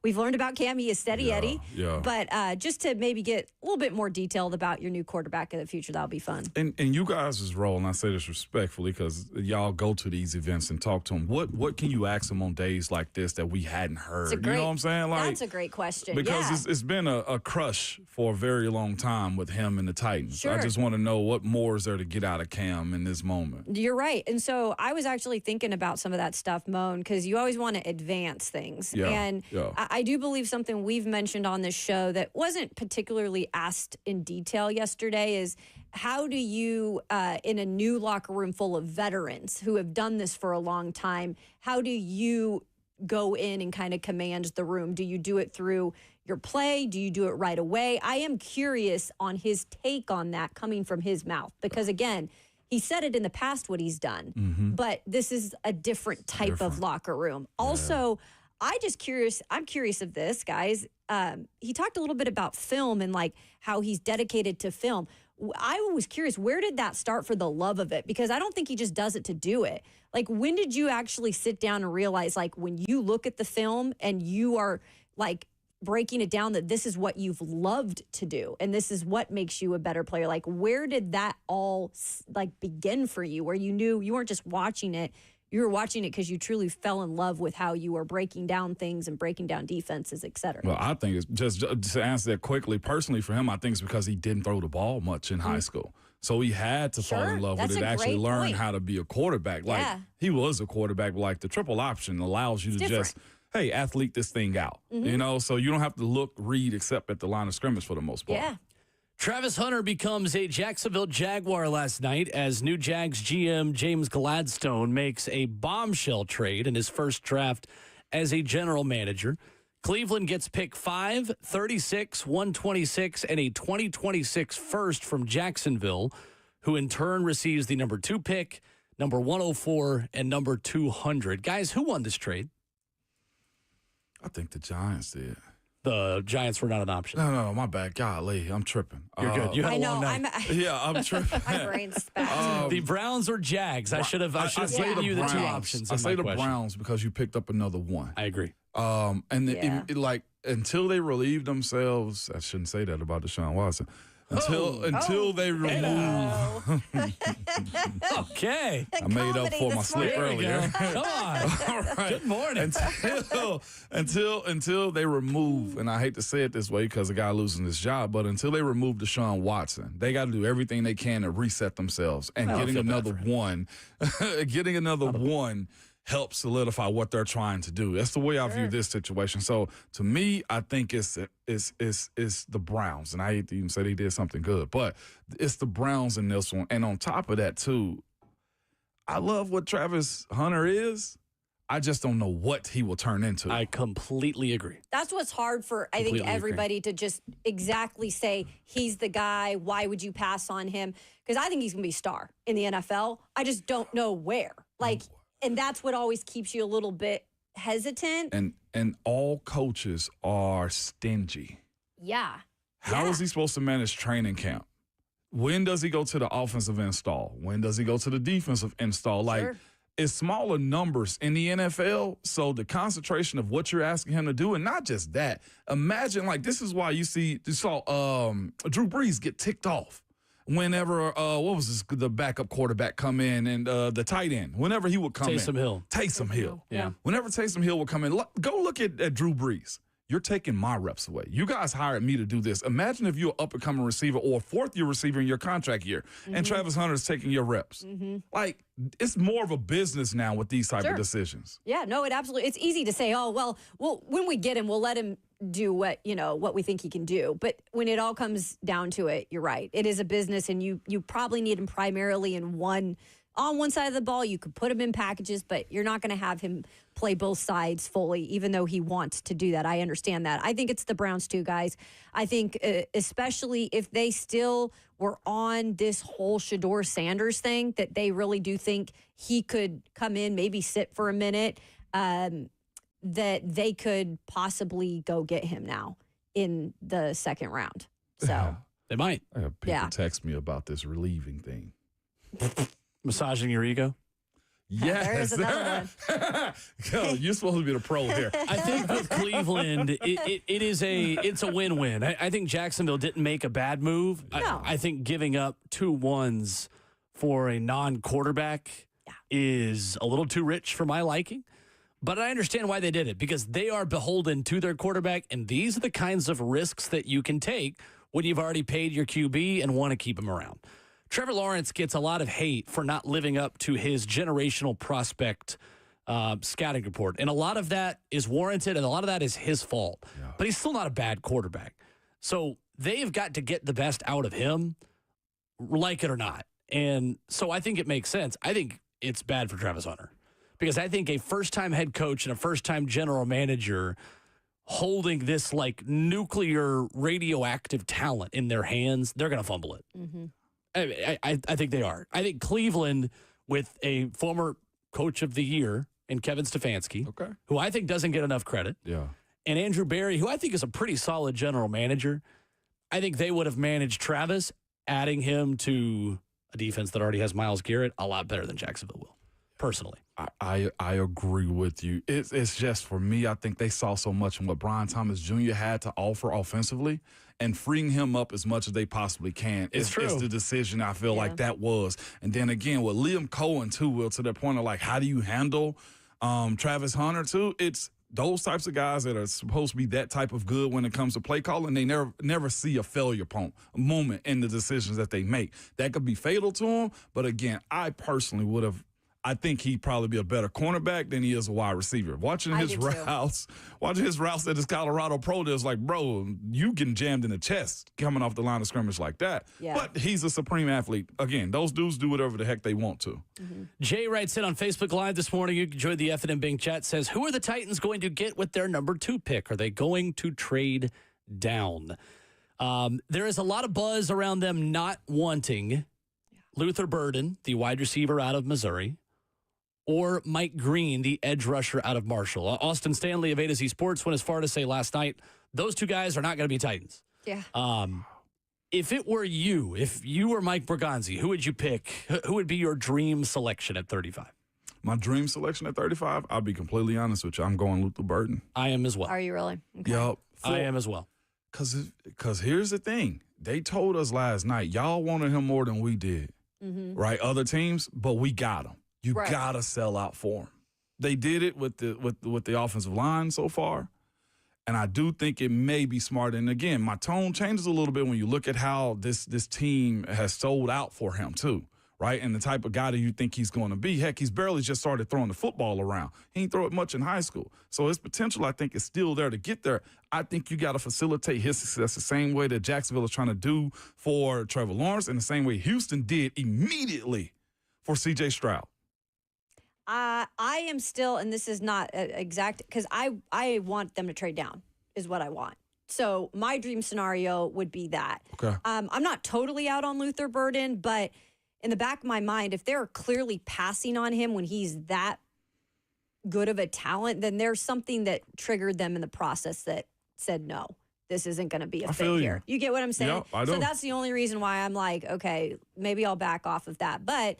Speaker 5: we've learned about Cam. He is steady Eddie.
Speaker 4: Yeah.
Speaker 5: But just to maybe get a little bit more detailed about your new quarterback in the future, that'll be fun.
Speaker 4: And you guys' role, and I say this respectfully because y'all go to these events and talk to him. What can you ask him on days like this that we hadn't heard? You know what I'm saying?
Speaker 5: That's a great question.
Speaker 4: Because it's been a crush for a very long time with him and the Titans.
Speaker 5: Sure.
Speaker 4: I just want to know what more is there to get out of Cam in this moment.
Speaker 5: You're right. And so I was actually thinking about some of that stuff, Moan, because you always want to advance things.
Speaker 4: Yeah,
Speaker 5: and
Speaker 4: yeah.
Speaker 5: I do believe something we've mentioned on this show that wasn't particularly asked in detail yesterday is how do you, in a new locker room full of veterans who have done this for a long time, how do you go in and kind of command the room? Do you do it through your play? Do you do it right away? I am curious on his take on that coming from his mouth because, again, he said it in the past what he's done, but this is a different type of locker room. Also, I'm curious of this, guys. He talked a little bit about film and like how he's dedicated to film. I was curious, where did that start for the love of it? Because I don't think he just does it to do it. Like, when did you actually sit down and realize, like, when you look at the film and you are like breaking it down that this is what you've loved to do and this is what makes you a better player? Like, where did that all like begin for you where you knew you weren't just watching it, You were watching it because you truly fell in love with how you were breaking down things and breaking down defenses, et cetera.
Speaker 4: Well, I think it's just to answer that quickly, personally for him, I think it's because he didn't throw the ball much in high school. So he had to fall in love with it to actually learn how to be a quarterback. Like, he was a quarterback, but like the triple option allows you to just, hey, athlete this thing out. You know, so you don't have to look, read, except at the line of scrimmage for the most part.
Speaker 5: Yeah.
Speaker 3: Travis Hunter becomes a Jacksonville Jaguar last night as new Jags GM James Gladstone makes a bombshell trade in his first draft as a general manager. Cleveland gets pick 5, 36, 126, and a 2026 first from Jacksonville, who in turn receives the number 2 pick, number 104, and number 200. Guys, who won this trade?
Speaker 4: I think the Giants did.
Speaker 3: The Giants were not an option.
Speaker 4: No, my bad. Golly, I'm tripping.
Speaker 3: You're good. You had a long night.
Speaker 4: I'm tripping.
Speaker 5: My brain's bad.
Speaker 3: The Browns or Jags? I should have given you the 2 options.
Speaker 4: I say the Browns because you picked up another one.
Speaker 3: I agree.
Speaker 4: And like until they relieve themselves, I shouldn't say that about Deshaun Watson. Until they remove.
Speaker 3: Okay.
Speaker 4: I made up for my slip earlier.
Speaker 3: Come on.
Speaker 4: All right.
Speaker 3: Good morning.
Speaker 4: Until they remove, and I hate to say it this way because the guy losing his job, but until they remove Deshaun Watson, they got to do everything they can to reset themselves. And getting another one, helps solidify what they're trying to do. That's the way I view this situation. So to me, I think it's the Browns. And I hate to even say they did something good, but it's the Browns in this one. And on top of that, too, I love what Travis Hunter is. I just don't know what he will turn into.
Speaker 3: I completely agree.
Speaker 5: That's what's hard for, I think, everybody to just exactly say, he's the guy. Why would you pass on him? Because I think he's going to be a star in the NFL. I just don't know where. And that's what always keeps you a little bit hesitant.
Speaker 4: And all coaches are stingy.
Speaker 5: Yeah.
Speaker 4: How is he supposed to manage training camp? When does he go to the offensive install? When does he go to the defensive install? It's smaller numbers in the NFL, so the concentration of what you're asking him to do, and not just that. Imagine, this is why you saw Drew Brees get ticked off. Whenever, the backup quarterback come in and the tight end, whenever he would come in. Taysom Hill.
Speaker 3: Yeah.
Speaker 4: Whenever Taysom Hill would come in, go look at Drew Brees. You're taking my reps away. You guys hired me to do this. Imagine if you're an up-and-coming receiver or a fourth-year receiver in your contract year, and Travis Hunter is taking your reps. It's more of a business now with these type of decisions.
Speaker 5: Yeah, no, it's easy to say, well, when we get him, we'll let him do what we think he can do. But when it all comes down to it, you're right. It is a business, and you probably need him primarily on one side of the ball. You could put him in packages, but you're not going to have him play both sides fully, even though he wants to do that. I understand that. I think it's the Browns too, guys. I think especially if they still were on this whole Shedeur Sanders thing, that they really do think he could come in, maybe sit for a minute, that they could possibly go get him now in the second round. So
Speaker 3: they might.
Speaker 4: I have people text me about this relieving thing.
Speaker 3: Massaging your ego?
Speaker 4: Yes.
Speaker 5: There is another one.
Speaker 4: You're supposed to be the pro here.
Speaker 3: I think with Cleveland, it's a win-win. I think Jacksonville didn't make a bad move.
Speaker 5: No.
Speaker 3: I think giving up 2 1s for a non-quarterback is a little too rich for my liking. But I understand why they did it, because they are beholden to their quarterback, and these are the kinds of risks that you can take when you've already paid your QB and want to keep him around. Trevor Lawrence gets a lot of hate for not living up to his generational prospect scouting report. And a lot of that is warranted, and a lot of that is his fault. Yeah. But he's still not a bad quarterback. So they've got to get the best out of him, like it or not. And so I think it makes sense. I think it's bad for Travis Hunter, because I think a first-time head coach and a first-time general manager holding this nuclear radioactive talent in their hands, they're going to fumble it.
Speaker 5: Mm-hmm.
Speaker 3: I think they are. I think Cleveland, with a former coach of the year in Kevin Stefanski, who I think doesn't get enough credit, and Andrew Berry, who I think is a pretty solid general manager, I think they would have managed Travis, adding him to a defense that already has Myles Garrett, a lot better than Jacksonville will, personally.
Speaker 4: I agree with you. It's just for me, I think they saw so much in what Brian Thomas Jr. had to offer offensively, and freeing him up as much as they possibly can is the decision I feel like that was. And then again, with Liam Cohen too, Will, to the point of like, how do you handle Travis Hunter too? It's those types of guys that are supposed to be that type of good when it comes to play calling, they never see a failure moment in the decisions that they make. That could be fatal to them. But again, I personally I think he'd probably be a better cornerback than he is a wide receiver. Watching his routes at his Colorado Pro, there's like, bro, you getting jammed in the chest coming off the line of scrimmage like that. Yeah. But he's a supreme athlete. Again, those dudes do whatever the heck they want to.
Speaker 3: Mm-hmm. Jay writes in on Facebook Live this morning. You can join the F&M Bing chat. Says, who are the Titans going to get with their number 2 pick? Are they going to trade down? There is a lot of buzz around them not wanting Luther Burden, the wide receiver out of Missouri, or Mike Green, the edge rusher out of Marshall. Austin Stanley of A to Z Sports went as far to say last night, those 2 guys are not going to be Titans.
Speaker 5: Yeah.
Speaker 3: If it were you, if you were Mike Bergonzi, who would you pick? Who would be your dream selection at 35?
Speaker 4: My dream selection at 35, I'll be completely honest with you. I'm going Luther Burden.
Speaker 3: I am as well.
Speaker 5: Are you really? Okay.
Speaker 4: Yep.
Speaker 3: I am as well.
Speaker 4: Because here's the thing. They told us last night, y'all wanted him more than we did, right? Other teams, but we got him. You gotta sell out for him. They did it with the offensive line so far, and I do think it may be smart. And again, my tone changes a little bit when you look at how this team has sold out for him too, right? And the type of guy that you think he's going to be. Heck, he's barely just started throwing the football around. He ain't throw it much in high school, so his potential, I think, is still there to get there. I think you got to facilitate his success the same way that Jacksonville is trying to do for Trevor Lawrence, and the same way Houston did immediately for C.J. Stroud.
Speaker 5: I am still, and this is not exact, because I want them to trade down is what I want. So my dream scenario would be that.
Speaker 4: Okay.
Speaker 5: I'm not totally out on Luther Burden, but in the back of my mind, if they're clearly passing on him when he's that good of a talent, then there's something that triggered them in the process that said, no, this isn't going to be a fit here. You get what I'm saying?
Speaker 4: Yep, I do.
Speaker 5: So that's the only reason why I'm like, okay, maybe I'll back off of that. But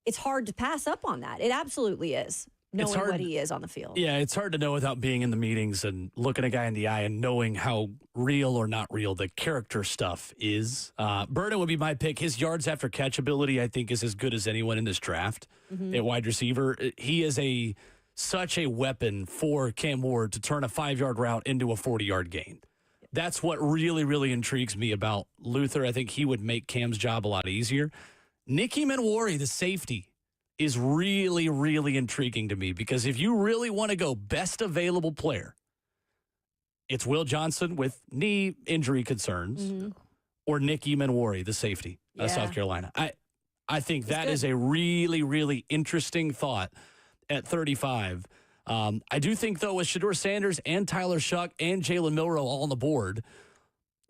Speaker 5: it's hard to pass up on that. It absolutely is, knowing what he is on the field.
Speaker 3: Yeah, it's hard to know without being in the meetings and looking a guy in the eye and knowing how real or not real the character stuff is. Burden would be my pick. His yards after catch ability, I think, is as good as anyone in this draft at wide receiver. He is such a weapon for Cam Ward to turn a 5-yard route into a 40-yard gain. That's what really, really intrigues me about Luther. I think he would make Cam's job a lot easier. Nicky Manwari, the safety, is really, really intriguing to me because if you really want to go best available player, it's Will Johnson with knee injury concerns or Nicky Manwari, the safety out of South Carolina. I think that is a really, really interesting thought at 35. I do think, though, with Shedeur Sanders and Tyler Shuck and Jalen Milroe all on the board,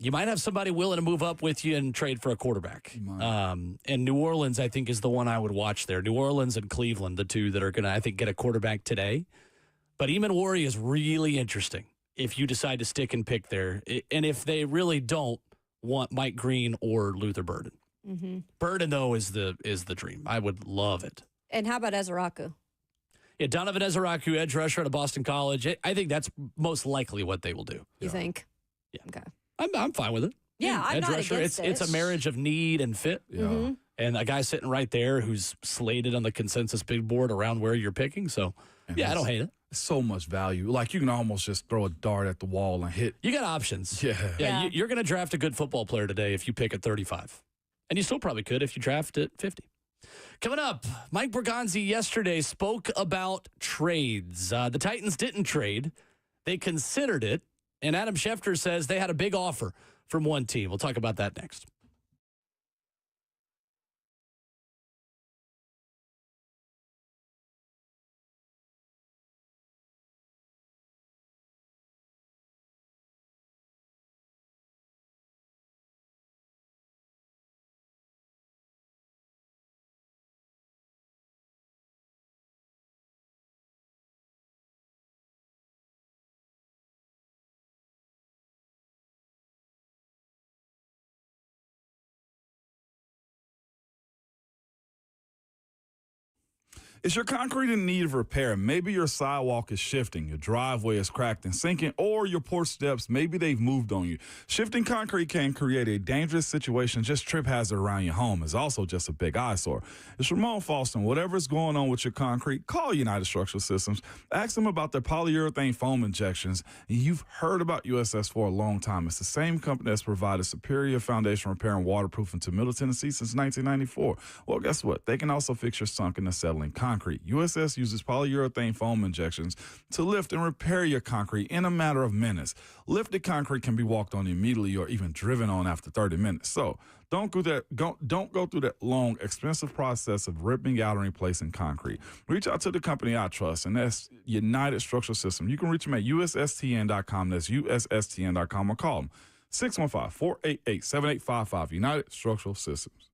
Speaker 3: you might have somebody willing to move up with you and trade for a quarterback. And New Orleans, I think, is the one I would watch there. New Orleans and Cleveland, the two that are going to, I think, get a quarterback today. But Manwari is really interesting if you decide to stick and pick there. And if they really don't want Mike Green or Luther Burden. Burden, though, is the dream. I would love it.
Speaker 5: And how about Ezeraku?
Speaker 3: Yeah, Donovan Ezeraku, edge rusher out of Boston College. I think that's most likely what they will do.
Speaker 5: You think?
Speaker 3: Yeah.
Speaker 5: Okay.
Speaker 3: I'm fine with it.
Speaker 5: Yeah, I'm not against it.
Speaker 3: It's a marriage of need and fit.
Speaker 4: Yeah.
Speaker 3: And a guy sitting right there who's slated on the consensus big board around where you're picking. So, I don't hate it.
Speaker 4: So much value. Like, you can almost just throw a dart at the wall and hit.
Speaker 3: You got options.
Speaker 4: Yeah.
Speaker 3: You're going to draft a good football player today if you pick at 35. And you still probably could if you draft at 50. Coming up, Mike Bergonzi yesterday spoke about trades. The Titans didn't trade. They considered it. And Adam Schefter says they had a big offer from one team. We'll talk about that next.
Speaker 4: Is your concrete in need of repair? Maybe your sidewalk is shifting, your driveway is cracked and sinking, or your porch steps, maybe they've moved on you. Shifting concrete can create a dangerous situation. Just trip hazard around your home is also just a big eyesore. It's Ramon Falston. Whatever's going on with your concrete, call United Structural Systems. Ask them about their polyurethane foam injections. And you've heard about USS for a long time. It's the same company that's provided superior foundation repair and waterproofing to Middle Tennessee since 1994. Well, guess what? They can also fix your sunken and settling concrete. USS uses polyurethane foam injections to lift and repair your concrete in a matter of minutes. Lifted concrete can be walked on immediately or even driven on after 30 minutes. So don't go through that long, expensive process of ripping out and replacing concrete. Reach out to the company I trust, and that's United Structural System. You can reach them at USSTN.com. That's USSTN.com, or call them 615-488-7855. United Structural Systems.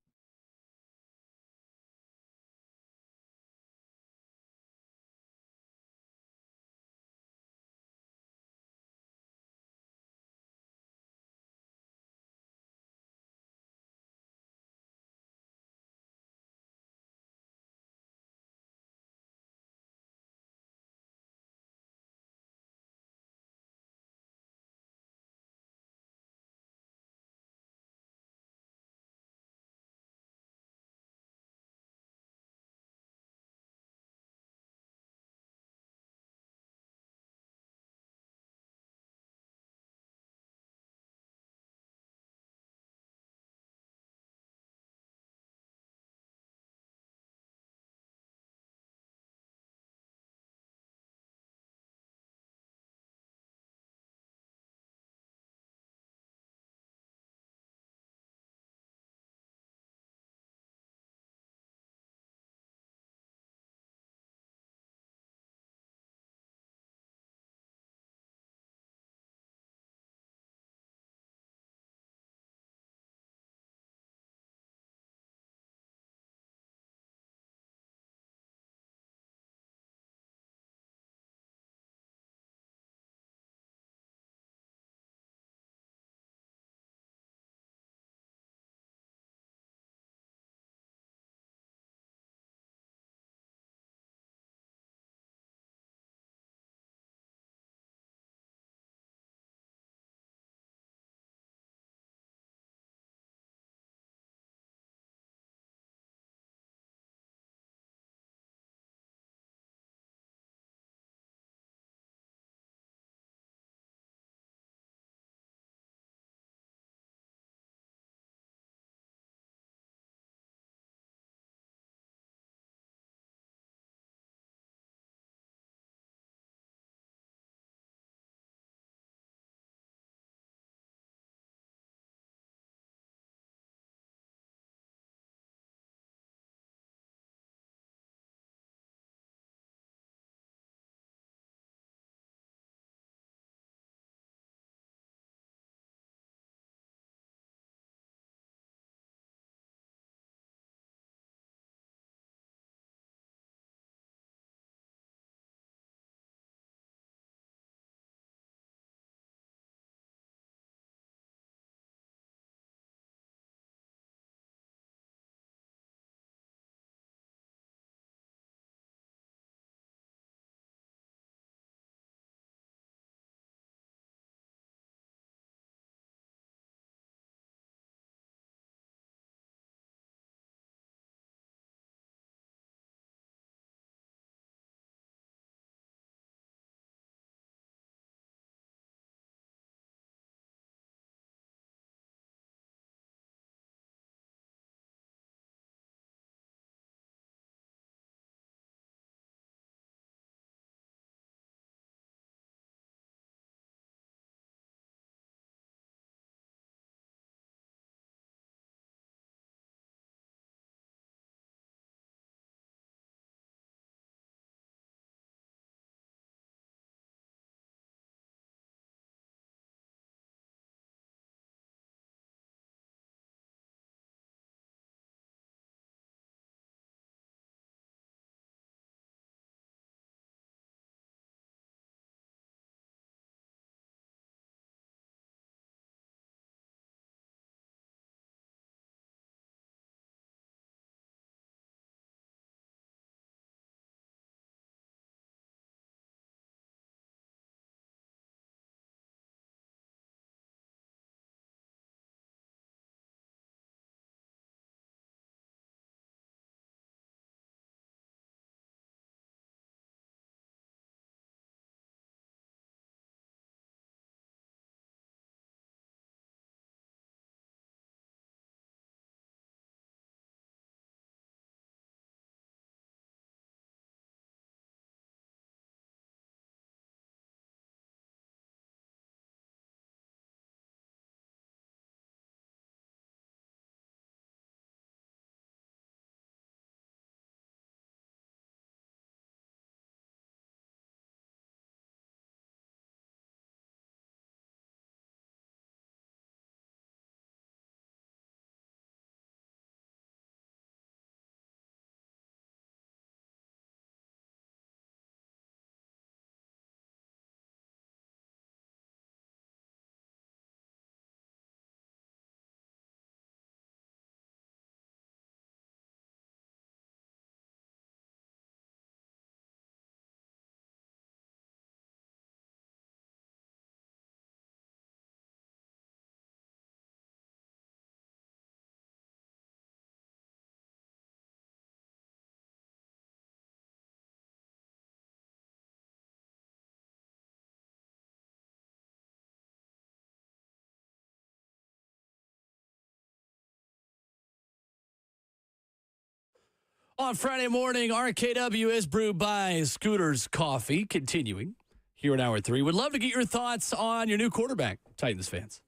Speaker 3: On Friday morning, RKW is brewed by Scooter's Coffee. Continuing here in Hour 3. Would love to get your thoughts on your new quarterback, Titans fans.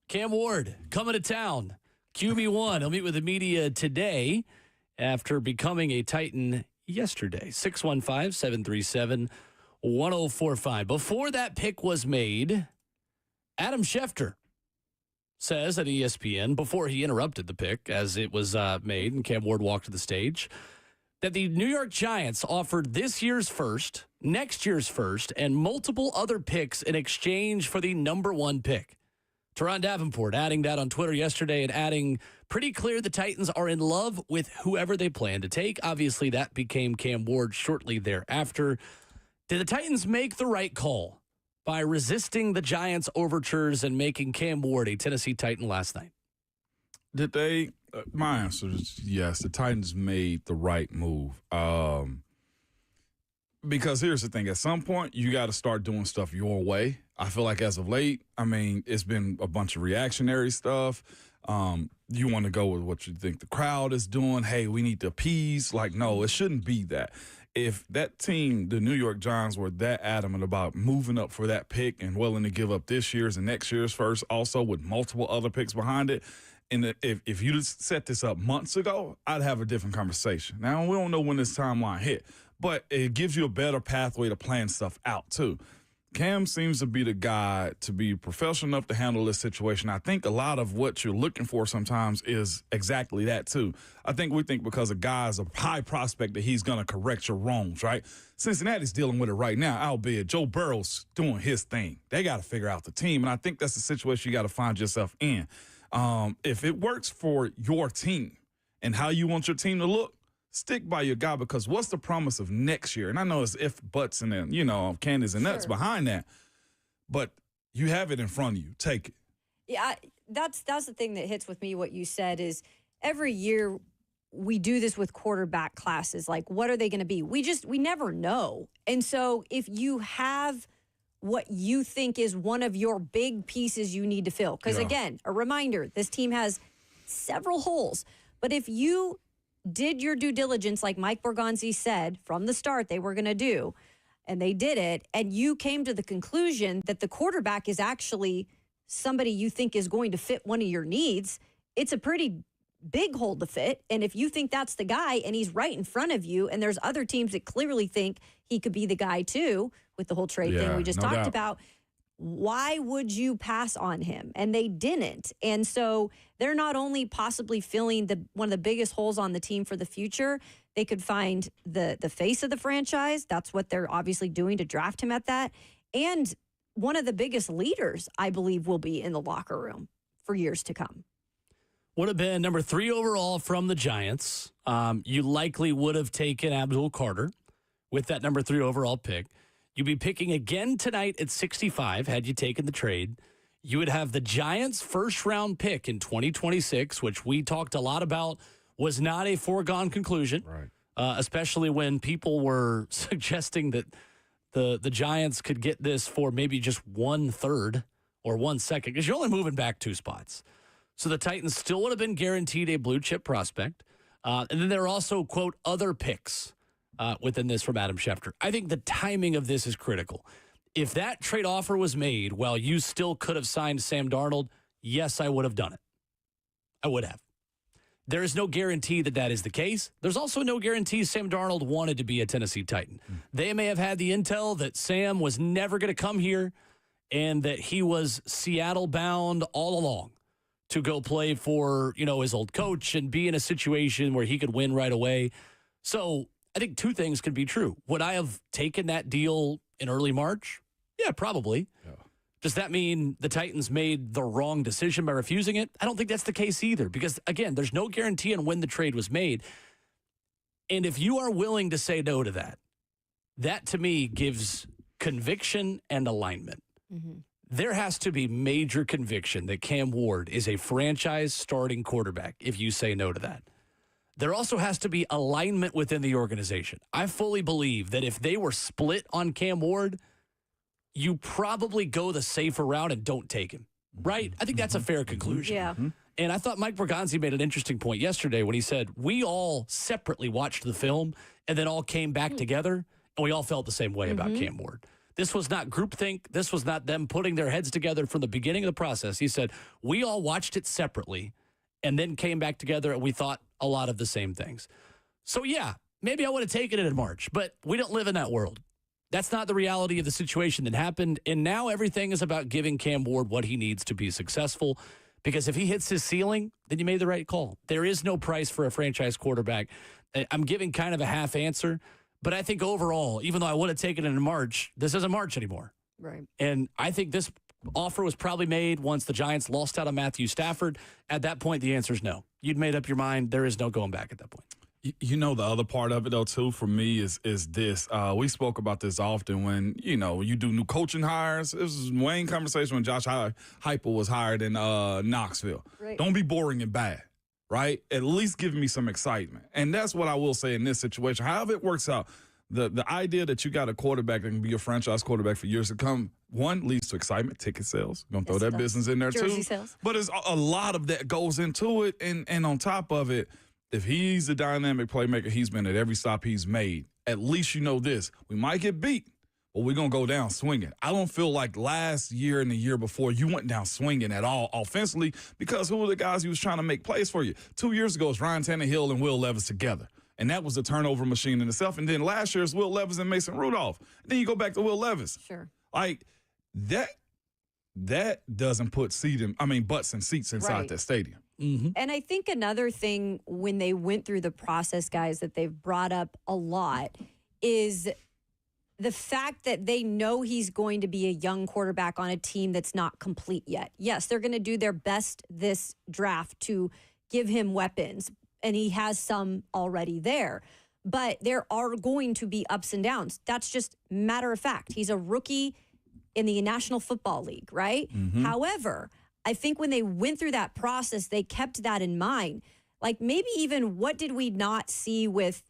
Speaker 3: Cam Ward coming to town. QB1. He'll meet with the media today after becoming a Titan yesterday. 615-737-1045. Before that pick was made, Adam Schefter says at ESPN, before he interrupted the pick as it was made and Cam Ward walked to the stage, that the New York Giants offered this year's first, next year's first, and multiple other picks in exchange for the number 1 pick. Teron Davenport adding that on Twitter yesterday and adding pretty clear the Titans are in love with whoever they plan to take. Obviously, that became Cam Ward shortly thereafter. Did the Titans make the right call by resisting the Giants' overtures and making Cam Ward a Tennessee Titan last night?
Speaker 4: Did they? My answer is yes. The Titans made the right move. Because here's the thing. At some point, you got to start doing stuff your way. I feel like as of late, it's been a bunch of reactionary stuff. You want to go with what you think the crowd is doing. Hey, we need to appease. Like, no, it shouldn't be that. If that team, the New York Giants, were that adamant about moving up for that pick and willing to give up this year's and next year's first, also with multiple other picks behind it, and if you just set this up months ago, I'd have a different conversation. Now, we don't know when this timeline hit, but it gives you a better pathway to plan stuff out, too. Cam seems to be the guy to be professional enough to handle this situation. I think a lot of what you're looking for sometimes is exactly that, too. I think we think because a guy's a high prospect that he's going to correct your wrongs, right? Cincinnati's dealing with it right now, albeit Joe Burrow's doing his thing. They got to figure out the team, and I think that's the situation you got to find yourself in. If it works for your team and how you want your team to look, stick by your guy, because what's the promise of next year? And I know it's if, buts, and then, candies and nuts behind that. But you have it in front of you. Take it.
Speaker 5: Yeah, that's the thing that hits with me, what you said, is every year we do this with quarterback classes. Like, what are they going to be? We never know. And so if you have what you think is one of your big pieces you need to fill, because again, a reminder, this team has several holes. But if you did your due diligence, like Mike Borgonzi said from the start they were going to do, and they did it, and you came to the conclusion that the quarterback is actually somebody you think is going to fit one of your needs, it's a pretty big hole to fit. And if you think that's the guy and he's right in front of you, and there's other teams that clearly think he could be the guy too, with the whole trade thing we just talked about, why would you pass on him? And they didn't. And so they're not only possibly filling one of the biggest holes on the team for the future, they could find the face of the franchise. That's what they're obviously doing to draft him at that. And one of the biggest leaders, I believe, will be in the locker room for years to come.
Speaker 3: Would have been number 3 overall from the Giants. You likely would have taken Abdul Carter with that number 3 overall pick. You'd be picking again tonight at 65 had you taken the trade. You would have the Giants' first-round pick in 2026, which we talked a lot about, was not a foregone conclusion, right? Especially when people were suggesting that the Giants could get this for maybe just 1/3 or 1 second, because you're only moving back 2 spots. So the Titans still would have been guaranteed a blue-chip prospect. And then there are also, quote, other picks within this from Adam Schefter. I think the timing of this is critical. If that trade offer was made while you still could have signed Sam Darnold, yes, I would have done it. I would have. There is no guarantee that that is the case. There's also no guarantee Sam Darnold wanted to be a Tennessee Titan. They may have had the intel that Sam was never going to come here and that he was Seattle-bound all along to go play for, his old coach and be in a situation where he could win right away. So I think 2 things could be true. Would I have taken that deal in early March? Yeah, probably. Yeah. Does that mean the Titans made the wrong decision by refusing it? I don't think that's the case either, because, again, there's no guarantee on when the trade was made. And if you are willing to say no to that, that to me gives conviction and alignment. Mm-hmm. There has to be major conviction that Cam Ward is a franchise starting quarterback if you say no to that. There also has to be alignment within the organization. I fully believe that if they were split on Cam Ward, you probably go the safer route and don't take him, right? I think that's a fair conclusion.
Speaker 5: Yeah.
Speaker 3: And I thought Mike Bergonzi made an interesting point yesterday when he said, we all separately watched the film and then all came back together, and we all felt the same way about Cam Ward. This was not groupthink. This was not them putting their heads together from the beginning of the process. He said, we all watched it separately and then came back together, and we thought a lot of the same things. So, yeah, maybe I would have taken it in March, but we don't live in that world. That's not the reality of the situation that happened, and now everything is about giving Cam Ward what he needs to be successful. Because if he hits his ceiling, then you made the right call. There is no price for a franchise quarterback. I'm giving kind of a half answer, but I think overall, even though I would have taken it in March, this isn't March anymore.
Speaker 5: Right.
Speaker 3: And I think this offer was probably made once the Giants lost out on Matthew Stafford. At that point, the answer is no. You'd made up your mind. There is no going back at that point.
Speaker 4: You know, the other part of it, though, too, for me is this. We spoke about this often when, you do new coaching hires. This was Wayne conversation when Josh Heupel was hired in Knoxville. Right. Don't be boring and bad, right? At least give me some excitement. And that's what I will say in this situation. However it works out, the idea that you got a quarterback that can be a franchise quarterback for years to come, one, leads to excitement, ticket sales. Going to throw that business in there,
Speaker 5: Jersey
Speaker 4: too.
Speaker 5: Sales.
Speaker 4: But there's a lot of that goes into it. And on top of it, if he's the dynamic playmaker he's been at every stop he's made, at least you know this. We might get beat, but we're going to go down swinging. I don't feel like last year and the year before you went down swinging at all offensively because who were the guys he was trying to make plays for you? 2 years ago, it's Ryan Tannehill and Will Levis together. And that was a turnover machine in itself. And then last year, it's Will Levis and Mason Rudolph. And then you go back to Will Levis.
Speaker 5: Sure.
Speaker 4: Like, that doesn't put butts and seats inside that stadium.
Speaker 3: Mm-hmm.
Speaker 5: And I think another thing when they went through the process, guys, that they've brought up a lot is the fact that they know he's going to be a young quarterback on a team that's not complete yet. Yes, they're going to do their best this draft to give him weapons, and he has some already there. But there are going to be ups and downs. That's just matter of fact. He's a rookie in the National Football League, right?
Speaker 4: Mm-hmm.
Speaker 5: However, I think when they went through that process, they kept that in mind. Like maybe even what did we not see with,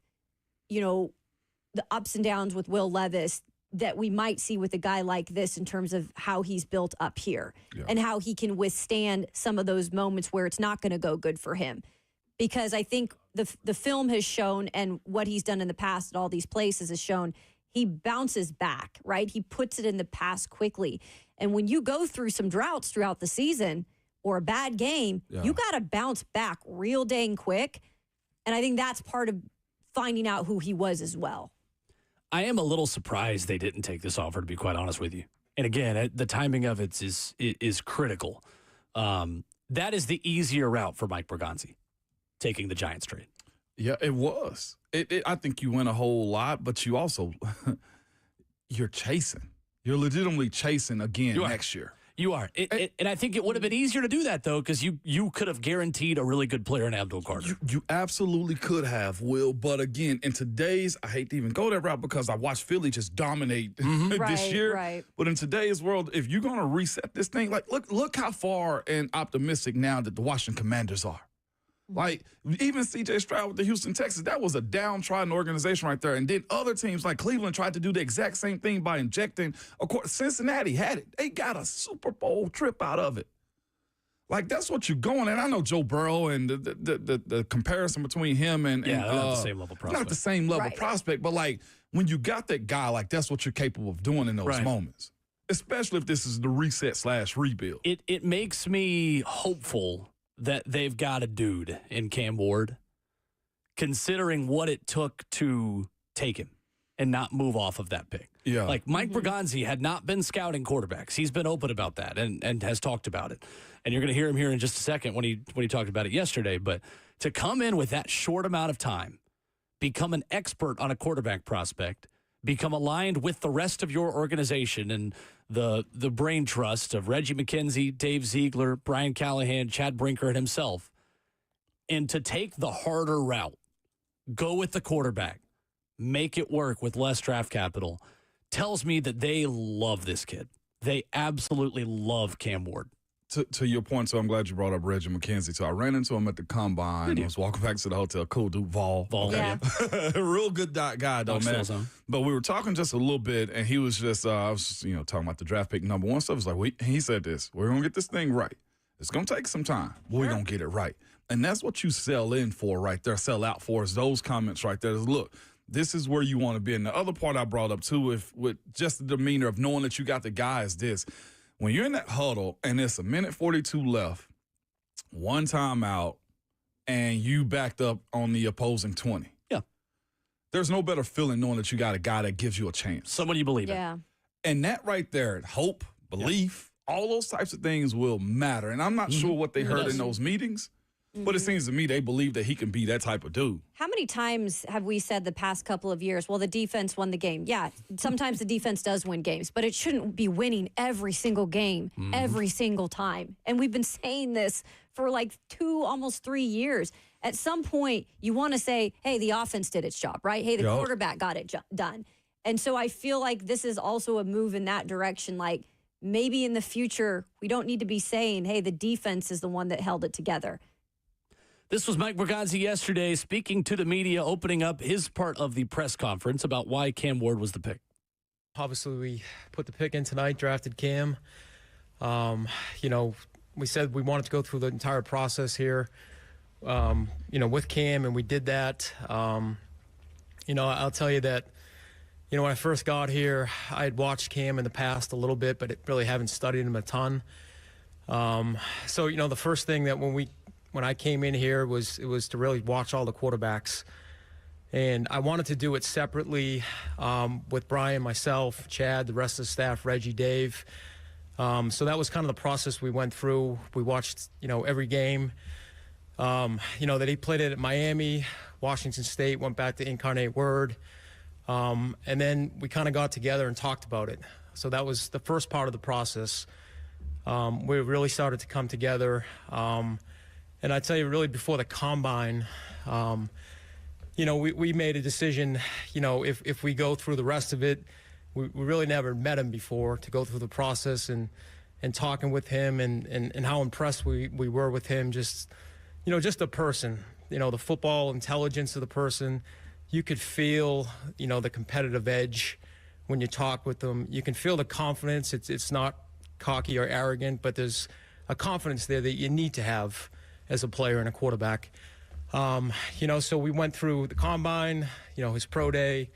Speaker 5: the ups and downs with Will Levis that we might see with a guy like this in terms of how he's built up here and how he can withstand some of those moments where it's not going to go good for him. Because I think the film has shown and what he's done in the past at all these places has shown he bounces back, right? He puts it in the past quickly. And when you go through some droughts throughout the season or a bad game, you got to bounce back real dang quick. And I think that's part of finding out who he was as well.
Speaker 3: I am a little surprised they didn't take this offer, to be quite honest with you. And again, the timing of it is critical. That is the easier route for Mike Bergonzi, taking the Giants trade.
Speaker 4: Yeah, it was. I think you win a whole lot, but you also, you're chasing. You're legitimately chasing again next year.
Speaker 3: You are. And I think it would have been easier to do that, though, because you could have guaranteed a really good player in Abdul Carter.
Speaker 4: You absolutely could have, Will. But again, in today's, I hate to even go that route because I watched Philly just dominate this year.
Speaker 5: Right.
Speaker 4: But in today's world, if you're going to reset this thing, like look how far and optimistic now that the Washington Commanders are. Like, even C.J. Stroud with the Houston Texans, that was a downtrodden organization right there. And then other teams like Cleveland tried to do the exact same thing by injecting. Of course, Cincinnati had it. They got a Super Bowl trip out of it. Like, that's what you're going. And I know Joe Burrow and the comparison between him and
Speaker 3: not the same level prospect.
Speaker 4: Not the same level prospect, but, like, when you got that guy, like, that's what you're capable of doing in those moments. Especially if this is the reset/rebuild.
Speaker 3: It makes me hopeful that they've got a dude in Cam Ward, considering what it took to take him and not move off of that pick.
Speaker 4: Yeah.
Speaker 3: Like Mike Bergonzi had not been scouting quarterbacks. He's been open about that and has talked about it. And you're going to hear him here in just a second when he talked about it yesterday. But to come in with that short amount of time, become an expert on a quarterback prospect, become aligned with the rest of your organization and the brain trust of Reggie McKenzie, Dave Ziegler, Brian Callahan, Chad Brinkert himself, and to take the harder route, go with the quarterback, make it work with less draft capital, tells me that they love this kid. They absolutely love Cam Ward.
Speaker 4: To your point, so I'm glad you brought up Reggie McKenzie. So I ran into him at the Combine. I was walking back to the hotel. Cool dude, Vol.
Speaker 3: Yeah.
Speaker 4: Real good guy, though, man. But we were talking just a little bit, and he was just, I was talking about the draft pick number one stuff. He was like, he said this, we're going to get this thing right. It's going to take some time. We're going to get it right. And that's what you sell in for right there, sell out for, is those comments right there. Is, look, this is where you want to be. And the other part I brought up, too, with just the demeanor of knowing that you got the guy is this. When you're in that huddle and it's 1:42 left, one timeout, and you backed up on the opposing 20.
Speaker 3: Yeah.
Speaker 4: There's no better feeling knowing that you got a guy that gives you a chance.
Speaker 3: Someone you believe
Speaker 5: in.
Speaker 4: And that right there, hope, belief, all those types of things will matter. And I'm not sure what they heard in those meetings, but it seems to me they believe that he can be that type of dude.
Speaker 5: How many times have we said the past couple of years, well, the defense won the game? Yeah, sometimes the defense does win games, but it shouldn't be winning every single game, every single time. And we've been saying this for like 2, almost 3 years. At some point, you want to say, hey, the offense did its job, right? Hey, the quarterback got it done. And so I feel like this is also a move in that direction. Like, maybe in the future, we don't need to be saying, hey, the defense is the one that held it together.
Speaker 3: This was Mike Bergonzi yesterday speaking to the media, opening up his part of the press conference about why Cam Ward was the pick.
Speaker 7: Obviously, we put the pick in tonight, drafted Cam. We said we wanted to go through the entire process here, with Cam, and we did that. I'll tell you that, when I first got here, I had watched Cam in the past a little bit, but really haven't studied him a ton. The first thing that when I came in here was to really watch all the quarterbacks. And I wanted to do it separately with Brian, myself, Chad, the rest of the staff, Reggie, Dave. So that was kind of the process we went through. We watched, every game, that he played it at Miami, Washington State, went back to Incarnate Word. And then we kind of got together and talked about it. So that was the first part of the process. We really started to come together. And I tell you, really, before the combine, we made a decision, if we go through the rest of it, we really never met him before, to go through the process and talking with him and how impressed we were with him. Just a person, the football intelligence of the person. You could feel, the competitive edge when you talk with them. You can feel the confidence. It's not cocky or arrogant, but there's a confidence there that you need to have as a player and a quarterback. So we went through the combine, his pro day,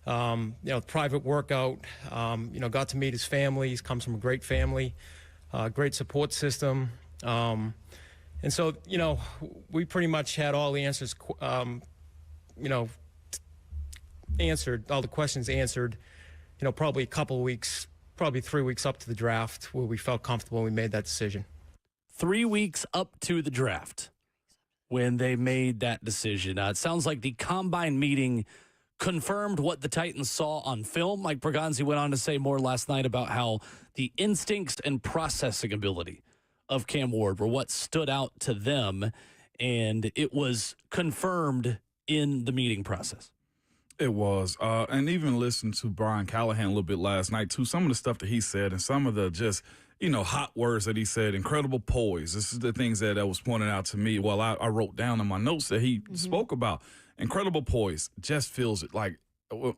Speaker 7: private workout, got to meet his family. He comes from a great family, great support system. And so, we pretty much had all the answers, answered, all the questions answered, probably a couple of weeks, probably 3 weeks up to the draft, where we felt comfortable and we made that decision.
Speaker 3: 3 weeks up to the draft when they made that decision. It sounds like the combine meeting confirmed what the Titans saw on film. Mike Bergonzi went on to say more last night about how the instincts and processing ability of Cam Ward were what stood out to them, and it was confirmed in the meeting process.
Speaker 4: It was. And even listened to Brian Callahan a little bit last night, too. Some of the stuff that he said and some of the just hot words that he said, incredible poise. This is the things that was pointed out to me. Well, I wrote down in my notes that he spoke about. Incredible poise. Just feels it like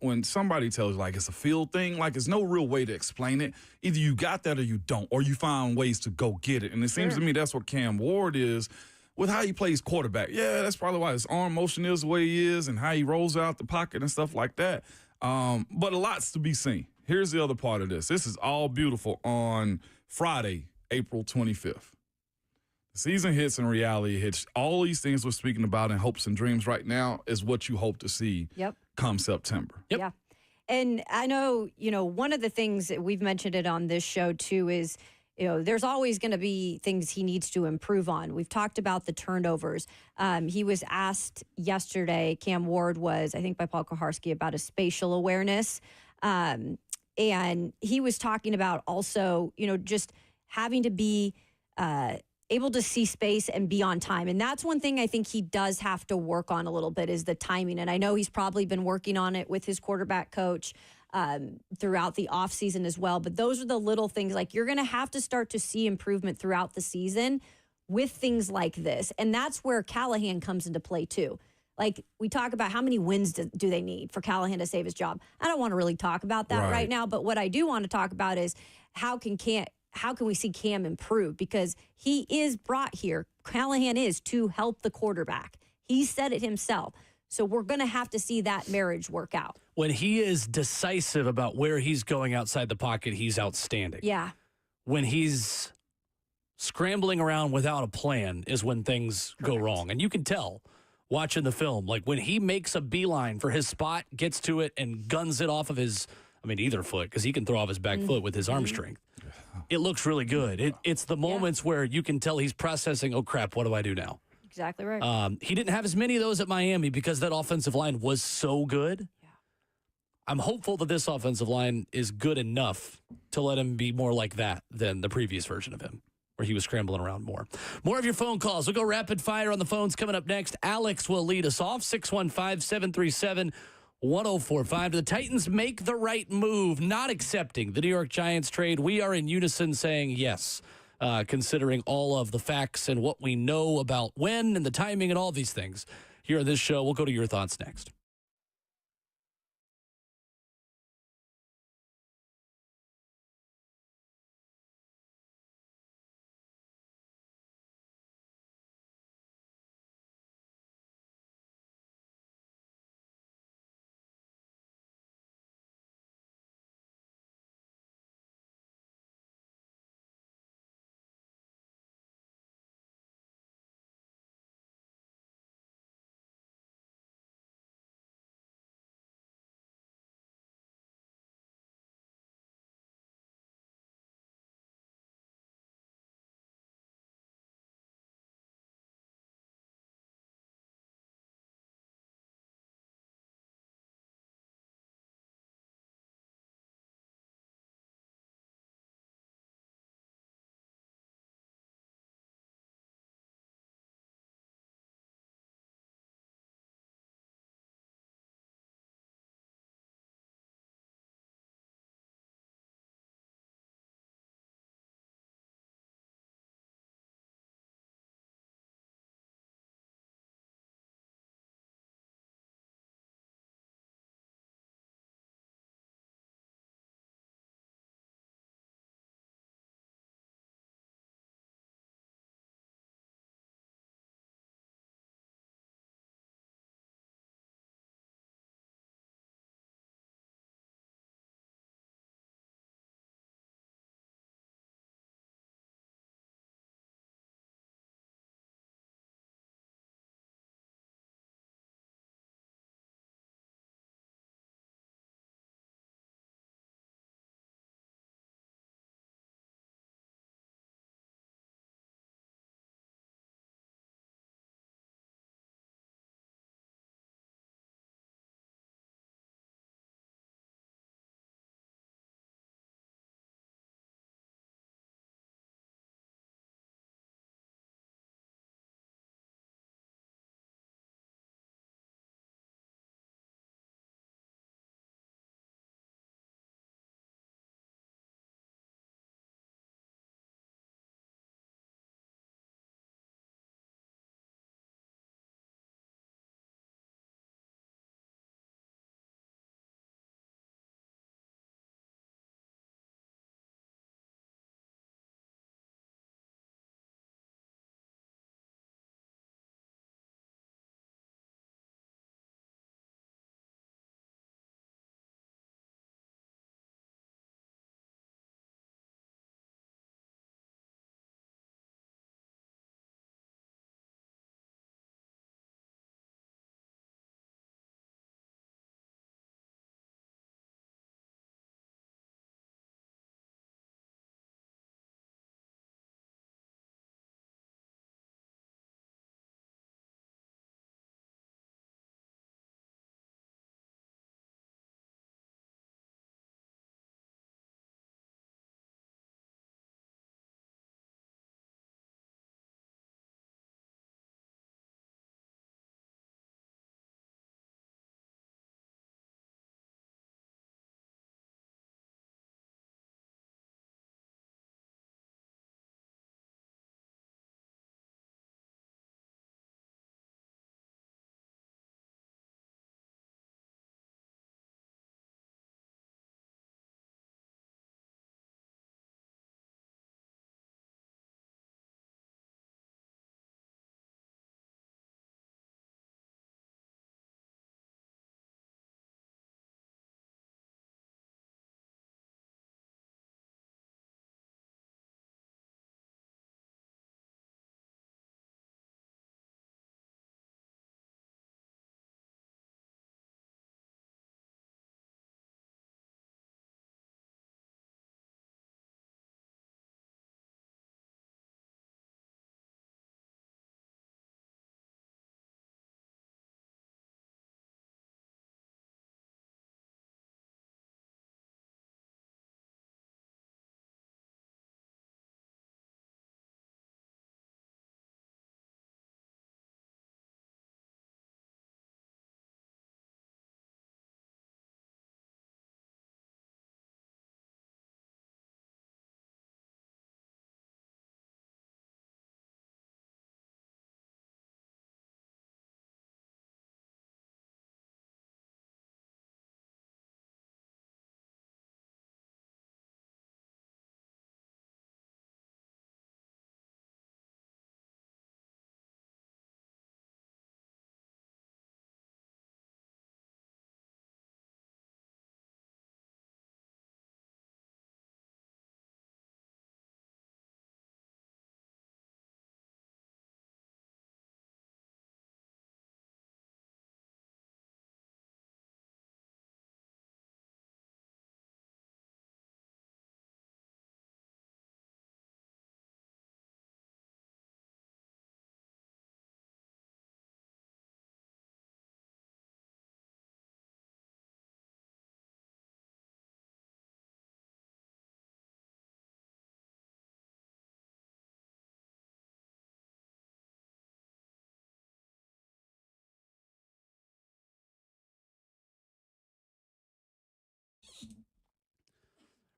Speaker 4: when somebody tells you like it's a feel thing, like there's no real way to explain it. Either you got that or you don't, or you find ways to go get it. And it seems to me that's what Cam Ward is with how he plays quarterback. Yeah, that's probably why his arm motion is the way he is and how he rolls out the pocket and stuff like that. But a lot's to be seen. Here's the other part of this. This is all beautiful on Friday, April 25th. The season hits and reality hits. All these things we're speaking about in hopes and dreams right now is what you hope to see come September.
Speaker 5: Yeah. And I know, one of the things that we've mentioned it on this show too is, there's always going to be things he needs to improve on. We've talked about the turnovers. He was asked yesterday, Cam Ward was, I think by Paul Kuharsky, about his spatial awareness. And he was talking about also, just having to be able to see space and be on time. And that's one thing I think he does have to work on a little bit is the timing. And I know he's probably been working on it with his quarterback coach throughout the offseason as well. But those are the little things, like you're going to have to start to see improvement throughout the season with things like this. And that's where Callahan comes into play too. Like we talk about how many wins do they need for Callahan to save his job. I don't want to really talk about that right now, but what I do want to talk about is how how can we see Cam improve? Because he is brought here, Callahan is, to help the quarterback. He said it himself. So we're going to have to see that marriage work out.
Speaker 3: When he is decisive about where he's going outside the pocket, he's outstanding.
Speaker 5: Yeah.
Speaker 3: When he's scrambling around without a plan is when things go wrong. And you can tell watching the film, like when he makes a beeline for his spot, gets to it and guns it off of his, either foot, because he can throw off his back foot with his arm strength. It looks really good. It's the moments where you can tell he's processing, oh, crap, what do I do now?
Speaker 5: Exactly right.
Speaker 3: He didn't have as many of those at Miami because that offensive line was so good. Yeah. I'm hopeful that this offensive line is good enough to let him be more like that than the previous version of him, where he was scrambling around more. More of your phone calls. We'll go rapid fire on the phones coming up next. Alex will lead us off, 615-737-1045. Do the Titans make the right move, not accepting the New York Giants trade? We are in unison saying yes, considering all of the facts and what we know about when and the timing and all these things. Here on this show, we'll go to your thoughts next.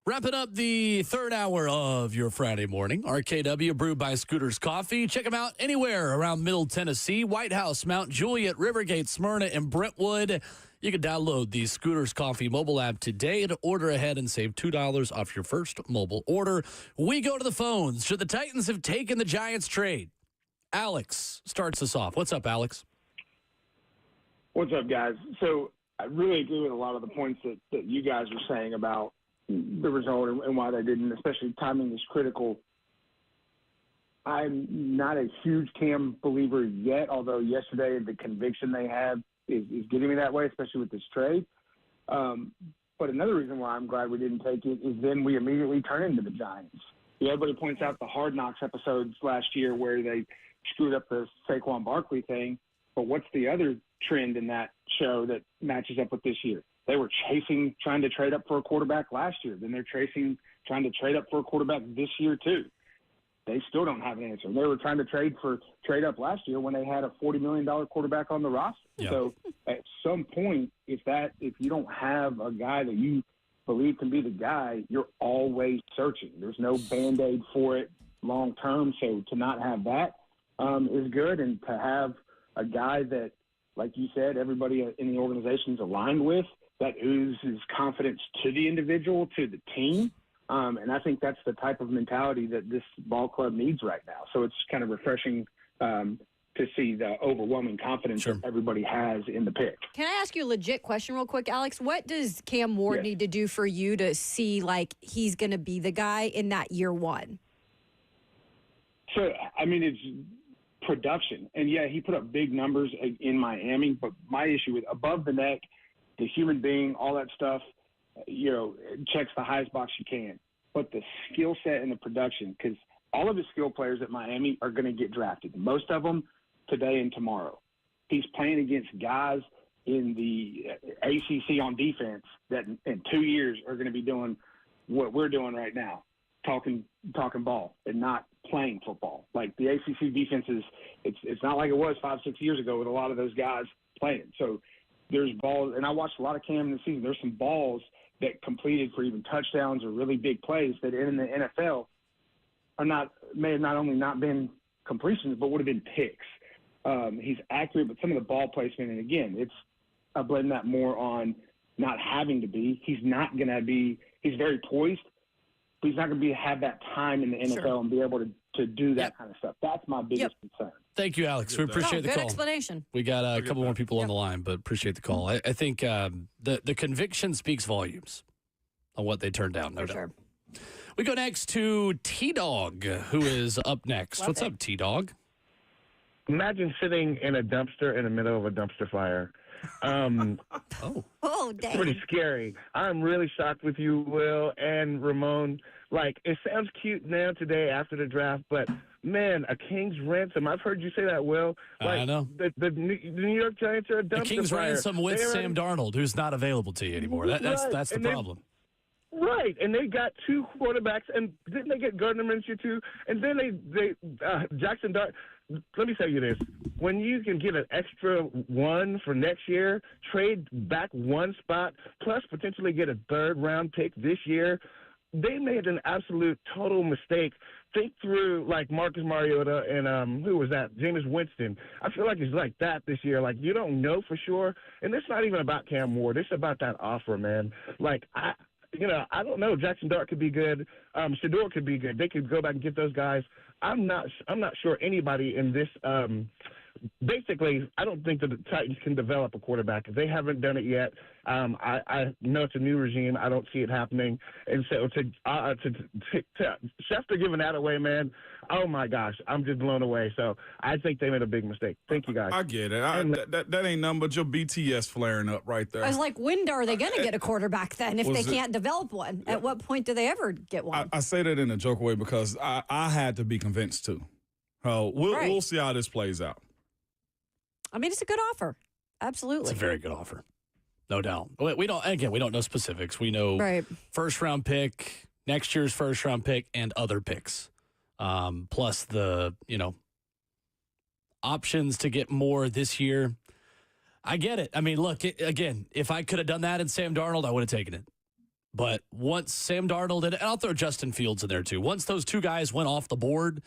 Speaker 3: Wrapping up the third hour of your Friday morning, RKW brewed by Scooters Coffee. Check them out anywhere around Middle Tennessee, White House, Mount Juliet, Rivergate, Smyrna, and Brentwood. You can download the Scooters Coffee mobile app today to order ahead and save $2 off your first mobile order. We go to the phones. Should the Titans have taken the Giants trade? Alex starts us off. What's up, Alex?
Speaker 15: What's up, guys? So I really agree with a lot of the points that you guys were saying about the result and why they didn't, especially timing is critical. I'm not a huge Cam believer yet, although yesterday the conviction they had is getting me that way, especially with this trade. But another reason why I'm glad we didn't take it is then we immediately turn into the Giants. Everybody points out the Hard Knocks episodes last year where they screwed up the Saquon Barkley thing, but what's the other trend in that show that matches up with this year? They were trying to trade up for a quarterback last year. Then they're trying to trade up for a quarterback this year too. They still don't have an answer. They were trying to trade up last year when they had a $40 million quarterback on the roster. Yeah. So at some point, if you don't have a guy that you believe can be the guy, you're always searching. There's no Band-Aid for it long term. So to not have that is good, and to have a guy that, like you said, everybody in the organization is aligned with, that oozes confidence to the individual, to the team. And I think that's the type of mentality that this ball club needs right now. So it's kind of refreshing to see the overwhelming confidence that everybody has in the pick.
Speaker 5: Can I ask you a legit question real quick, Alex? What does Cam Ward need to do for you to see like he's going to be the guy in that year one?
Speaker 15: So, I mean, it's production. And, yeah, he put up big numbers in Miami, but my issue with above the neck, the human being, all that stuff, checks the highest box you can. But the skill set and the production, because all of the skill players at Miami are going to get drafted, most of them today and tomorrow. He's playing against guys in the ACC on defense that in 2 years are going to be doing what we're doing right now, talking ball and not playing football. Like the ACC defenses, it's not like it was 5-6 years ago with a lot of those guys playing. So there's balls, and I watched a lot of Cam this season. There's some balls that completed for even touchdowns or really big plays that in the NFL may have not only not been completions, but would have been picks. He's accurate, but some of the ball placement, and again, I blame that more on not having to be. He's very poised, but he's not going to have that time in the NFL and be able to do that kind of stuff. That's my biggest concern.
Speaker 3: Thank you, Alex. We appreciate the call.
Speaker 5: Good explanation.
Speaker 3: We got a couple more people on the line, but appreciate the call. I think the conviction speaks volumes on what they turned down, no doubt. Sure. We go next to T-Dog, who is up next. What's up, T-Dog?
Speaker 16: Imagine sitting in a dumpster in the middle of a dumpster fire.
Speaker 5: Oh, dang.
Speaker 16: It's pretty scary. I'm really shocked with you, Will and Ramon. Like, it sounds cute now today after the draft, but, man, a king's ransom. I've heard you say that, Will. Like,
Speaker 3: I know.
Speaker 16: The New York Giants are a dumpster fire.
Speaker 3: The king's ransom with Sam Darnold, who's not available to you anymore. That's the problem.
Speaker 16: Right, and they got two quarterbacks, and didn't they get Gardner Minshew too? And then they Jackson Dart. Let me tell you this: when you can get an extra one for next year, trade back one spot, plus potentially get a third-round pick this year, they made an absolute total mistake. Think through like Marcus Mariota and who was that? Jameis Winston. I feel like it's like that this year. Like you don't know for sure, and it's not even about Cam Ward. It's about that offer, man. Like I don't know. Jackson Dart could be good. Shador could be good. They could go back and get those guys. I'm not sure anybody in this. Basically, I don't think that the Titans can develop a quarterback. They haven't done it yet. I know it's a new regime. I don't see it happening. And so to Schefter giving that away, man, oh my gosh, I'm just blown away. So I think they made a big mistake. Thank you, guys.
Speaker 4: I get it. That ain't nothing but your BTS flaring up right there.
Speaker 5: I was like, when are they going to get a quarterback then if they can't develop one? At what point do they ever get one?
Speaker 4: I say that in a joke way because I had to be convinced too. We'll see how this plays out.
Speaker 5: I mean, it's a good offer. Absolutely.
Speaker 3: It's a very good offer. No doubt. We don't know specifics. We know first round pick, next year's first round pick, and other picks. Plus the, options to get more this year. I get it. I mean, look, again, if I could have done that in Sam Darnold, I would have taken it. But once Sam Darnold, and I'll throw Justin Fields in there too, once those two guys went off the board,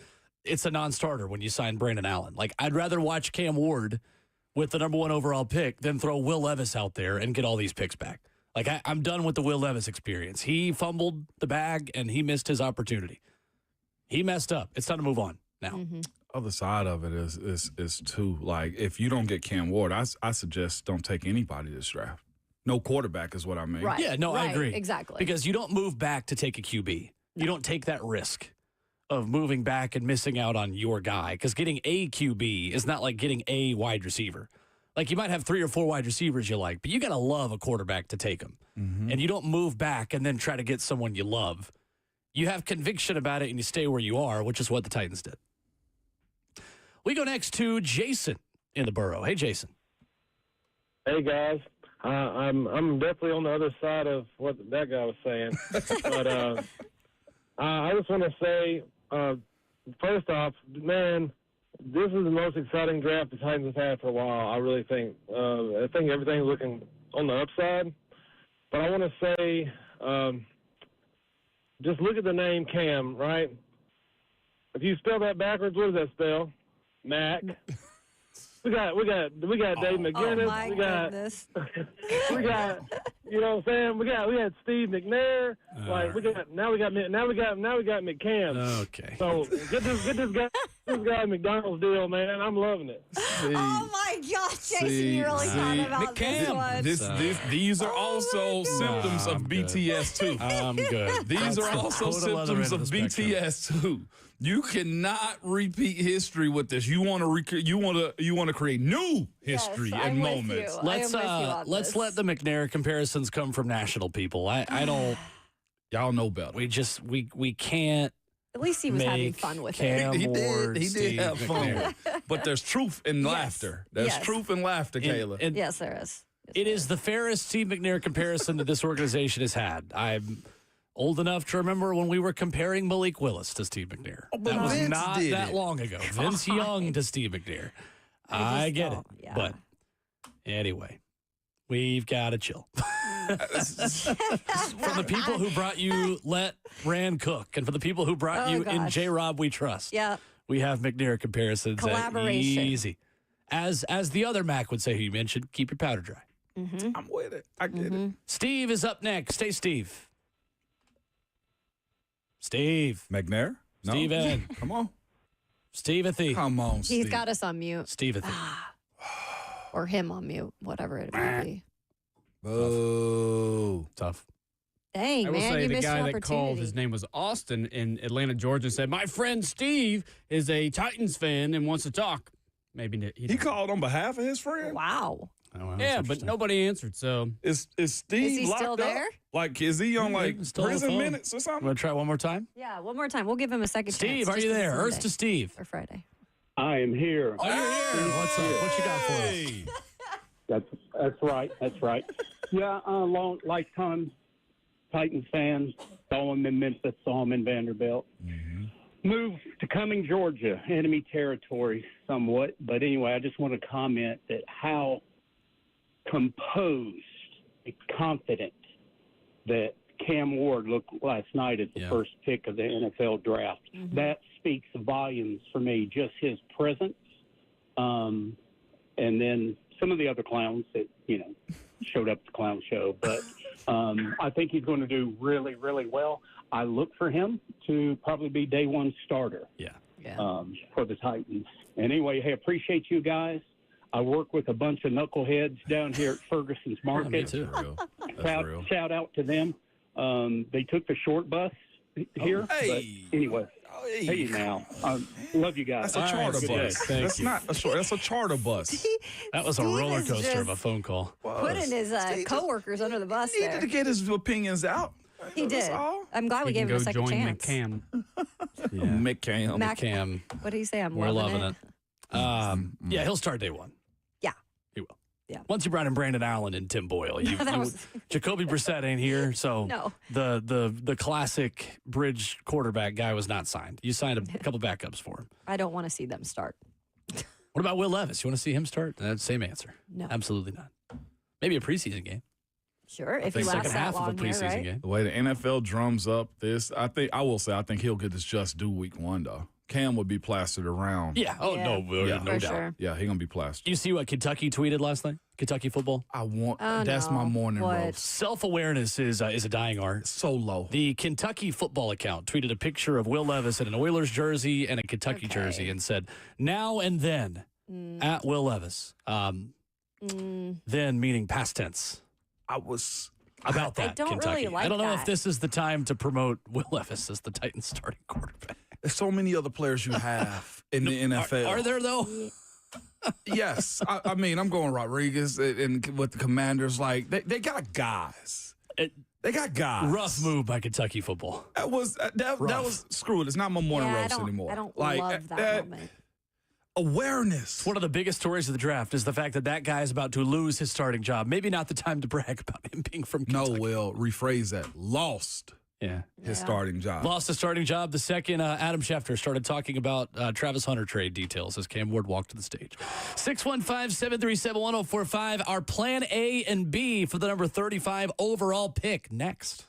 Speaker 3: it's a non-starter when you sign Brandon Allen. Like, I'd rather watch Cam Ward with the number 1 overall pick than throw Will Levis out there and get all these picks back. Like, I'm done with the Will Levis experience. He fumbled the bag, and he missed his opportunity. He messed up. It's time to move on now.
Speaker 4: Other side of it is too, like, if you don't get Cam Ward, I suggest don't take anybody this draft. No quarterback is what I mean.
Speaker 5: Right.
Speaker 3: Yeah, no, I agree.
Speaker 5: Exactly.
Speaker 3: Because you don't move back to take a QB. You don't take that risk of moving back and missing out on your guy. Because getting a QB is not like getting a wide receiver. Like, you might have 3 or 4 wide receivers you like, but you got to love a quarterback to take them. And you don't move back and then try to get someone you love. You have conviction about it and you stay where you are, which is what the Titans did. We go next to Jason in the borough. Hey, Jason.
Speaker 8: Hey, guys. I'm definitely on the other side of what that guy was saying. But I just want to say, first off, man, this is the most exciting draft the Titans have had for a while, I really think. I think everything's looking on the upside. But I want to say, just look at the name Cam, right? If you spell that backwards, what does that spell? Mac. We got Dave McGinnis.
Speaker 5: Oh my goodness.
Speaker 8: We got, you know what I'm saying? We had Steve McNair. Like, we got McCann.
Speaker 3: Okay.
Speaker 8: So get this guy McDonald's deal, man. I'm loving it.
Speaker 5: Oh my gosh, Jason, you really thought about this one.
Speaker 4: These are also symptoms of BTS too.
Speaker 3: I'm good.
Speaker 4: These are also symptoms of BTS too. You cannot repeat history with this. You want to create new history and moments.
Speaker 3: Let's let the McNair comparisons come from national people. I don't.
Speaker 4: Y'all know better.
Speaker 3: We can't.
Speaker 5: At least he was having fun with it.
Speaker 4: He did have fun. But there's truth in laughter. There's truth in laughter, Kayla.
Speaker 5: Yes, there is.
Speaker 3: It is the fairest Steve McNair comparison that this organization has had. I'm old enough to remember when we were comparing Malik Willis to Steve McNair. That was
Speaker 4: Vince
Speaker 3: not
Speaker 4: did
Speaker 3: that
Speaker 4: it.
Speaker 3: long ago. Vince Young to Steve McNair. I get it.
Speaker 5: Yeah.
Speaker 3: But anyway, we've got to chill. From the people who brought you Let Rand Cook, and for the people who brought you In J-Rob We Trust.
Speaker 5: Yeah.
Speaker 3: We have McNair comparisons.
Speaker 5: Collaboration.
Speaker 3: Easy. As the other Mac would say who you mentioned, keep your powder dry.
Speaker 4: I'm with it. I get it.
Speaker 3: Steve is up next. Hey, Steve. Steve.
Speaker 4: McNair? No.
Speaker 3: Steven.
Speaker 4: Come on.
Speaker 3: Steve-a-thie.
Speaker 4: Come on, Steve.
Speaker 5: He's got us on mute.
Speaker 3: Steve-a-thie.
Speaker 5: Or him on mute, whatever it may be.
Speaker 4: Boo.
Speaker 3: Tough.
Speaker 5: Dang,
Speaker 2: I will
Speaker 5: man,
Speaker 2: say
Speaker 5: you
Speaker 2: the
Speaker 5: missed your
Speaker 2: guy that called,
Speaker 5: opportunity.
Speaker 2: his name was Austin in Atlanta, Georgia, said, my friend Steve is a Titans fan and wants to talk. Maybe
Speaker 4: he called on behalf of his friend?
Speaker 5: Wow.
Speaker 3: Oh, well,
Speaker 2: yeah, but nobody answered, so.
Speaker 4: Is Steve
Speaker 5: Is he
Speaker 4: locked
Speaker 5: still
Speaker 4: up?
Speaker 5: there?
Speaker 4: Like, is he on, like,
Speaker 3: Still on the
Speaker 4: prison
Speaker 3: phone.
Speaker 4: minutes or something?
Speaker 3: Want to try one more time?
Speaker 5: Yeah, one more time. We'll give him a second
Speaker 3: Steve,
Speaker 5: chance.
Speaker 3: are
Speaker 5: just
Speaker 3: you
Speaker 5: 'cause
Speaker 3: there?
Speaker 5: it's
Speaker 3: Earth
Speaker 5: Sunday
Speaker 3: to Steve.
Speaker 5: Or Friday.
Speaker 17: I am here.
Speaker 3: Oh, you're here. What's up? What you got for us?
Speaker 17: That's right. That's right. Yeah, long lifetime Titans fans. Saw him in Memphis. Saw him in Vanderbilt. Moved to Cumming, Georgia, enemy territory somewhat. But anyway, I just want to comment that how composed and confident that Cam Ward looked last night at the first pick of the NFL draft. That speaks volumes for me, just his presence. And then some of the other clowns that, showed up at the clown show. But I think he's going to do really, really well. I look for him to probably be day one starter for the Titans. And anyway, hey, appreciate you guys. I work with a bunch of knuckleheads down here at Ferguson's Market.
Speaker 3: Me too.
Speaker 17: Shout out to them. They took the short bus here. But anyway, hey now. Love you guys.
Speaker 4: That's a charter bus.
Speaker 3: Thank you.
Speaker 4: That's a charter bus.
Speaker 3: That was a
Speaker 5: Steve
Speaker 3: roller
Speaker 5: is
Speaker 3: coaster of
Speaker 5: just
Speaker 3: a phone call.
Speaker 5: Putting his coworkers under the bus
Speaker 4: He needed
Speaker 5: there.
Speaker 4: to get his opinions out.
Speaker 5: He did. I'm glad we gave him a second chance.
Speaker 2: McCam.
Speaker 4: McCam.
Speaker 3: McCam.
Speaker 5: What did he say?
Speaker 3: We're loving it. Yeah, he'll start day one.
Speaker 5: Yeah.
Speaker 3: He will.
Speaker 5: Yeah.
Speaker 3: Once you brought in Brandon Allen and Tim Boyle, Jacoby Brissett ain't here, so
Speaker 5: No.
Speaker 3: the classic bridge quarterback guy was not signed. You signed a couple backups for him.
Speaker 5: I don't want to see them start.
Speaker 3: What about Will Levis? You want to see him start? Same answer.
Speaker 5: No.
Speaker 3: Absolutely not. Maybe a preseason game.
Speaker 5: Sure, if he
Speaker 3: the
Speaker 5: lasts
Speaker 3: second
Speaker 5: that
Speaker 3: half
Speaker 5: long
Speaker 3: of a
Speaker 5: here,
Speaker 3: preseason
Speaker 5: right?
Speaker 3: game.
Speaker 4: The way the NFL drums up this, I think he'll get this just due week 1 though. Cam would be plastered around.
Speaker 3: Yeah. Oh,
Speaker 5: Yeah.
Speaker 3: no
Speaker 5: For
Speaker 3: doubt.
Speaker 5: sure.
Speaker 4: Yeah, he gonna be plastered.
Speaker 3: You see what Kentucky tweeted last night? Kentucky football?
Speaker 4: That's my morning
Speaker 5: What?
Speaker 4: roast.
Speaker 3: Self-awareness is a dying art.
Speaker 4: So low.
Speaker 3: The Kentucky football account tweeted a picture of Will Levis in an Oilers jersey and a Kentucky jersey and said, now and then at Will Levis. Then meaning past tense.
Speaker 4: I was
Speaker 3: about that.
Speaker 5: I don't
Speaker 3: Kentucky.
Speaker 5: really like
Speaker 3: I don't know if
Speaker 5: that.
Speaker 3: this is the time to promote Will Levis as the Titans starting quarterback.
Speaker 4: There's so many other players you have in the NFL.
Speaker 3: Are there though?
Speaker 4: Yes. I mean, I'm going Rodriguez and with the Commanders. Like, they got guys. They got guys.
Speaker 3: Rough move by Kentucky football.
Speaker 4: That was screw it. It's not my morning roast anymore.
Speaker 5: I don't
Speaker 4: like,
Speaker 5: love that moment.
Speaker 4: Awareness.
Speaker 3: One of the biggest stories of the draft is the fact that guy is about to lose his starting job. Maybe not the time to brag about him being from Kentucky.
Speaker 4: No, Will, rephrase that. Lost his starting job.
Speaker 3: Lost his starting job. The second Adam Schefter started talking about Travis Hunter trade details as Cam Ward walked to the stage. 615-737-1045. Our plan A and B for the number 35 overall pick next.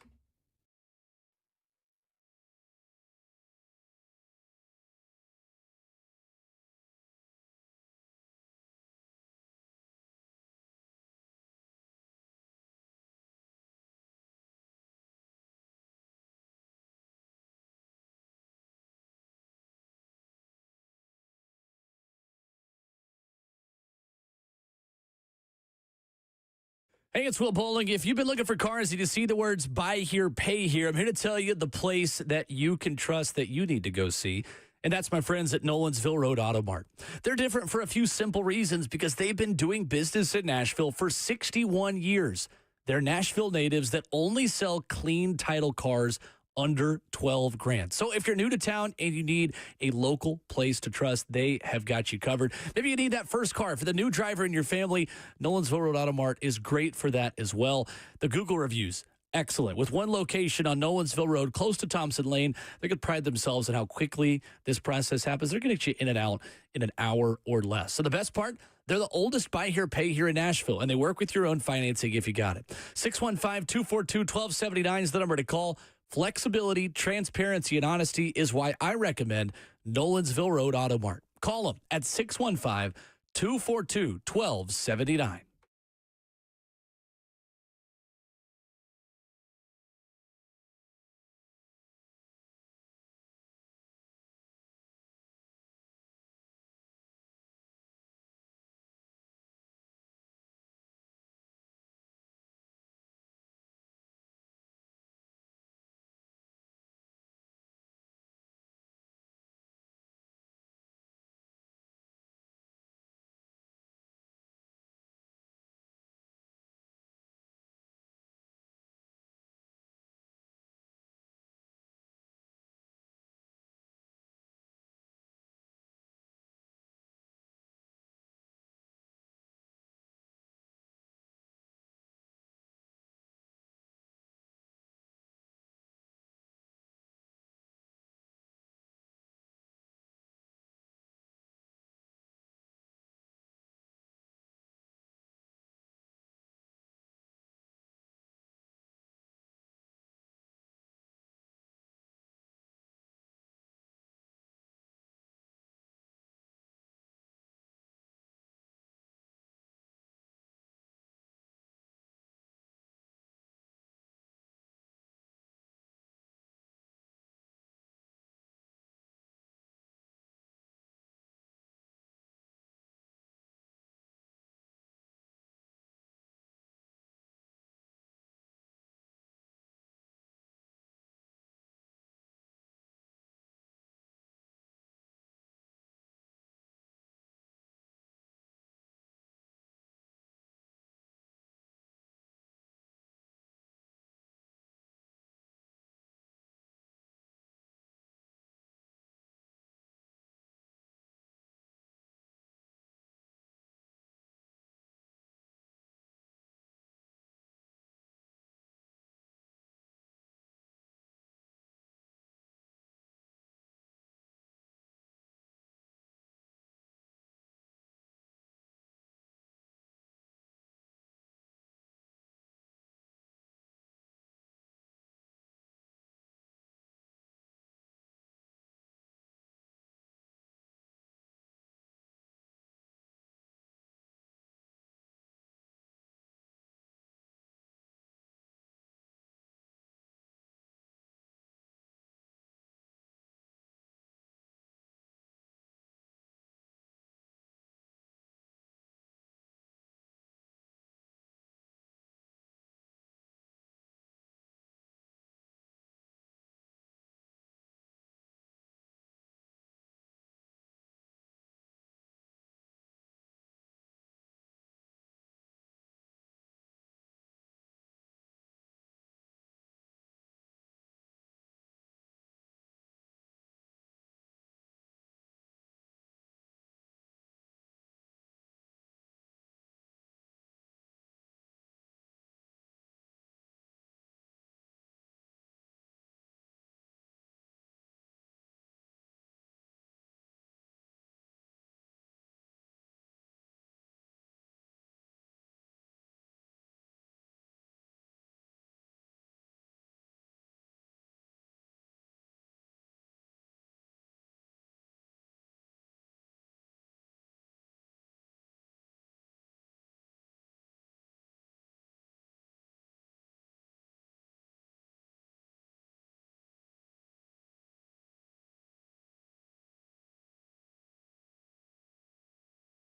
Speaker 3: Hey, it's Will Bowling. If you've been looking for cars and you see the words buy here, pay here, I'm here to tell you the place that you can trust that you need to go see. And that's my friends at Nolensville Road Auto Mart. They're different for a few simple reasons because they've been doing business in Nashville for 61 years. They're Nashville natives that only sell clean title cars under 12 grand. So if you're new to town and you need a local place to trust, they have got you covered. Maybe you need that first car for the new driver in your family. Nolensville Road Auto Mart is great for that as well. The Google reviews, excellent. With one location on Nolensville Road, close to Thompson Lane, they could pride themselves on how quickly this process happens. They're going to get you in and out in an hour or less. So the best part, they're the oldest buy here, pay here in Nashville, and they work with your own financing if you got it. 615-242-1279 is the number to call. Flexibility, transparency, and honesty is why I recommend Nolensville Road Auto Mart. Call them at 615-242-1279.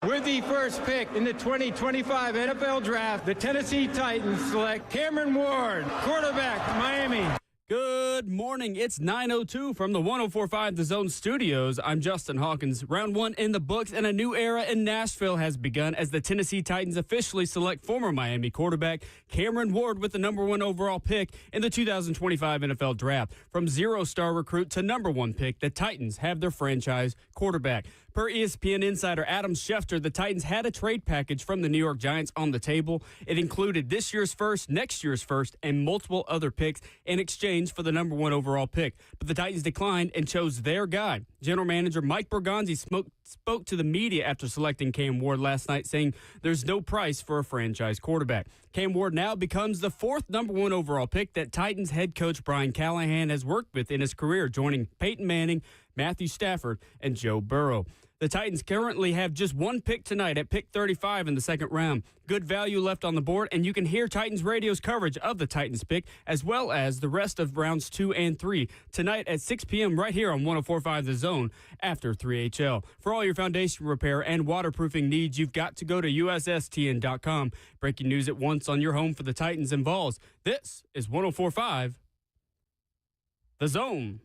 Speaker 1: With the first pick in the 2025 NFL Draft, the Tennessee Titans select Cameron Ward, quarterback, Miami.
Speaker 2: Good morning. It's 9:02 from the 104.5 The Zone Studios. I'm Justin Hawkins. Round 1 in the books, and a new era in Nashville has begun as the Tennessee Titans officially select former Miami quarterback Cameron Ward with the number 1 overall pick in the 2025 NFL Draft. From 0-star recruit to number 1 pick, the Titans have their franchise quarterback. Per ESPN insider Adam Schefter, the Titans had a trade package from the New York Giants on the table. It included this year's first, next year's first, and multiple other picks in exchange for the number 1 overall pick. But the Titans declined and chose their guy. General manager Mike Borgonzi spoke to the media after selecting Cam Ward last night, saying there's no price for a franchise quarterback. Cam Ward now becomes the 4th number 1 overall pick that Titans head coach Brian Callahan has worked with in his career, joining Peyton Manning, Matthew Stafford, and Joe Burrow. The Titans currently have just 1 pick tonight at pick 35 in the 2nd round. Good value left on the board, and you can hear Titans Radio's coverage of the Titans pick, as well as the rest of rounds 2 and 3, tonight at 6 p.m. right here on 104.5 The Zone after 3HL. For all your foundation repair and waterproofing needs, you've got to go to USSTN.com. Breaking news at once on your home for the Titans and Vols. This is 104.5 The Zone.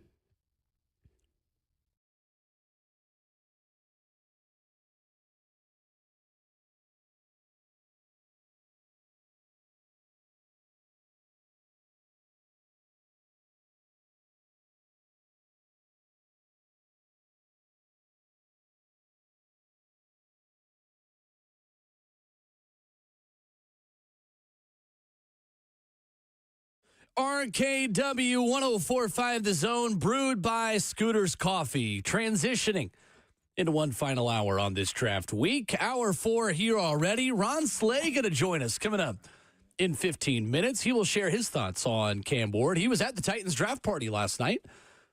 Speaker 3: RKW 104.5 The Zone, brewed by Scooters Coffee, transitioning into one final hour on this draft week. Hour 4 here already. Ron Slay going to join us coming up in 15 minutes. He will share his thoughts on Cam Ward. He was at the Titans draft party last night.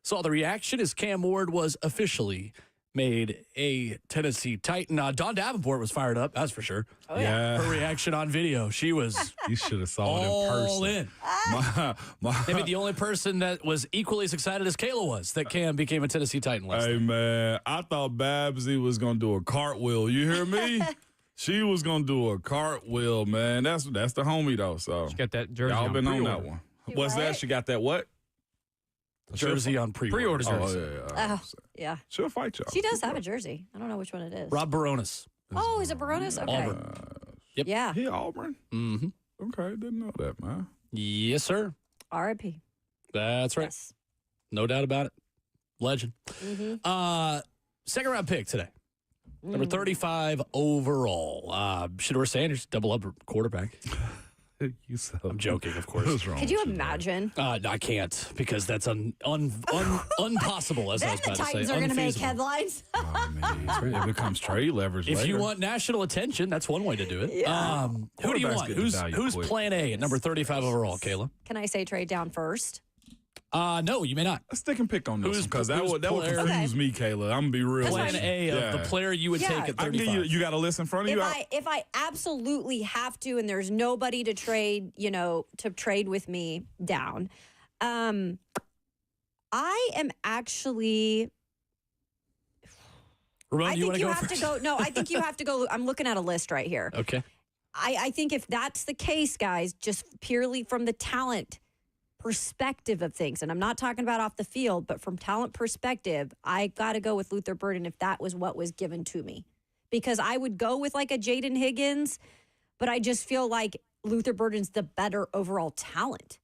Speaker 3: Saw the reaction as Cam Ward was officially made a Tennessee Titan. Dawn Davenport was fired up, that's for sure.
Speaker 5: Oh, yeah.
Speaker 3: Her reaction on video, she was
Speaker 4: You should have saw it in
Speaker 3: all
Speaker 4: person.
Speaker 3: in. Maybe the only person that was equally as excited as Kayla was that Cam became a Tennessee Titan last
Speaker 4: Hey,
Speaker 3: night.
Speaker 4: man, I thought Babsy was going to do a cartwheel. You hear me? She was going to do a cartwheel, man. That's the homie, though. So
Speaker 2: She got that jersey
Speaker 4: y'all
Speaker 2: on
Speaker 4: been on
Speaker 2: pre-order.
Speaker 4: that one. What's that? She got that what?
Speaker 3: Jersey on pre-order.
Speaker 2: Pre-order jersey.
Speaker 5: Yeah.
Speaker 4: She'll fight y'all.
Speaker 5: She does have a jersey. I don't know which one it is.
Speaker 3: Rob Baronis.
Speaker 5: Oh, is it Baronis? Okay.
Speaker 3: Auburn. Yep.
Speaker 5: Yeah.
Speaker 4: He Auburn?
Speaker 3: Mm-hmm.
Speaker 4: Okay, didn't know that, man.
Speaker 3: Yes, sir.
Speaker 5: R.I.P.
Speaker 3: That's right.
Speaker 5: Yes.
Speaker 3: No doubt about it. Legend.
Speaker 5: Mm-hmm.
Speaker 3: Second round pick today. Number 35 overall. Shador Sanders, double up quarterback. I'm joking, of course.
Speaker 4: What's wrong
Speaker 5: Could you imagine?
Speaker 3: I can't because that's impossible, as I was
Speaker 5: Then the
Speaker 3: about to say.
Speaker 5: Titans are going to make
Speaker 3: Unfeasible.
Speaker 5: headlines.
Speaker 4: It becomes trade leverage
Speaker 3: If
Speaker 4: later.
Speaker 3: you want national attention, that's one way to do it.
Speaker 5: Yeah.
Speaker 3: Who do you
Speaker 4: Quarterbacks
Speaker 3: want?
Speaker 4: get the value
Speaker 3: Who's
Speaker 4: quick.
Speaker 3: plan A at number 35 overall, Kayla?
Speaker 5: Can I say trade down first?
Speaker 3: No, you may not.
Speaker 4: Let's stick and pick on this
Speaker 3: Who's-
Speaker 4: because that would
Speaker 3: player-
Speaker 4: confuse me, Kayla. I'm going to be real.
Speaker 5: That's
Speaker 4: with
Speaker 3: Plan
Speaker 4: you.
Speaker 3: A of
Speaker 4: Yeah.
Speaker 3: the player you would
Speaker 5: Yeah.
Speaker 3: take at
Speaker 4: I can give
Speaker 3: 35.
Speaker 4: you got a list in front of you.
Speaker 5: If I absolutely have to, and there's nobody to trade, to trade with me down, I am actually.
Speaker 3: Ramon,
Speaker 5: I
Speaker 3: you
Speaker 5: think
Speaker 3: want
Speaker 5: you
Speaker 3: go
Speaker 5: have
Speaker 3: first?
Speaker 5: to go. No, I think you have to go. I'm looking at a list right here.
Speaker 3: Okay.
Speaker 5: I think if that's the case, guys, just purely from the talent perspective of things, and I'm not talking about off the field, but from talent perspective, I got to go with Luther Burden if that was what was given to me. Because I would go with like a Jaden Higgins, but I just feel like Luther Burden's the better overall talent.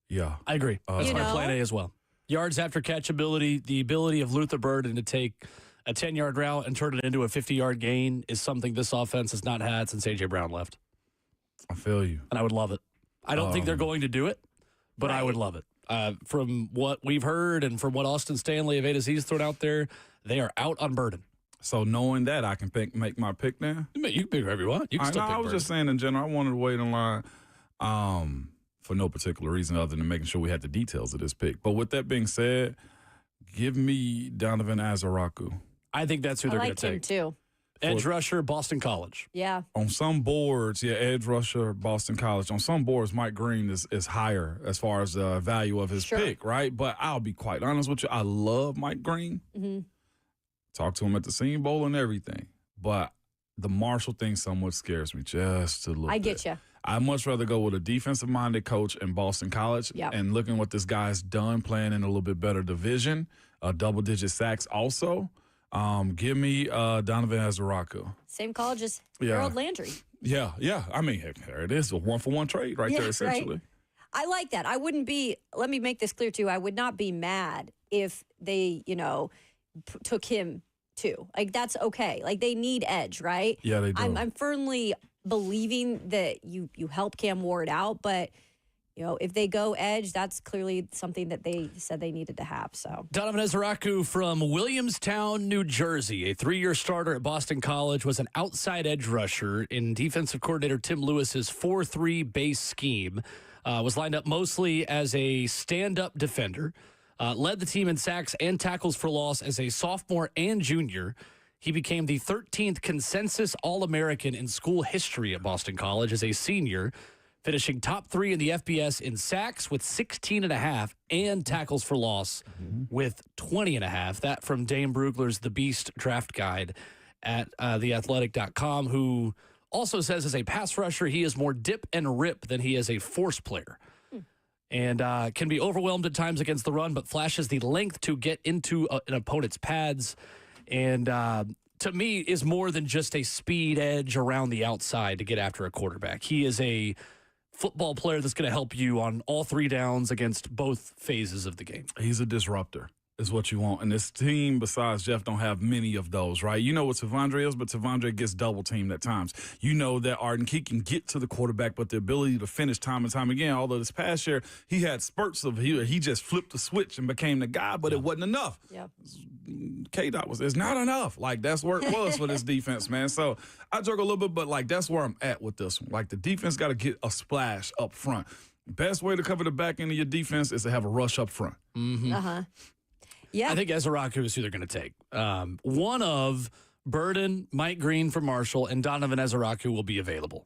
Speaker 4: Yeah.
Speaker 3: I agree. That's
Speaker 5: You
Speaker 3: my
Speaker 5: know?
Speaker 3: plan A as well. Yards after catch ability, the ability of Luther Burden to take a 10-yard route and turn it into a 50-yard gain is something this offense has not had since A.J. Brown left.
Speaker 4: I feel you.
Speaker 3: And I would love it. I don't think they're going to do it, but I would love it. From what we've heard and from what Austin Stanley of A to Z's thrown out there, they are out on Burden.
Speaker 4: So knowing that, I can make my pick now?
Speaker 3: You can pick whoever you want. You can still pick
Speaker 4: I was
Speaker 3: Burden.
Speaker 4: just saying in general, I wanted to wait in line for no particular reason other than making sure we had the details of this pick. But with that being said, give me Donovan Azaraku.
Speaker 3: I think that's who
Speaker 5: I
Speaker 3: they're going
Speaker 5: liked
Speaker 3: to
Speaker 5: him
Speaker 3: take.
Speaker 5: too.
Speaker 3: Edge rusher, Boston College.
Speaker 5: Yeah.
Speaker 4: On some boards, edge rusher, Boston College. On some boards, Mike Green is higher as far as the value of his pick, right? But I'll be quite honest with you. I love Mike Green.
Speaker 5: Mm-hmm.
Speaker 4: Talked to him at the Senior Bowl and everything. but the Marshall thing somewhat scares me just a little bit.
Speaker 5: I get you.
Speaker 4: I'd much rather go with a defensive-minded coach in Boston College and looking what this guy's done playing in a little bit better division, double-digit sacks also. Give me Donovan Azaraku.
Speaker 5: Same college as Harold Landry.
Speaker 4: Yeah. I mean, there it is, a one-for-one trade right there, essentially.
Speaker 5: Right. I like that. I wouldn't be, let me make this clear too, I would not be mad if they, took him too. Like, that's okay. Like, they need edge, right?
Speaker 4: Yeah, they do.
Speaker 5: I'm firmly believing that you help Cam Ward out, but if they go edge, that's clearly something that they said they needed to have. So
Speaker 3: Donovan Ezaraku from Williamstown, New Jersey, a 3-year starter at Boston College, was an outside edge rusher in defensive coordinator Tim Lewis's 4-3 base scheme. Was lined up mostly as a stand-up defender. Led the team in sacks and tackles for loss as a sophomore and junior. He became the 13th consensus All-American in school history at Boston College as a senior, finishing top 3 in the FBS in sacks with 16.5 and tackles for loss with 20.5. That from Dane Brugler's The Beast draft guide at theathletic.com, who also says as a pass rusher, he is more dip and rip than he is a force player. And can be overwhelmed at times against the run, but flashes the length to get into an opponent's pads. And to me, is more than just a speed edge around the outside to get after a quarterback. He is a football player that's going to help you on all 3 downs against both phases of the game.
Speaker 4: He's a disruptor. Is what you want. And this team, besides Jeff, don't have many of those, right? You know what Tavondre is, but Tavondre gets double teamed at times. You know that Arden Key can get to the quarterback, but the ability to finish time and time again, although this past year he had spurts of he just flipped the switch and became the guy, but it wasn't enough.
Speaker 5: Yeah.
Speaker 4: K-Dot it's not enough. Like, that's where it was for this defense, man. So I joke a little bit, but like that's where I'm at with this one. Like, the defense got to get a splash up front. Best way to cover the back end of your defense is to have a rush up front.
Speaker 5: Yeah.
Speaker 3: I think Ezaraku is who they're going to take. One of Burden, Mike Green from Marshall, and Donovan Ezaraku will be available.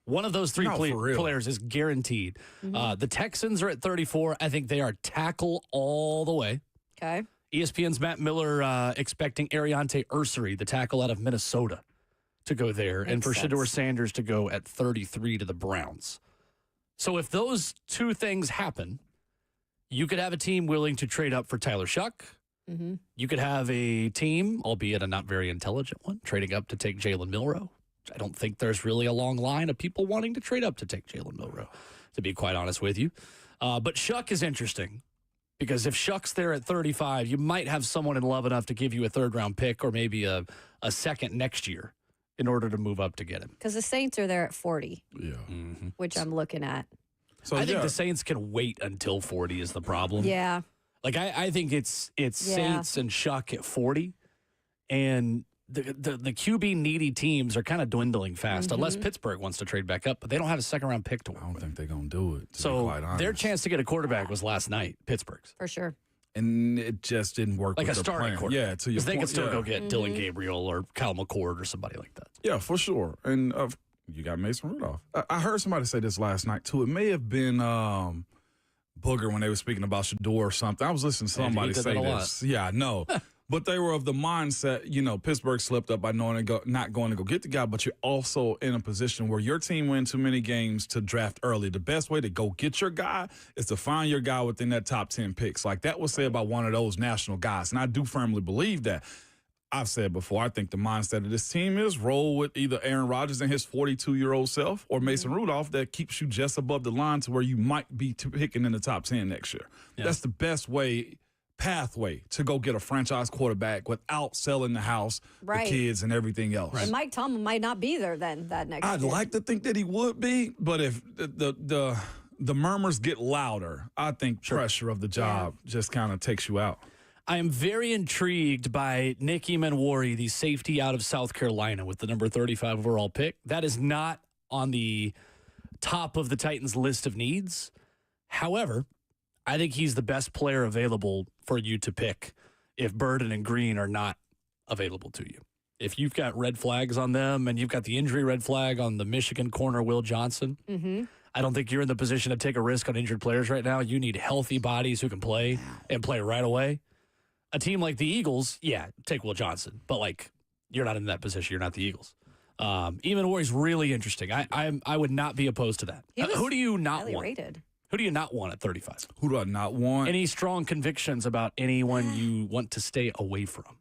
Speaker 3: One of those 3 players is guaranteed. The Texans are at 34. I think they are tackle all the way.
Speaker 5: Okay.
Speaker 3: ESPN's Matt Miller expecting Ariante Ursery, the tackle out of Minnesota, to go there, and for Shedeur Sanders to go at 33 to the Browns. So if those 2 things happen, you could have a team willing to trade up for Tyler Shuck. You could have a team, albeit a not very intelligent one, trading up to take Jalen Milroe. I don't think there's really a long line of people wanting to trade up to take Jalen Milroe, to be quite honest with you. But Shuck is interesting because if Shuck's there at 35, you might have someone in love enough to give you a 3rd-round pick or maybe a second next year in order to move up to get him.
Speaker 5: Because the Saints are there at 40, which I'm looking at.
Speaker 3: So I think the Saints can wait until 40 is the problem.
Speaker 5: Yeah.
Speaker 3: Like, I think it's Saints and Shuck at 40, and the QB needy teams are kind of dwindling fast, unless Pittsburgh wants to trade back up, but they don't have a 2nd-round pick to work.
Speaker 4: I don't think they're going to do it, to be
Speaker 3: So
Speaker 4: quite honest.
Speaker 3: their chance to get a quarterback was last night, Pittsburgh's.
Speaker 5: For sure.
Speaker 4: And it just didn't work
Speaker 3: Like
Speaker 4: with
Speaker 3: a
Speaker 4: the
Speaker 3: starting
Speaker 4: plan.
Speaker 3: quarterback.
Speaker 4: Yeah, to your
Speaker 3: Because they
Speaker 4: point,
Speaker 3: could still go
Speaker 4: yeah.
Speaker 3: get Dylan Gabriel or Kyle McCord or somebody like that.
Speaker 4: Yeah, for sure. And you got Mason Rudolph. I heard somebody say this last night, too. It may have been Booger when they were speaking about Shedeur or something. I was listening to somebody say this. Yeah, I know. But they were of the mindset, Pittsburgh slipped up by not going to go get the guy, but you're also in a position where your team wins too many games to draft early. The best way to go get your guy is to find your guy within that top 10 picks. Like, that was said by one of those national guys, and I do firmly believe that. I've said before, I think the mindset of this team is roll with either Aaron Rodgers and his 42-year-old self or Mason Rudolph that keeps you just above the line to where you might be picking in the top 10 next year. Yeah. That's the best pathway to go get a franchise quarterback without selling the house, the kids, and everything else.
Speaker 5: And Mike Tomlin might not be there then that next year.
Speaker 4: I'd like to think that he would be, but if the murmurs get louder, I think pressure of the job just kind of takes you out.
Speaker 3: I am very intrigued by Nick Emanwari, the safety out of South Carolina with the number 35 overall pick. That is not on the top of the Titans list of needs. However, I think he's the best player available for you to pick if Burden and Green are not available to you. If you've got red flags on them and you've got the injury red flag on the Michigan corner, Will Johnson, I don't think you're in the position to take a risk on injured players right now. You need healthy bodies who can play and play right away. A team like the Eagles, take Will Johnson. But, you're not in that position. You're not the Eagles. Even Warrior's really interesting. I would not be opposed to that. Who do you not want?
Speaker 5: Rated.
Speaker 3: Who do you not want at 35?
Speaker 4: Who do I not want?
Speaker 3: Any strong convictions about anyone you want to stay away from?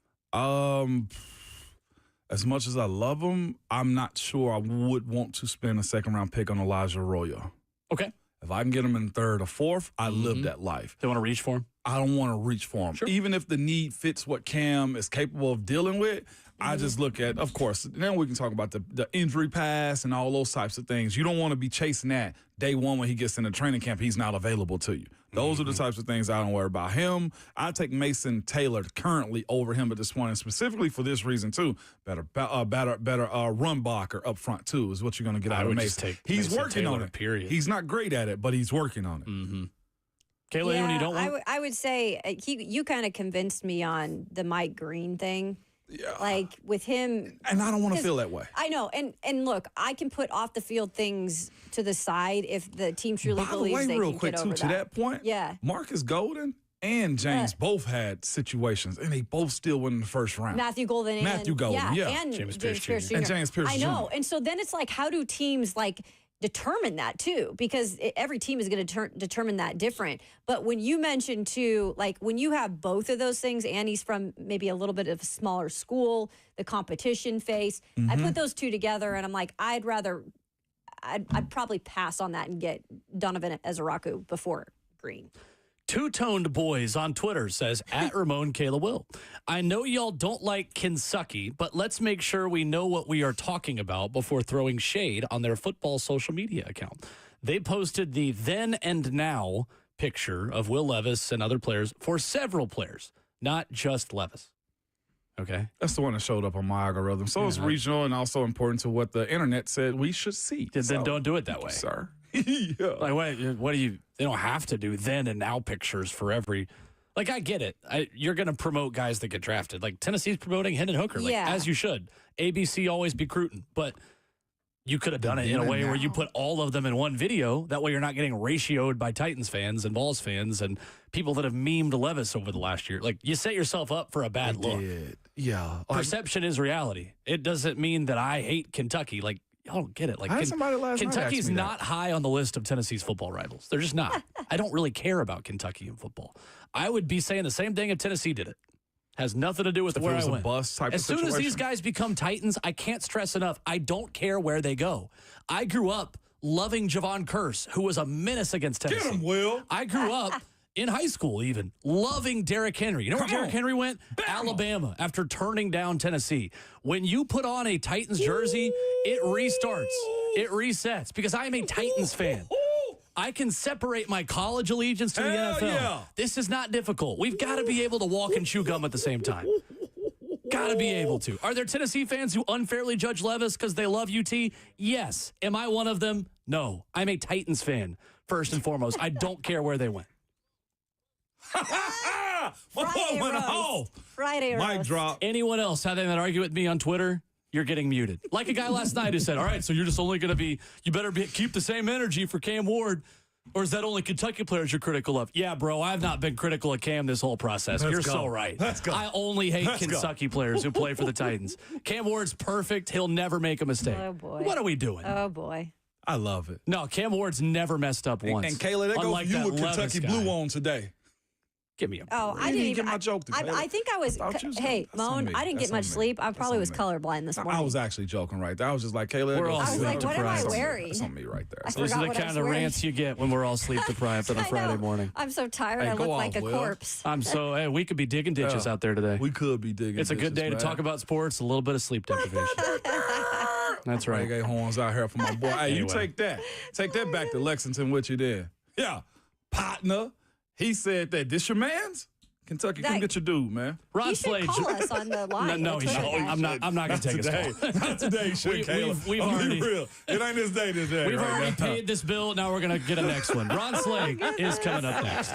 Speaker 4: As much as I love him, I'm not sure I would want to spend a second-round pick on Elijah Arroyo.
Speaker 3: Okay.
Speaker 4: If I can get him in third or fourth, I live that life.
Speaker 3: They want to reach for him?
Speaker 4: I don't want to reach for him.
Speaker 3: Sure.
Speaker 4: Even if the need fits what Cam is capable of dealing with, I just look at, of course, then we can talk about the injury pass and all those types of things. You don't want to be chasing that day one when he gets in the training camp, he's not available to you. Those are the types of things I don't worry about. Him, I take Mason Taylor currently over him at this point, and specifically for this reason, too. Better run blocker up front, too, is what you're going to get out of Mason. He's
Speaker 3: Mason
Speaker 4: working
Speaker 3: Taylor,
Speaker 4: on it.
Speaker 3: Period.
Speaker 4: He's not great at it, but he's working on it.
Speaker 3: Mm-hmm. Kayla, anyone you don't want?
Speaker 5: I would say you kind of convinced me on the Mike Green thing. Yeah. Like with him.
Speaker 4: And I don't want to feel that way.
Speaker 5: I know. And look, I can put off the field things to the side if the team truly believes they can get over that.
Speaker 4: To that point,
Speaker 5: yeah.
Speaker 4: Marcus Golden and James both had situations, and they both still went in the first round.
Speaker 5: Matthew Golden,
Speaker 4: yeah.
Speaker 5: And James Pierce Jr.
Speaker 4: And James Pierce Jr.
Speaker 5: I know. And so then it's like, how do teams determine that too, because every team is going to determine that different. But when you mentioned too, when you have both of those things, and he's from maybe a little bit of a smaller school, the competition phase, I put those two together and I'm like, I'd probably pass on that and get Donovan Ezeraku before Green.
Speaker 3: Two-Toned Boys on Twitter says, at Ramon Kayla Will, I know y'all don't like Kentucky, but let's make sure we know what we are talking about before throwing shade on their football social media account. They posted the then and now picture of Will Levis and other players for several players, not just Levis. Okay.
Speaker 4: That's the one that showed up on my algorithm. So it's regional and also important to what the internet said we should see.
Speaker 3: Then don't do it that way.
Speaker 4: Sir.
Speaker 3: Yeah. What do you, they don't have to do then and now pictures for every, I get it. You're going to promote guys that get drafted. Tennessee's promoting Hendon Hooker, as you should. ABC always be recruiting, but you could have done it in a way where you put all of them in one video. That way you're not getting ratioed by Titans fans and Vols fans and people that have memed Levis over the last year. You set yourself up for a bad look.
Speaker 4: Yeah.
Speaker 3: Perception is reality. It doesn't mean that I hate Kentucky. I don't get it. Kentucky's not high on the list of Tennessee's football rivals. They're just not. I don't really care about Kentucky in football. I would be saying the same thing if Tennessee did it. Has nothing to do with where I went. As soon as these guys become Titans, I can't stress enough, I don't care where they go. I grew up loving Javon Curse, who was a menace against Tennessee.
Speaker 4: Get him, Will.
Speaker 3: I grew up in high school even, loving Derrick Henry. You know where Derrick Henry went? Alabama, after turning down Tennessee. When you put on a Titans jersey, it restarts. It resets because I am a Titans fan. I can separate my college allegiance to the NFL.
Speaker 4: Yeah.
Speaker 3: This is not difficult. We've got to be able to walk and chew gum at the same time. Got to be able to. Are there Tennessee fans who unfairly judge Levis because they love UT? Yes. Am I one of them? No. I'm a Titans fan, first and foremost. I don't care where they went.
Speaker 5: Friday roast.
Speaker 4: Mic drop.
Speaker 3: Anyone else having that argue with me on Twitter? You're getting muted. Like a guy last night who said, all right, so you're just only going to be, you better keep the same energy for Cam Ward, or is that only Kentucky players you're critical of? Yeah, bro, I've not been critical of Cam this whole process. You're so right.
Speaker 4: Let's go.
Speaker 3: I only hate Kentucky players who play for the Titans. Cam Ward's perfect. He'll never make a mistake.
Speaker 5: Oh, boy.
Speaker 3: What are we doing?
Speaker 5: Oh, boy.
Speaker 4: I love it.
Speaker 3: No, Cam Ward's never messed up once.
Speaker 4: And Kayla, that goes for you with Kentucky Blue on today.
Speaker 3: Give me a
Speaker 5: I didn't even
Speaker 4: get my joke.
Speaker 5: I think I was. Hey, Moan, I didn't get much sleep. I probably was colorblind this morning.
Speaker 4: I was actually joking right there. I was just like, Kayla,
Speaker 3: we're all sleep deprived.
Speaker 5: What am I wearing?
Speaker 4: That's on me right there.
Speaker 3: Those are the kind of rants you get when we're all sleep deprived on a Friday morning.
Speaker 5: I'm so tired. I look like a corpse.
Speaker 3: We could be digging ditches out there today.
Speaker 4: We could be digging
Speaker 3: It's a good day to talk about sports, a little bit of sleep deprivation. That's right.
Speaker 4: Reggae horns out here for my boy. Hey, you take that. Take that back to Lexington with you there. Yeah. Partner. He said that. This your man's? Kentucky, come get your dude, man.
Speaker 5: Ron Slade. Call us on the line.
Speaker 3: No, he shouldn't. I'm not going to take his call.
Speaker 4: Not today,
Speaker 3: we've already,
Speaker 4: real. It ain't his day today.
Speaker 3: We've already paid this bill. Now we're going to get a next one. Ron Slade is coming up next.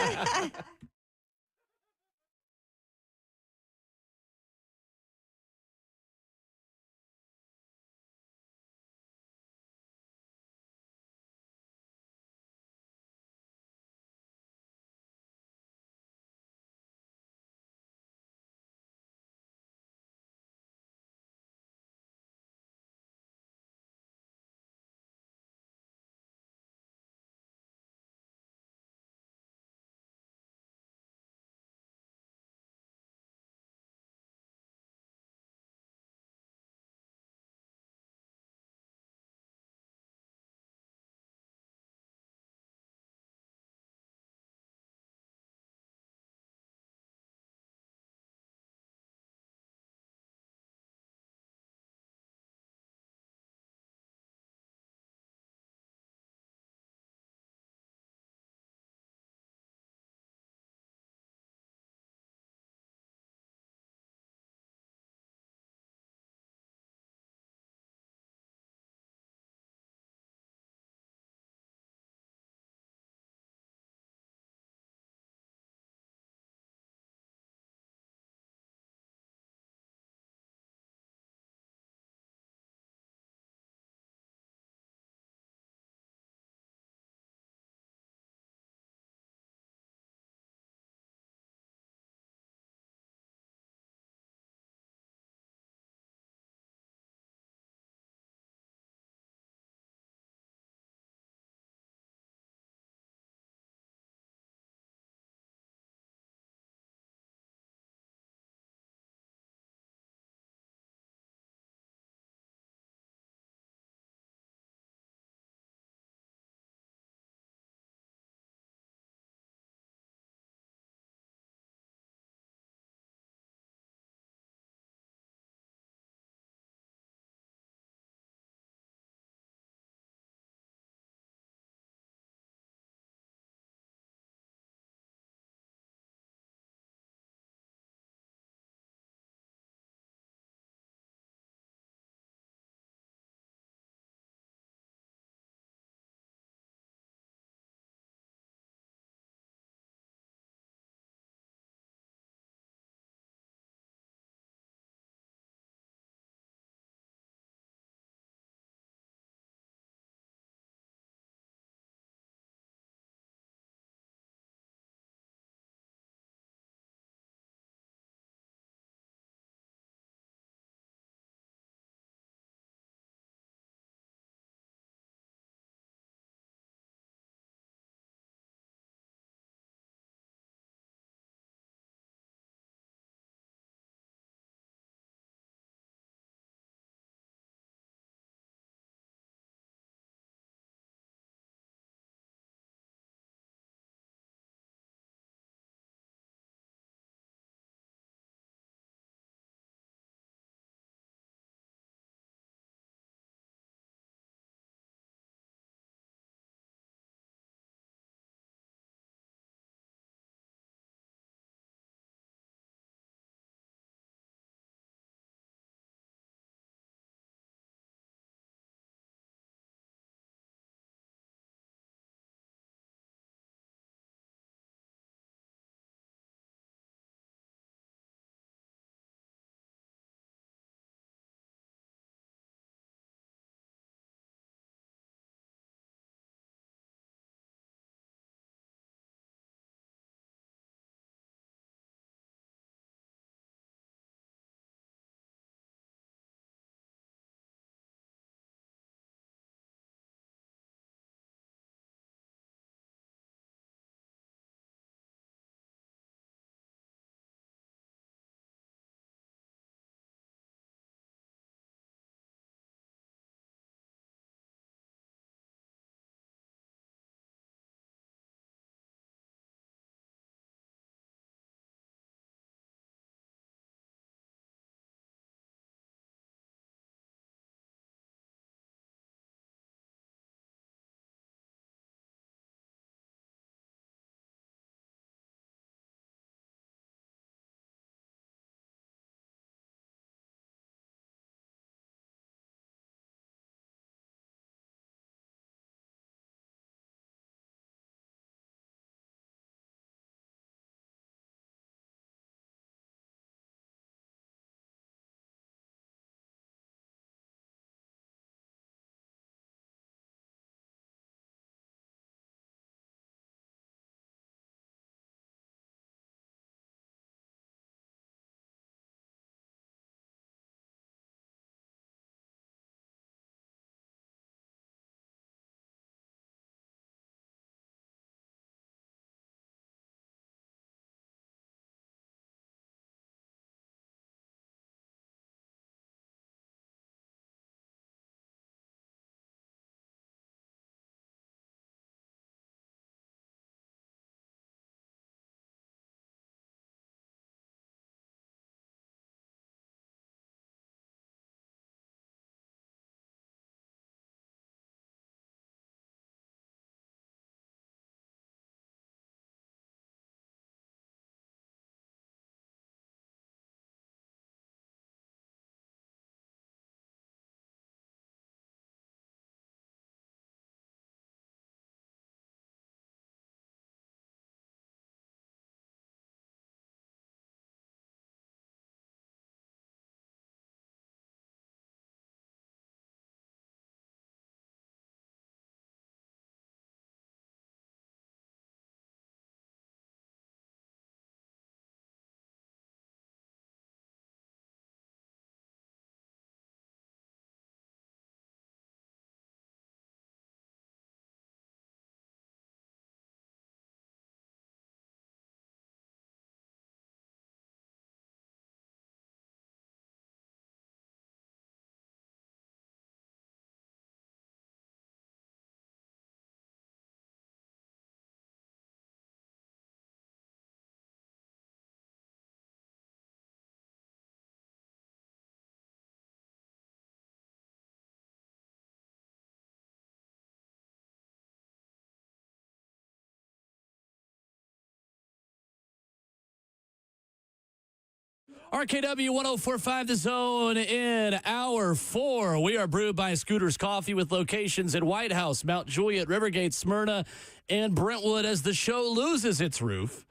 Speaker 3: RKW 104.5 The Zone in Hour 4. We are brewed by Scooters Coffee with locations in White House, Mount Juliet, Rivergate, Smyrna, and Brentwood as the show loses its roof.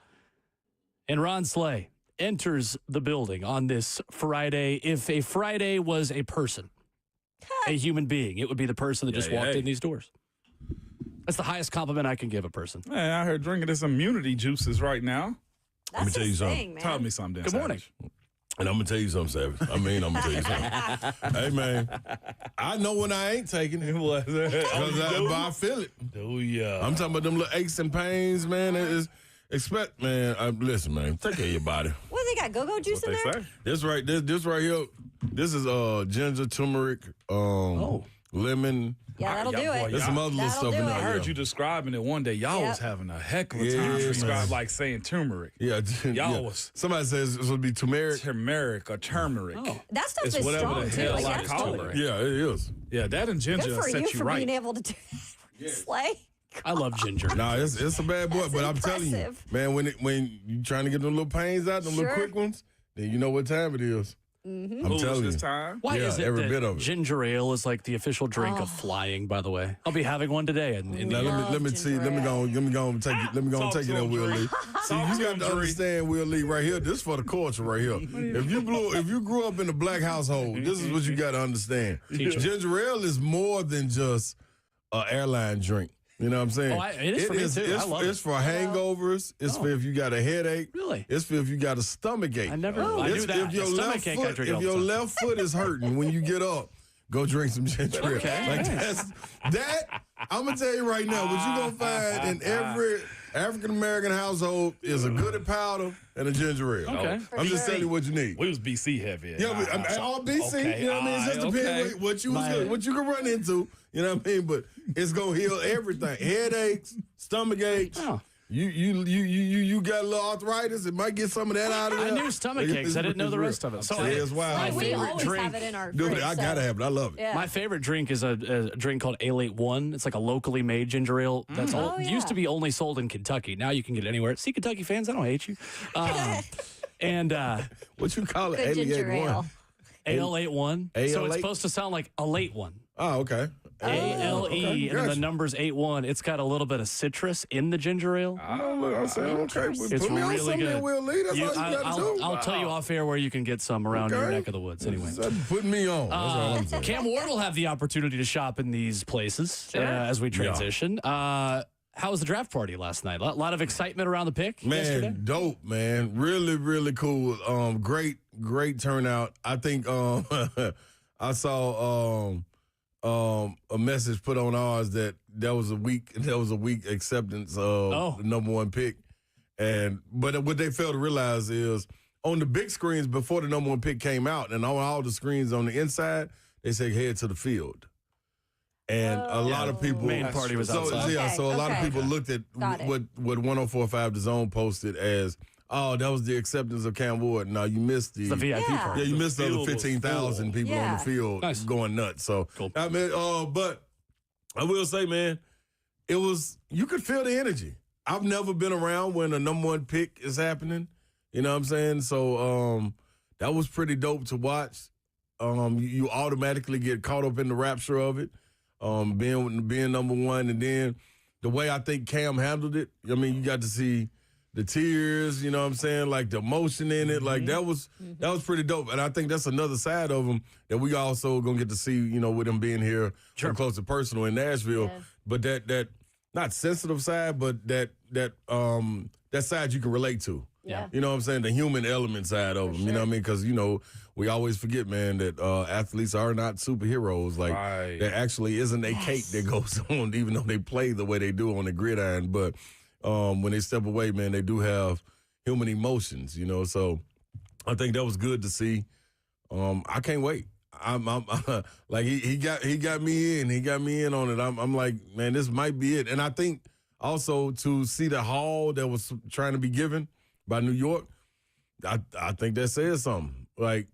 Speaker 3: And Ron Slay enters the building on this Friday. If a Friday was a person, a human being, it would be the person that just walked in these doors. That's the highest compliment I can give a person.
Speaker 4: Man, I heard drinking this immunity juices right now.
Speaker 5: That's
Speaker 18: Let me tell you something.
Speaker 5: thing, man.
Speaker 4: Tell me something.
Speaker 3: Good morning.
Speaker 18: And I'm going to tell you something, Savage. I'm going to tell you something. Hey, man, I know when I ain't taking it. But I feel it.
Speaker 4: Oh, yeah.
Speaker 18: I'm talking about them little aches and pains, man. Listen, man, take care of your body.
Speaker 5: What, they got go-go juice in there?
Speaker 18: This right here, this is ginger, turmeric, lemon.
Speaker 5: Yeah, that'll do it.
Speaker 18: There's some other little stuff in there.
Speaker 4: I heard you describing it one day. Y'all was having a heck of a time describing, like saying turmeric.
Speaker 18: Yeah.
Speaker 4: Y'all was.
Speaker 18: Somebody says it's supposed to be turmeric.
Speaker 4: Turmeric or turmeric.
Speaker 5: Oh. That stuff
Speaker 4: it's
Speaker 5: is
Speaker 4: whatever
Speaker 5: strong,
Speaker 4: the
Speaker 5: too.
Speaker 4: hell
Speaker 5: Like,
Speaker 4: I
Speaker 5: that's
Speaker 4: call
Speaker 5: totally.
Speaker 4: it.
Speaker 18: Yeah, it is.
Speaker 4: Yeah, that and ginger
Speaker 5: Good for
Speaker 4: set
Speaker 5: you
Speaker 4: you
Speaker 5: for
Speaker 4: right.
Speaker 5: being able to do that. Slay.
Speaker 3: I love ginger.
Speaker 18: Nah, it's a bad boy,
Speaker 5: That's
Speaker 18: but I'm telling you,
Speaker 5: impressive.
Speaker 18: man, when you trying to get them little pains out, them little quick ones, then you know what time it is.
Speaker 5: Mm-hmm.
Speaker 18: I'm telling you.
Speaker 4: Time?
Speaker 3: Why is it
Speaker 18: every
Speaker 3: that
Speaker 18: bit of it.
Speaker 3: ginger ale is like the official drink of flying, by the way? I'll be having one today.
Speaker 18: Now, let me see. Let me go and take you. Let me go and take you there, Will Lee. See, you got to understand, Will Lee, right here. This is for the culture, right here. If you grew up in a black household, this is what you got to understand. Ginger ale is more than just an airline drink. You know what I'm saying?
Speaker 3: It is for me, too. I love it.
Speaker 18: It's for hangovers. It's for if you got a headache.
Speaker 3: Really?
Speaker 18: It's for if you got a stomach ache.
Speaker 3: I knew that.
Speaker 18: If your
Speaker 3: Stomach ache, I drink all
Speaker 18: if
Speaker 3: the
Speaker 18: your
Speaker 3: time.
Speaker 18: left foot is hurting when you get up, go drink some ginger ale.
Speaker 3: Okay.
Speaker 18: Like that. I'm gonna tell you right now, what you gonna find in every African American household is a goody powder and a ginger ale.
Speaker 3: Okay.
Speaker 18: I'm just telling you what you need.
Speaker 4: We was BC heavy.
Speaker 18: Yeah, all BC.
Speaker 4: Okay,
Speaker 18: You know what I mean? It just depends what you can run into. You know what I mean? But it's gonna heal everything: headaches, stomach aches.
Speaker 3: Oh.
Speaker 18: You got a little arthritis. It might get some of that out of there.
Speaker 3: I knew stomach aches. I didn't know the rest of it. So
Speaker 18: it's wild.
Speaker 5: We always have it in our
Speaker 18: Dude,
Speaker 5: fridge,
Speaker 18: I gotta have it. I love it.
Speaker 5: Yeah.
Speaker 3: My favorite drink is a drink called Ale-81. It's like a locally made ginger ale. That's used to be only sold in Kentucky. Now you can get it anywhere. See, Kentucky fans, I don't hate you. And
Speaker 18: what you call it?
Speaker 5: Good ginger ale.
Speaker 3: Ale-81. So it's
Speaker 18: Ale-8?
Speaker 3: supposed to sound like a late one.
Speaker 18: Oh, okay.
Speaker 3: ALE
Speaker 18: okay,
Speaker 3: and then the
Speaker 18: gotcha.
Speaker 3: numbers 81. It's got a little bit of citrus in the ginger ale.
Speaker 18: I'm saying, okay,
Speaker 3: It's
Speaker 18: put me on
Speaker 3: really
Speaker 18: something,
Speaker 3: good.
Speaker 18: Will Lee. That's all you gotta do.
Speaker 3: I'll tell you off air where you can get some around your neck of the woods. Anyway,
Speaker 18: Put me on. That's all I'm saying.
Speaker 3: Cam Ward will have the opportunity to shop in these places as we transition. How was the draft party last night? A lot of excitement around the pick yesterday?
Speaker 18: Man, dope, man. Really, really cool. Great turnout. I think I saw a message put on ours that was a weak acceptance of the number one pick. But what they failed to realize is on the big screens before the number one pick came out and on all the screens on the inside, they said head to the field. And a lot of people
Speaker 3: main party was outside.
Speaker 18: So a lot of people looked at what 104.5 The Zone posted as, oh, that was the acceptance of Cam Ward. No, you missed the
Speaker 3: VIP part.
Speaker 18: Yeah, you missed the
Speaker 4: field
Speaker 18: other
Speaker 4: was
Speaker 18: 15,000 people on the field going nuts. So I mean, but I will say, man, you could feel the energy. I've never been around when a number one pick is happening. You know what I'm saying? So that was pretty dope to watch. You automatically get caught up in the rapture of it. Being number one, and then the way I think Cam handled it, I mean, you got to see the tears, you know what I'm saying, like the emotion in it, like that was pretty dope, and I think that's another side of him that we also gonna get to see, you know, with him being here up close and personal in Nashville, but that not sensitive side, but that side you can relate to.
Speaker 5: Yeah.
Speaker 18: You know what I'm saying? The human element side of them. You know what I mean? Because, you know, we always forget, man, that athletes are not superheroes. Like, there actually isn't a cake that goes on, even though they play the way they do on the gridiron. But when they step away, man, they do have human emotions, you know? So I think that was good to see. I can't wait. I'm like, he got me in. He got me in on it. I'm like, man, this might be it. And I think also to see the haul that was trying to be given by New York, I think that says something. Like,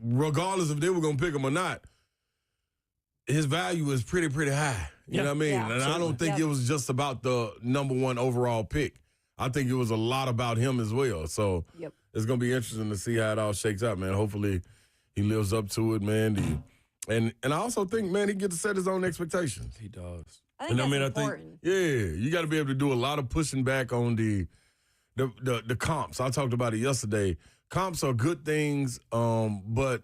Speaker 18: regardless if they were going to pick him or not, his value is pretty high. You know what I mean?
Speaker 5: Yeah,
Speaker 18: and I don't think it was just about the number one overall pick. I think it was a lot about him as well. So it's going to be interesting to see how it all shakes out, man. Hopefully he lives up to it, man. And I also think, man, he gets to set his own expectations.
Speaker 4: He does.
Speaker 5: I think that's important.
Speaker 18: You got to be able to do a lot of pushing back on the comps. I talked about it yesterday. Comps are good things, but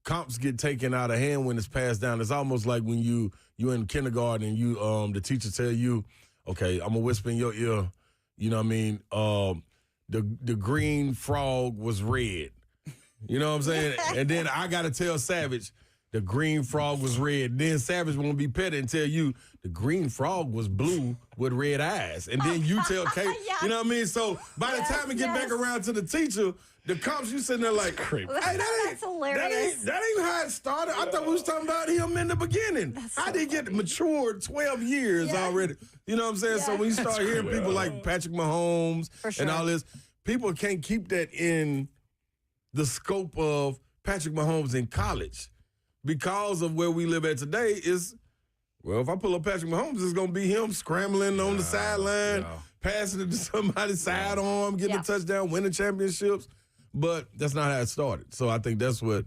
Speaker 18: comps get taken out of hand when it's passed down. It's almost like when you're in kindergarten and you the teacher tell you, okay, I'm gonna whisper in your ear, you know what I mean? The green frog was red. You know what I'm saying? And then I gotta tell Savage the green frog was red. Then Savage won't be petty and tell you the green frog was blue with red eyes. And then you tell Kate, you know what I mean? So by the time we get back around to the teacher, the cops, you sitting there like, hey,
Speaker 5: That's hilarious.
Speaker 18: that ain't how it started. I thought we was talking about him in the beginning. How did he get matured 12 years already? You know what I'm saying? So when you start hearing people like Patrick Mahomes and all this, people can't keep that in the scope of Patrick Mahomes in college. Because of where we live at today is, well, if I pull up Patrick Mahomes, it's going to be him scrambling on the sideline, passing it to somebody's sidearm, getting a touchdown, winning championships. But that's not how it started. So I think that's what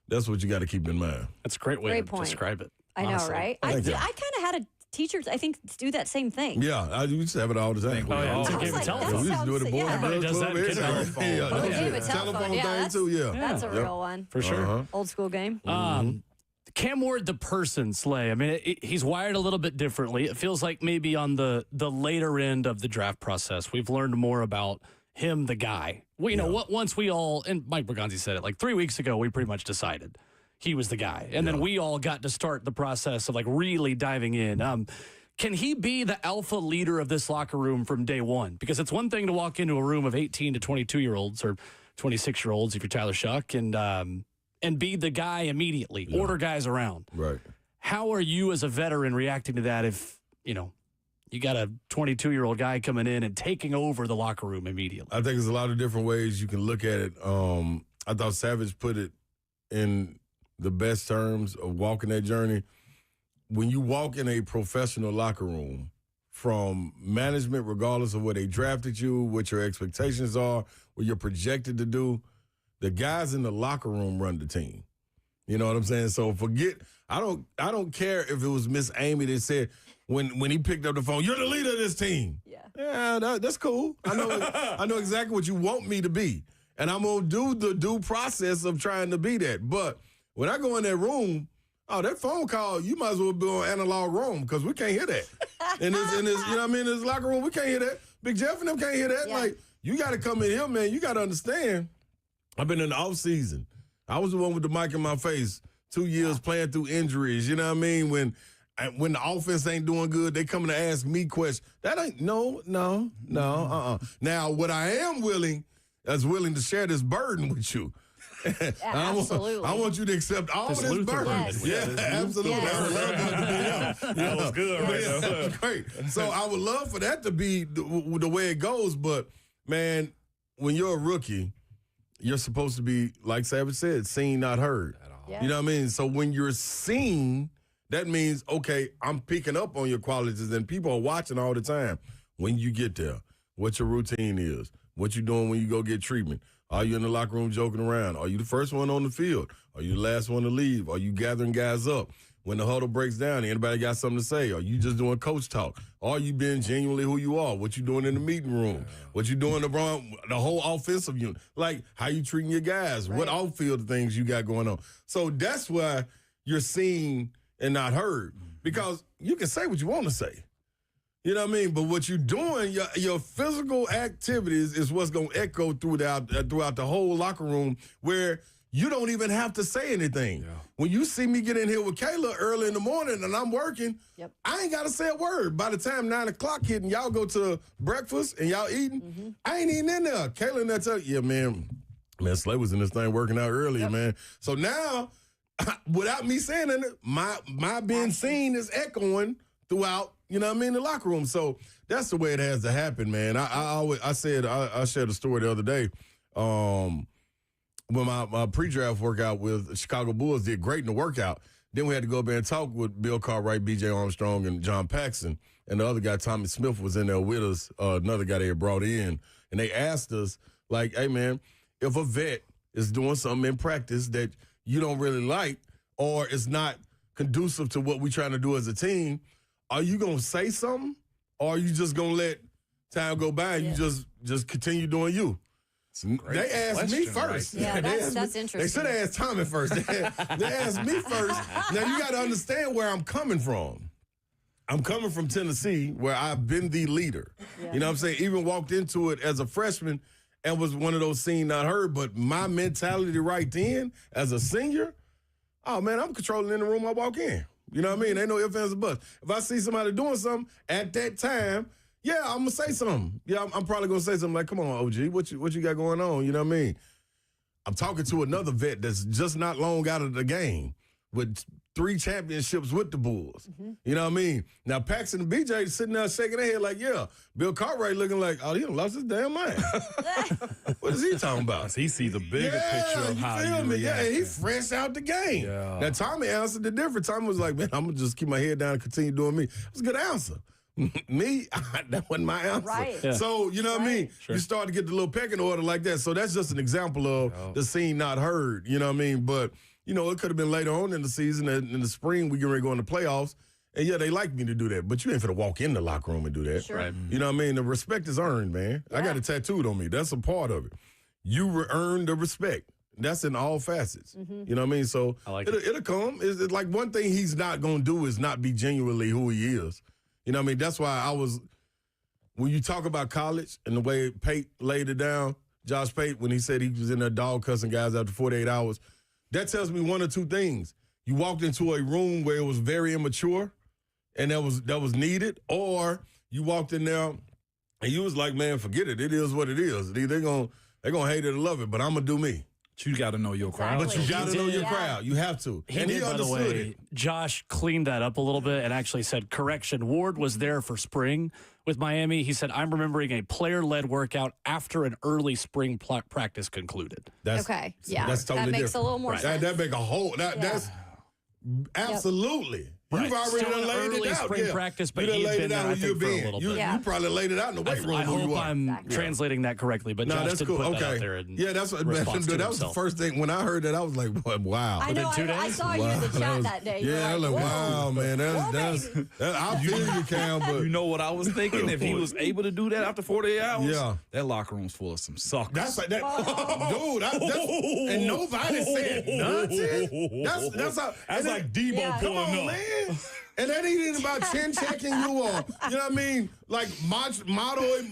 Speaker 18: you got to keep in mind.
Speaker 2: That's a great way to describe it.
Speaker 5: I know, right? I kind of had a teacher, I think, do that same thing.
Speaker 18: Yeah, we used to have it all the time.
Speaker 2: Oh, yeah. It's a game of telephone.
Speaker 18: We used to do it at Boys
Speaker 2: does that in
Speaker 18: telephone thing, too,
Speaker 5: That's a real one.
Speaker 2: For sure.
Speaker 5: Old school game.
Speaker 2: Cam Ward, the person, Slay. I mean, he's wired a little bit differently. It feels like maybe on the later end of the draft process, we've learned more about him, the guy. Well, you know, once we all, and Mike Bergonzi said it, like 3 weeks ago, we pretty much decided he was the guy. And then we all got to start the process of like really diving in. Can he be the alpha leader of this locker room from day one? Because it's one thing to walk into a room of 18 to 22-year-olds or 26-year-olds if you're Tyler Shuck and be the guy immediately, order guys around.
Speaker 18: Right.
Speaker 2: How are you as a veteran reacting to that if, you know, you got a 22-year-old guy coming in and taking over the locker room immediately?
Speaker 18: I think there's a lot of different ways you can look at it. I thought Savage put it in the best terms of walking that journey. When you walk in a professional locker room, from management, regardless of where they drafted you, what your expectations are, what you're projected to do, the guys in the locker room run the team. You know what I'm saying? So I don't care if it was Miss Amy that said when he picked up the phone, you're the leader of this team. Yeah, that's cool. I know exactly what you want me to be. And I'm going to do the due process of trying to be that. But when I go in that room, that phone call, you might as well be on analog roam because we can't hear that. in this, you know what I mean, in this locker room, we can't hear that. Big Jeff and them can't hear that. Like, you got to come in here, man. You got to understand. I've been in the off season. I was the one with the mic in my face 2 years playing through injuries. You know what I mean? When the offense ain't doing good, they coming to ask me questions. That ain't, no. Now, what I am willing to share this burden with you.
Speaker 5: Absolutely.
Speaker 18: I want you to accept all this burden.
Speaker 5: Yes.
Speaker 18: Yeah, absolutely.
Speaker 5: Yes.
Speaker 18: I would love that to be
Speaker 4: That was good right there.
Speaker 18: Great. So I would love for that to be the way it goes. But, man, when you're a rookie, you're supposed to be, like Savage said, seen, not heard.
Speaker 5: Yeah.
Speaker 18: You know what I mean? So when you're seen, that means, okay, I'm picking up on your qualities, and people are watching all the time. When you get there, what your routine is, what you doing when you go get treatment. Are you in the locker room joking around? Are you the first one on the field? Are you the last one to leave? Are you gathering guys up? When the huddle breaks down, anybody got something to say? Are you just doing coach talk? Are you being genuinely who you are? What you doing in the meeting room? What you doing the whole offensive unit? Like, how you treating your guys? Right. What off-field things you got going on? So that's why you're seen and not heard. Because you can say what you want to say. You know what I mean? But what you're doing, your physical activities is what's going to echo throughout the whole locker room where you don't even have to say anything. Yeah. When you see me get in here with Kayla early in the morning and I'm working, I ain't got to say a word. By the time 9 o'clock hit and y'all go to breakfast and y'all eating, I ain't even in there. Kayla in there tell you, man, Slay was in this thing working out earlier, man. So now, without me saying it, my being seen is echoing throughout, you know what I mean, the locker room. So that's the way it has to happen, man. I shared a story the other day. When my pre-draft workout with the Chicago Bulls did great in the workout, Then we had to go up there and talk with Bill Cartwright, B.J. Armstrong, and John Paxson. And the other guy, Tommy Smith, was in there with us, another guy they had brought in. And they asked us, like, hey, man, if a vet is doing something in practice that you don't really like or is not conducive to what we're trying to do as a team, are you going to say something? Or are you just going to let time go by and you just continue doing you? They asked me first.
Speaker 5: Right? Yeah, that's interesting.
Speaker 18: They should have asked Tommy first. They asked me first. Now, you got to understand where I'm coming from. I'm coming from Tennessee, where I've been the leader. Yeah. You know what I'm saying? Even walked into it as a freshman and was one of those seen, not heard. But my mentality right then, as a senior, oh, man, I'm controlling in the room I walk in. You know what I mean? Ain't no ifs, ands, or buts. If I see somebody doing something at that time, yeah, I'm going to say something. Yeah, I'm probably going to say something like, come on, OG, what you got going on? You know what I mean? I'm talking to another vet that's just not long out of the game with 3 championships with the Bulls. Mm-hmm. You know what I mean? Now, Paxson and BJ sitting there shaking their head like, yeah. Bill Cartwright looking like, oh, he done lost his damn mind. What is he talking about?
Speaker 4: He sees the bigger picture of how you react.
Speaker 18: Yeah, he fresh out the game. Yeah. Now, Tommy answered it different. Tommy was like, man, I'm going to just keep my head down and continue doing me. It was a good answer. Me, that wasn't my answer.
Speaker 5: Right.
Speaker 18: Yeah. So, you know what I mean? Sure. You start to get the little pecking order like that. So that's just an example of the scene not heard. You know what I mean? But, you know, it could have been later on in the season. In the spring, we get ready to go in the playoffs. And, yeah, they like me to do that. But you ain't finna walk in the locker room and do that.
Speaker 5: Sure. Right.
Speaker 18: You know what I mean? The respect is earned, man. Yeah. I got it tattooed on me. That's a part of it. You earn the respect. That's in all facets. Mm-hmm. You know what I mean? So it'll come. It's like one thing he's not going to do is not be genuinely who he is. You know what I mean? That's why when you talk about college and the way Pate laid it down, Josh Pate, when he said he was in there dog cussing guys after 48 hours, that tells me one or two things. You walked into a room where it was very immature and that was needed, or you walked in there and you was like, man, forget it. It is what it is. They're gonna hate it or love it, but I'm going to do me.
Speaker 4: But you got to know your crowd.
Speaker 18: But you got to know your crowd. You have to.
Speaker 19: He
Speaker 18: and
Speaker 19: did,
Speaker 18: he understood
Speaker 19: by the way,
Speaker 18: it.
Speaker 19: Josh cleaned that up a little bit and actually said, correction, Ward was there for spring with Miami. He said, I'm remembering a player-led workout after an early spring practice concluded.
Speaker 5: Okay. Yeah.
Speaker 18: That's totally
Speaker 5: that makes
Speaker 18: different.
Speaker 5: a little more sense.
Speaker 18: That make a whole, that's absolutely.
Speaker 19: Right.
Speaker 18: You've already
Speaker 19: Still
Speaker 18: done laid
Speaker 19: early
Speaker 18: it out.
Speaker 19: spring practice, but
Speaker 18: you done
Speaker 19: he'd
Speaker 18: laid
Speaker 19: been
Speaker 18: it out
Speaker 19: there, I
Speaker 18: where you've
Speaker 19: think, for a
Speaker 18: been.
Speaker 19: little
Speaker 18: You,
Speaker 19: bit.
Speaker 18: you probably laid it out in the weight room.
Speaker 19: I
Speaker 18: where
Speaker 19: hope
Speaker 18: you are.
Speaker 19: I'm translating that correctly, but Josh
Speaker 18: that's
Speaker 19: did
Speaker 18: cool.
Speaker 19: put that
Speaker 18: Okay.
Speaker 19: out there in
Speaker 18: That's what
Speaker 19: response to
Speaker 18: that was the
Speaker 19: himself.
Speaker 18: first thing. When I heard that, I was like, wow.
Speaker 5: I know. I saw you in the chat that day.
Speaker 18: Yeah, I was like, wow, man. I feel you, Cam, but
Speaker 4: you know what I was thinking? If he was able to do that after 48 hours, that locker room's full of some suckers.
Speaker 18: That's like that. Dude, and nobody said nothing. That's
Speaker 4: like Debo pulling up.
Speaker 18: Man. And that ain't even about chin checking you or, you know what I mean? Like macho,
Speaker 4: right.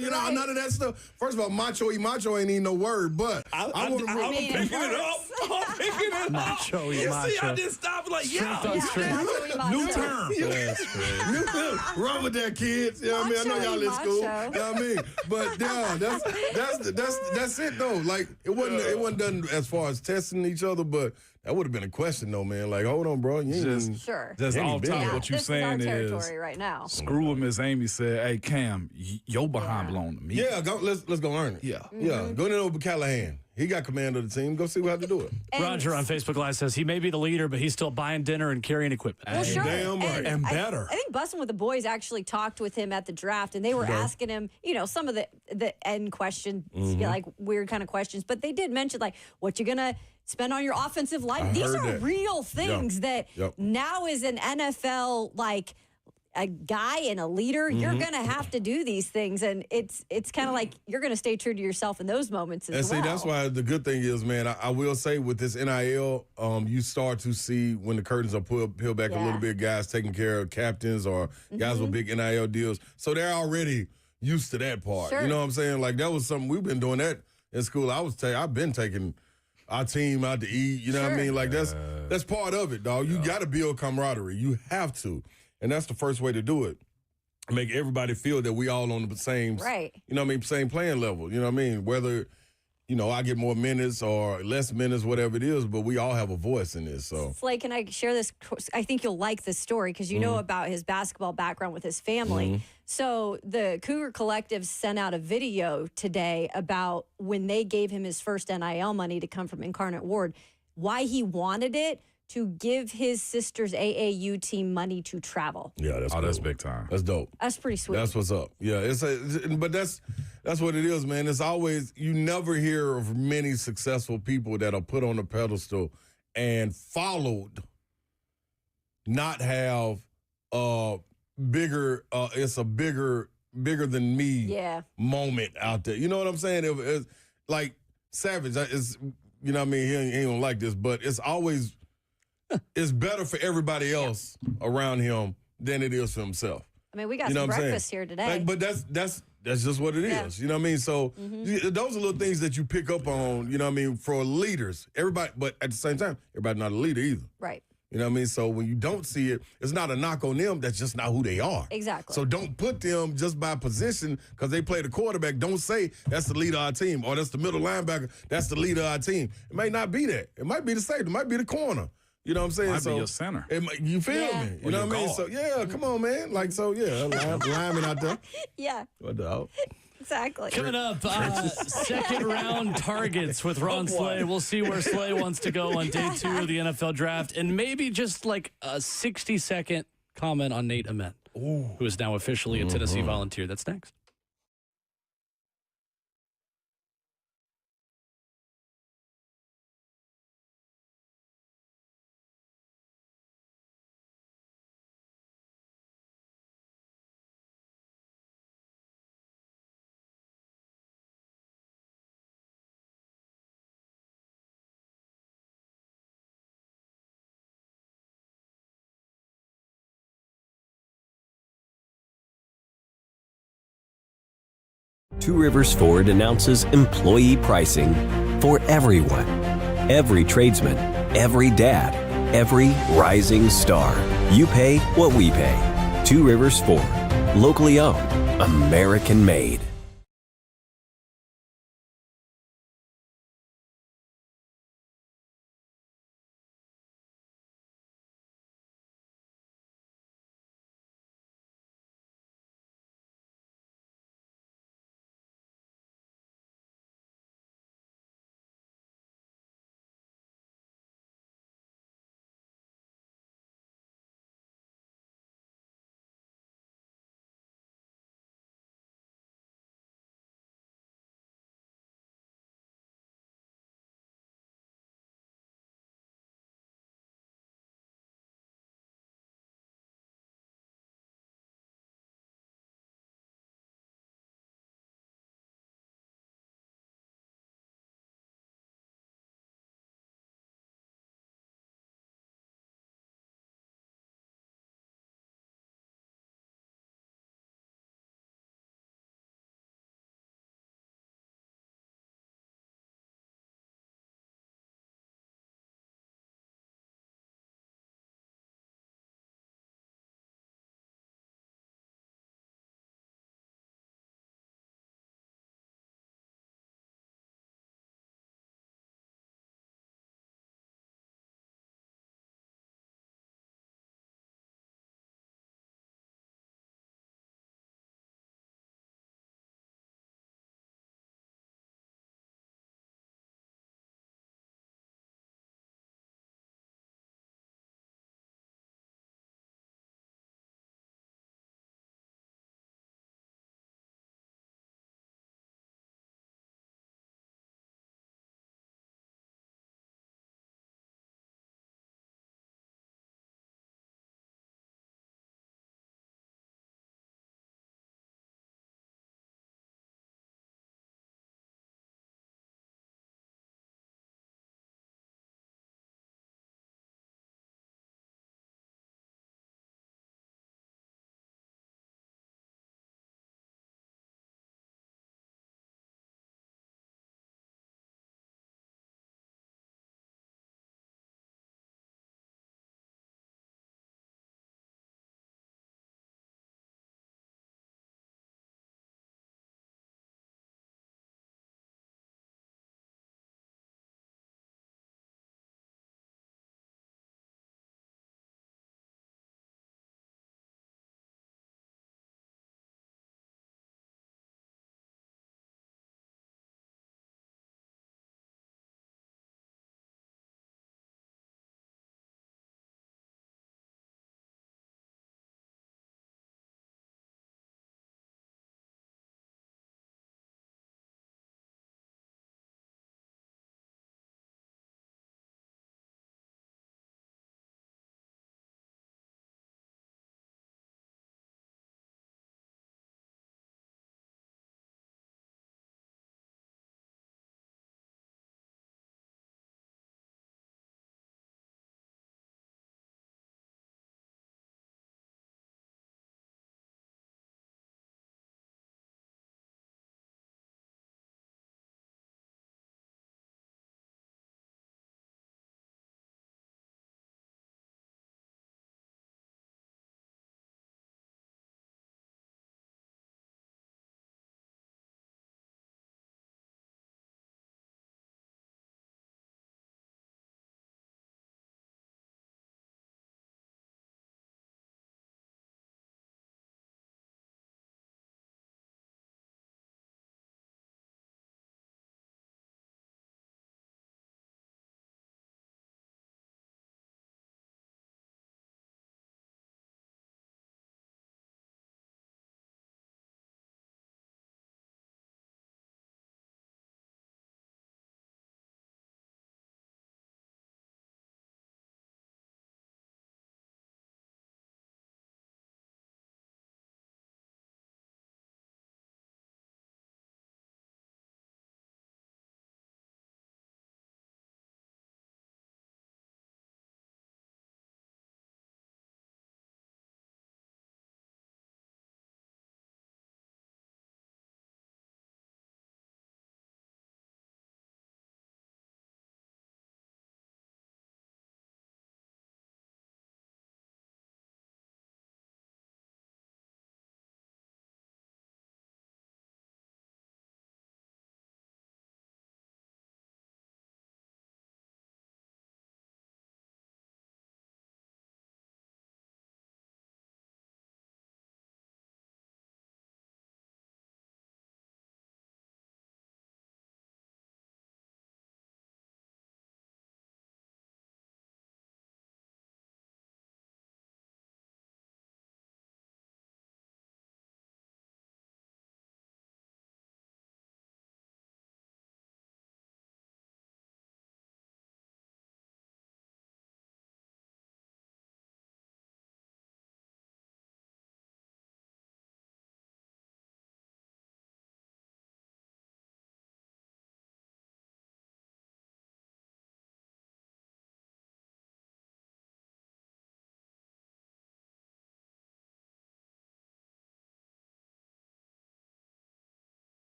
Speaker 18: You know, none of that stuff. First of all, macho ain't even no word, but
Speaker 4: I'm picking it up. I'm picking it up.
Speaker 19: Macho.
Speaker 4: See, I didn't stop. Like, new term.
Speaker 19: That's great.
Speaker 18: Run with that, kids. You know what I mean? I know y'all in school. You know what I mean? But yeah, that's it though. Like it wasn't done as far as testing each other, but that would have been a question though, man. Like, hold on, bro.
Speaker 5: Sure.
Speaker 4: Just off top, what you saying
Speaker 5: is our
Speaker 4: is
Speaker 5: territory right now.
Speaker 4: Screw what Miss Amy said. Hey, Cam, your behind belong to me.
Speaker 18: Yeah, let's go earn it.
Speaker 4: Yeah.
Speaker 5: Mm-hmm.
Speaker 18: Go in over Callahan. He got command of the team. Go see how to do it.
Speaker 19: Roger on Facebook Live says he may be the leader, but he's still buying dinner and carrying equipment.
Speaker 5: Well, sure.
Speaker 18: Damn right.
Speaker 4: And better.
Speaker 5: I think Bussin' with the Boys actually talked with him at the draft, and they were asking him, you know, some of the end questions, like weird kind of questions. But they did mention, like, what you're going to spend on your offensive line. These are real things that now as an NFL, like, a guy and a leader, you're going to have to do these things. And it's kind of like you're going to stay true to yourself in those moments as well.
Speaker 18: And see, that's why the good thing is, man, I will say with this NIL, you start to see when the curtains are peeled back a little bit, guys taking care of captains or guys with big NIL deals. So they're already used to that part.
Speaker 5: Sure.
Speaker 18: You know what I'm saying? Like that was something we've been doing that in school. I've been taking our team out to eat. You know what I mean? Like that's part of it, dog. You got to build camaraderie. You have to. And that's the first way to do it. Make everybody feel that we all on the same, you know what I mean, same playing level. You know what I mean? Whether, you know, I get more minutes or less minutes, whatever it is, but we all have a voice in this. So,
Speaker 5: Slay, can I share this? I think you'll like this story because you know about his basketball background with his family. So the Cougar Collective sent out a video today about when they gave him his first NIL money to come from Incarnate Ward, why he wanted it. to give his sister's AAU team money to travel.
Speaker 18: Yeah, that's cool.
Speaker 4: That's big time.
Speaker 18: That's dope.
Speaker 5: That's pretty sweet.
Speaker 18: That's what's up. Yeah, but that's what it is, man. It's always, you never hear of many successful people that are put on a pedestal and followed, not have bigger. It's a bigger than me moment out there. You know what I'm saying? It's like Savage. It's, you know what I mean? He ain't gonna like this, but it's always. It's better for everybody else around him than it is for himself.
Speaker 5: I mean, we got some breakfast here today.
Speaker 18: Like, but that's just what it is. You know what I mean? So those are little things that you pick up on, you know what I mean, for leaders. Everybody, but at the same time, everybody's not a leader either.
Speaker 5: Right.
Speaker 18: You know what I mean? So when you don't see it, it's not a knock on them. That's just not who they are.
Speaker 5: Exactly.
Speaker 18: So don't put them just by position because they play the quarterback. Don't say that's the leader of our team or that's the middle linebacker. That's the leader of our team. It may not be that. It might be the safety. It might be the corner. You know what I'm saying?
Speaker 4: Might be your center.
Speaker 18: You feel me? You know what I mean? So, come on, man. Like, so, lineman out there.
Speaker 5: Yeah.
Speaker 18: What the
Speaker 5: Exactly.
Speaker 19: Coming up, second round targets with Ron Slay. We'll see where Slay wants to go on day 2 of the NFL draft. And maybe just like a 60-second comment on Nate Ament, who is now officially a Tennessee Volunteer. That's next.
Speaker 13: Two Rivers Ford announces employee pricing for everyone. Every tradesman, every dad, every rising star. You pay what we pay. Two Rivers Ford. Locally owned. American made.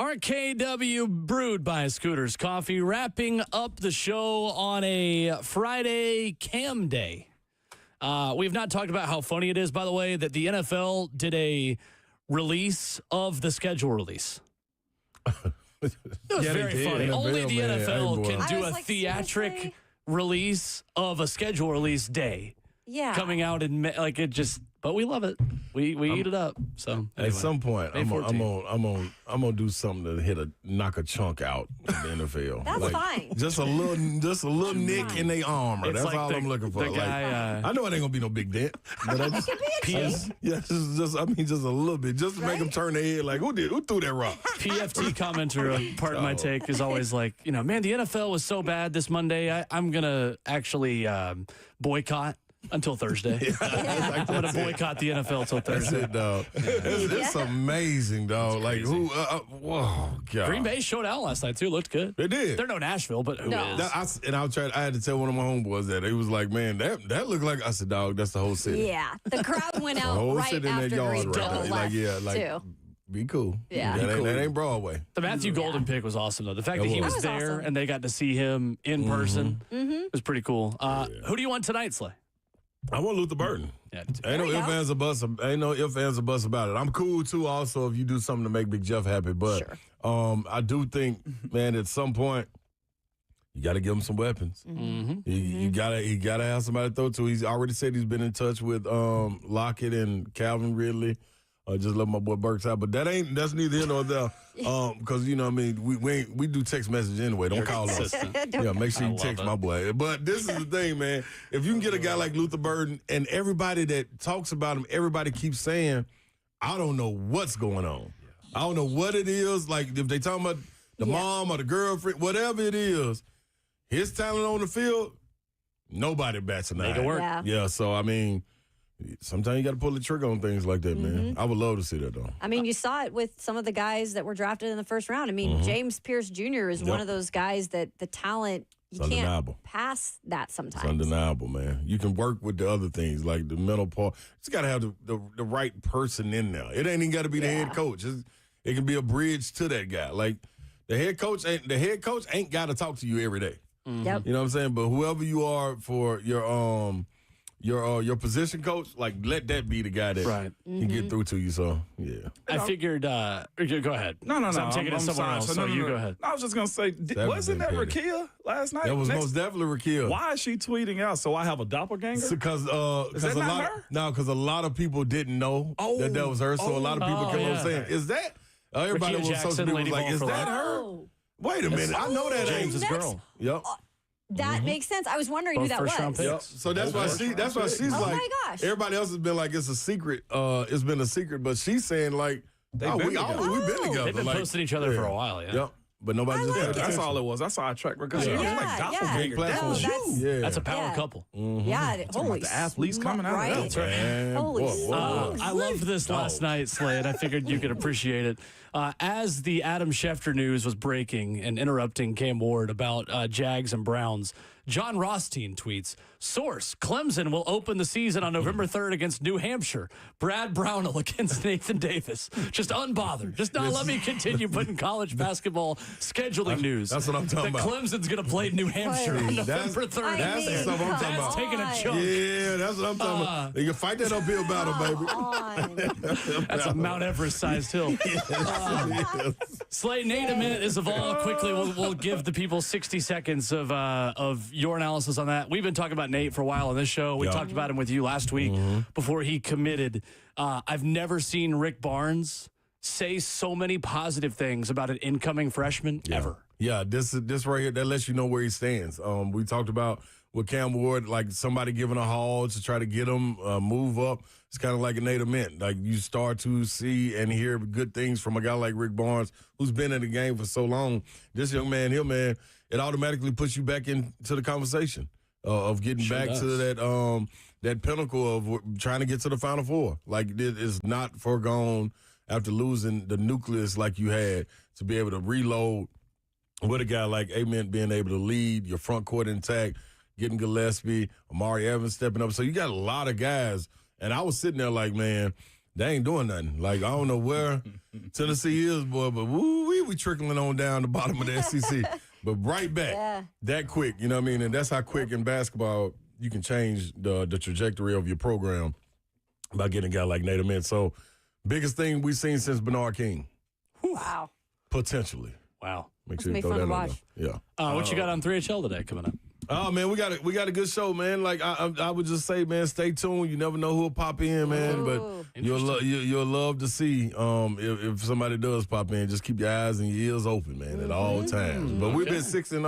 Speaker 19: RKW brewed by Scooters Coffee, wrapping up the show on a Friday Cam Day. We've not talked about how funny it is, by the way, that the NFL did a release of the schedule release. It was very funny. Only the NFL can do a theatric release of a schedule release day.
Speaker 5: Yeah.
Speaker 19: Coming out in but we love it. We eat it up. So anyway,
Speaker 18: at some point, I'm gonna do something to knock a chunk out in the NFL.
Speaker 5: That's fine.
Speaker 18: Just a little nick in their armor. That's like all I'm looking for.
Speaker 19: Guy,
Speaker 18: I know it ain't gonna be no big dent, but I just just a little bit, just to make them turn their head like, who threw that rock?
Speaker 19: PFT commenter, pardon my take, is always like, man, the NFL was so bad this Monday. I'm gonna actually boycott until Thursday. I'm going to boycott the NFL until Thursday.
Speaker 18: That's it, dog. It's amazing, dog. Like, whoa, God.
Speaker 19: Green Bay showed out last night, too. Looked good.
Speaker 18: They did.
Speaker 19: They're no Nashville, but who is?
Speaker 18: I had to tell one of my homeboys that. He was like, man, that looked like, I said, dog, that's the whole city.
Speaker 5: Yeah. The crowd went out
Speaker 18: whole
Speaker 5: right
Speaker 18: city in
Speaker 5: after
Speaker 18: that yard
Speaker 5: Green Bay left, too.
Speaker 18: Be cool.
Speaker 5: Yeah.
Speaker 18: That ain't Broadway.
Speaker 19: The Matthew Golden pick was awesome, though. The fact that he was there
Speaker 5: awesome.
Speaker 19: and they got to see him in person was pretty cool. Who do you want tonight, Slay?
Speaker 18: I want Luther Burden.
Speaker 19: Yeah,
Speaker 18: ain't no ifs, ands, or buts about it. I'm cool, too, also, if you do something to make Big Jeff happy. But I do think, man, at some point, you got to give him some weapons. He gotta have somebody to throw to. He's already said he's been in touch with Lockett and Calvin Ridley. Just let my boy Burks out, but that's neither here nor there. Because we do text message anyway. Don't call us. Make sure you text my boy. But this is the thing, man. If you can get a guy like Luther Burden, and everybody that talks about him, everybody keeps saying, I don't know what's going on. I don't know what it is. Like if they talking about the mom or the girlfriend, whatever it is, his talent on the field, nobody bats an eye.
Speaker 19: Make it work.
Speaker 18: Yeah. So I mean. Sometimes you got to pull the trigger on things like that, man. I would love to see that, though.
Speaker 5: I mean, you saw it with some of the guys that were drafted in the first round. I mean, James Pierce Jr. is one of those guys that the talent, you can't pass that sometimes.
Speaker 18: It's undeniable, man. You can work with the other things, like the mental part. It's got to have the right person in there. It ain't even got to be the head coach. It can be a bridge to that guy. Like, the head coach ain't got to talk to you every day.
Speaker 5: Yep.
Speaker 18: You know what I'm saying? But whoever you are for your position coach, like let that be the guy that can get through to you. So
Speaker 19: I figured. Go ahead.
Speaker 4: No.
Speaker 19: I'm taking it somewhere else. So you go ahead.
Speaker 4: I was just gonna say, wasn't that Rakia last night?
Speaker 18: That was most definitely Rakia.
Speaker 4: Why is she tweeting out? So I have a doppelganger?
Speaker 18: Because
Speaker 4: is that not her?
Speaker 18: No, because a lot of people didn't know that was her. So a lot of people kept on saying, "Is that?" Everybody
Speaker 19: Rakia
Speaker 18: was social media was like, "Is that her?" Wait a minute, I know that ain't
Speaker 19: James's girl.
Speaker 18: Yep.
Speaker 5: That makes sense. I was wondering who that was.
Speaker 18: Yep. So that's why she's
Speaker 5: oh
Speaker 18: like,
Speaker 5: my gosh.
Speaker 18: Everybody else has been like, it's a secret. It's been a secret, but she's saying like, we've been together.
Speaker 19: They've been posting each other for a while.
Speaker 18: Yep. But nobody just
Speaker 4: that's all it was. That's how I track records. Like doppelganger.
Speaker 19: That's a power couple.
Speaker 5: Yeah, holy
Speaker 4: the athletes coming out.
Speaker 5: Right.
Speaker 4: That's right.
Speaker 5: Holy
Speaker 19: I loved this last night, Slay, and I figured you could appreciate it. As the Adam Schefter news was breaking and interrupting Cam Ward about Jags and Browns, John Rothstein tweets, source, Clemson will open the season on November 3rd against New Hampshire. Brad Brownell against Nathan Davis. Just unbothered. Just not let me continue putting college basketball scheduling news.
Speaker 18: That's what I'm talking about.
Speaker 19: Clemson's going to play New Hampshire on November 3rd.
Speaker 18: That's the stuff I'm talking about.
Speaker 19: Taking a chunk.
Speaker 18: Yeah, that's what I'm talking about. You can fight that uphill battle, baby.
Speaker 19: That's a Mount Everest-sized hill. Slay, Nate Ament is evolved quickly. We'll give the people 60 seconds of your analysis on that. We've been talking about Nate for a while on this show. We talked about him with you last week before he committed. I've never seen Rick Barnes say so many positive things about an incoming freshman ever.
Speaker 18: Yeah, this right here, that lets you know where he stands. We talked about with Cam Ward, like somebody giving a haul to try to get him move up. It's kind of like a Nate Ament. Like you start to see and hear good things from a guy like Rick Barnes, who's been in the game for so long. This young man here, man, it automatically puts you back into the conversation of getting back to that pinnacle of trying to get to the Final Four. Like it is not foregone after losing the nucleus like you had to be able to reload with a guy like Ament being able to lead your front court intact, getting Gillespie, Amari Evans stepping up. So you got a lot of guys. And I was sitting there like, man, they ain't doing nothing. Like, I don't know where Tennessee is, boy, but we trickling on down the bottom of the SEC. But right back that quick, you know what I mean? And that's how quick in basketball you can change the trajectory of your program by getting a guy like Nate Ament. So, biggest thing we've seen since Bernard King.
Speaker 5: Wow.
Speaker 2: Wow.
Speaker 18: Potentially. Make sure you
Speaker 5: be
Speaker 18: throw
Speaker 5: fun
Speaker 18: that
Speaker 5: to
Speaker 18: on
Speaker 5: watch.
Speaker 18: there. Yeah.
Speaker 2: What you got on 3HL today coming up?
Speaker 18: Oh, man, we got a good show, man. Like, I would just say, man, stay tuned. You never know who'll pop in, man. But you'll love to see if somebody does pop in. Just keep your eyes and your ears open, man, at all times. But we've been 6 in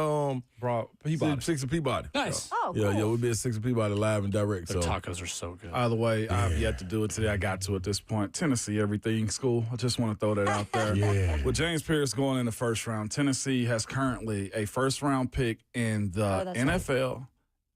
Speaker 18: Peabody.
Speaker 2: Nice.
Speaker 5: Oh,
Speaker 18: Yeah,
Speaker 5: cool.
Speaker 18: we've been 6 in Peabody live and direct.
Speaker 2: Their
Speaker 18: So
Speaker 2: tacos are so good.
Speaker 4: By the way, I've yet to do it today. I got to at this point. Tennessee, everything school. I just want to throw that out there.
Speaker 18: Yeah.
Speaker 4: With James Pierce going in the first round, Tennessee has currently a first-round pick in the
Speaker 5: that's
Speaker 4: NFL,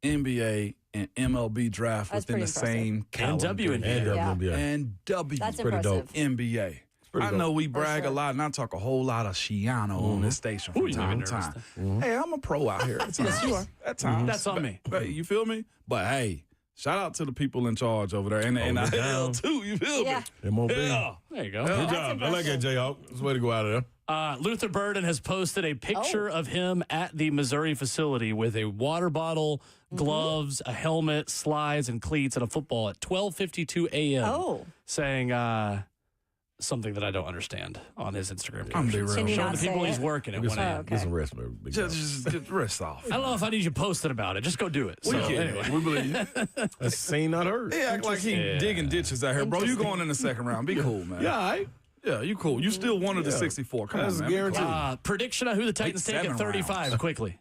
Speaker 4: NBA, and MLB draft
Speaker 5: That's
Speaker 4: within the
Speaker 5: pretty
Speaker 4: same calendar.
Speaker 18: WNBA.
Speaker 4: And W.
Speaker 5: That's
Speaker 18: Pretty dope.
Speaker 5: impressive.
Speaker 4: NBA.
Speaker 18: pretty
Speaker 4: I
Speaker 18: dope.
Speaker 4: know we brag
Speaker 5: sure.
Speaker 4: a lot, and I talk a whole lot of Shiano on this station from time to time. Hey, I'm a pro out here at times.
Speaker 2: Yes, you are.
Speaker 4: At times.
Speaker 2: That's on me.
Speaker 4: But you feel me? But hey, shout out to the people in charge over there. And the NIL too, you feel me?
Speaker 18: MOB.
Speaker 4: Yeah.
Speaker 2: There you go.
Speaker 18: Good job. I like that, Jayhawk. It's a way to go out of there.
Speaker 2: Luther Burden has posted a picture of him at the Missouri facility with a water bottle, gloves, a helmet, slides, and cleats, and a football at 12:52 a.m. Saying something that I don't understand on his Instagram.
Speaker 4: I'm be real.
Speaker 2: Showing the people he's working at 1 a.m.
Speaker 18: Get some rest, man.
Speaker 4: Just get rest off.
Speaker 2: I don't know if I need you posted about it. Just go do it. So, anyway.
Speaker 4: We believe you.
Speaker 18: That's seen, not heard.
Speaker 4: He act like he digging ditches out here, bro. You going in the second round. Be cool, man.
Speaker 18: Yeah, all right.
Speaker 4: Yeah, you cool. You still one of the 64. Come on, man.
Speaker 18: Guaranteed.
Speaker 2: Prediction on who the Titans take at 35, quickly.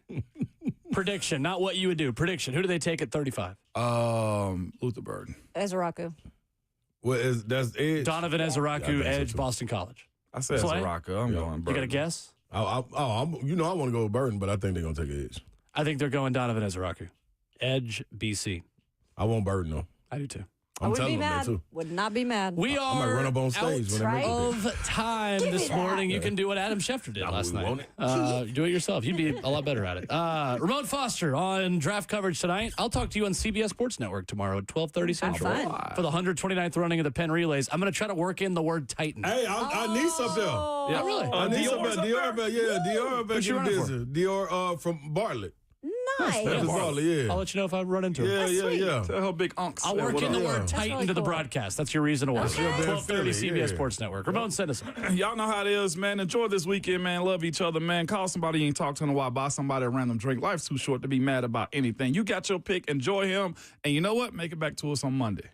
Speaker 2: Prediction, not what you would do. Prediction. Who do they take at 35?
Speaker 4: Luther Burden.
Speaker 5: Ezraku.
Speaker 18: That's Edge.
Speaker 2: Donovan Ezraku, Edge, Boston College.
Speaker 4: I said
Speaker 2: Slay?
Speaker 4: Ezraku. I'm going Burden.
Speaker 2: You got a guess?
Speaker 18: I want to go with Burden, but I think they're going to take Edge.
Speaker 2: I think they're going Donovan Ezraku. Edge, BC.
Speaker 18: I want Burden, though.
Speaker 2: I do too.
Speaker 5: I would be mad. Would not be mad.
Speaker 2: We are
Speaker 18: I might run up on stage when they
Speaker 2: out of time this morning. You can do what Adam Schefter did last night. Do it yourself. You'd be a lot better at it. Ramon Foster on draft coverage tonight. I'll talk to you on CBS Sports Network tomorrow at 12:30 Central for the 129th running of the Penn Relays. I'm going to try to work in the word Titan.
Speaker 18: Hey, I need some there.
Speaker 2: Yeah, really?
Speaker 18: I need some there. Dior back in business. Dior from Bartlett.
Speaker 5: Nice.
Speaker 18: Yeah.
Speaker 2: I'll let you know if I run into him.
Speaker 18: Yeah.
Speaker 4: Tell her big unks.
Speaker 2: I'll work in the word Titan
Speaker 5: really
Speaker 2: to the
Speaker 5: cool.
Speaker 2: broadcast. That's your reason to watch. 12:30 CBS Sports Network. Ramon, send us.
Speaker 4: Y'all know how it is, man. Enjoy this weekend, man. Love each other, man. Call somebody you ain't talked to in a while. Buy somebody a random drink. Life's too short to be mad about anything. You got your pick. Enjoy him. And you know what? Make it back to us on Monday.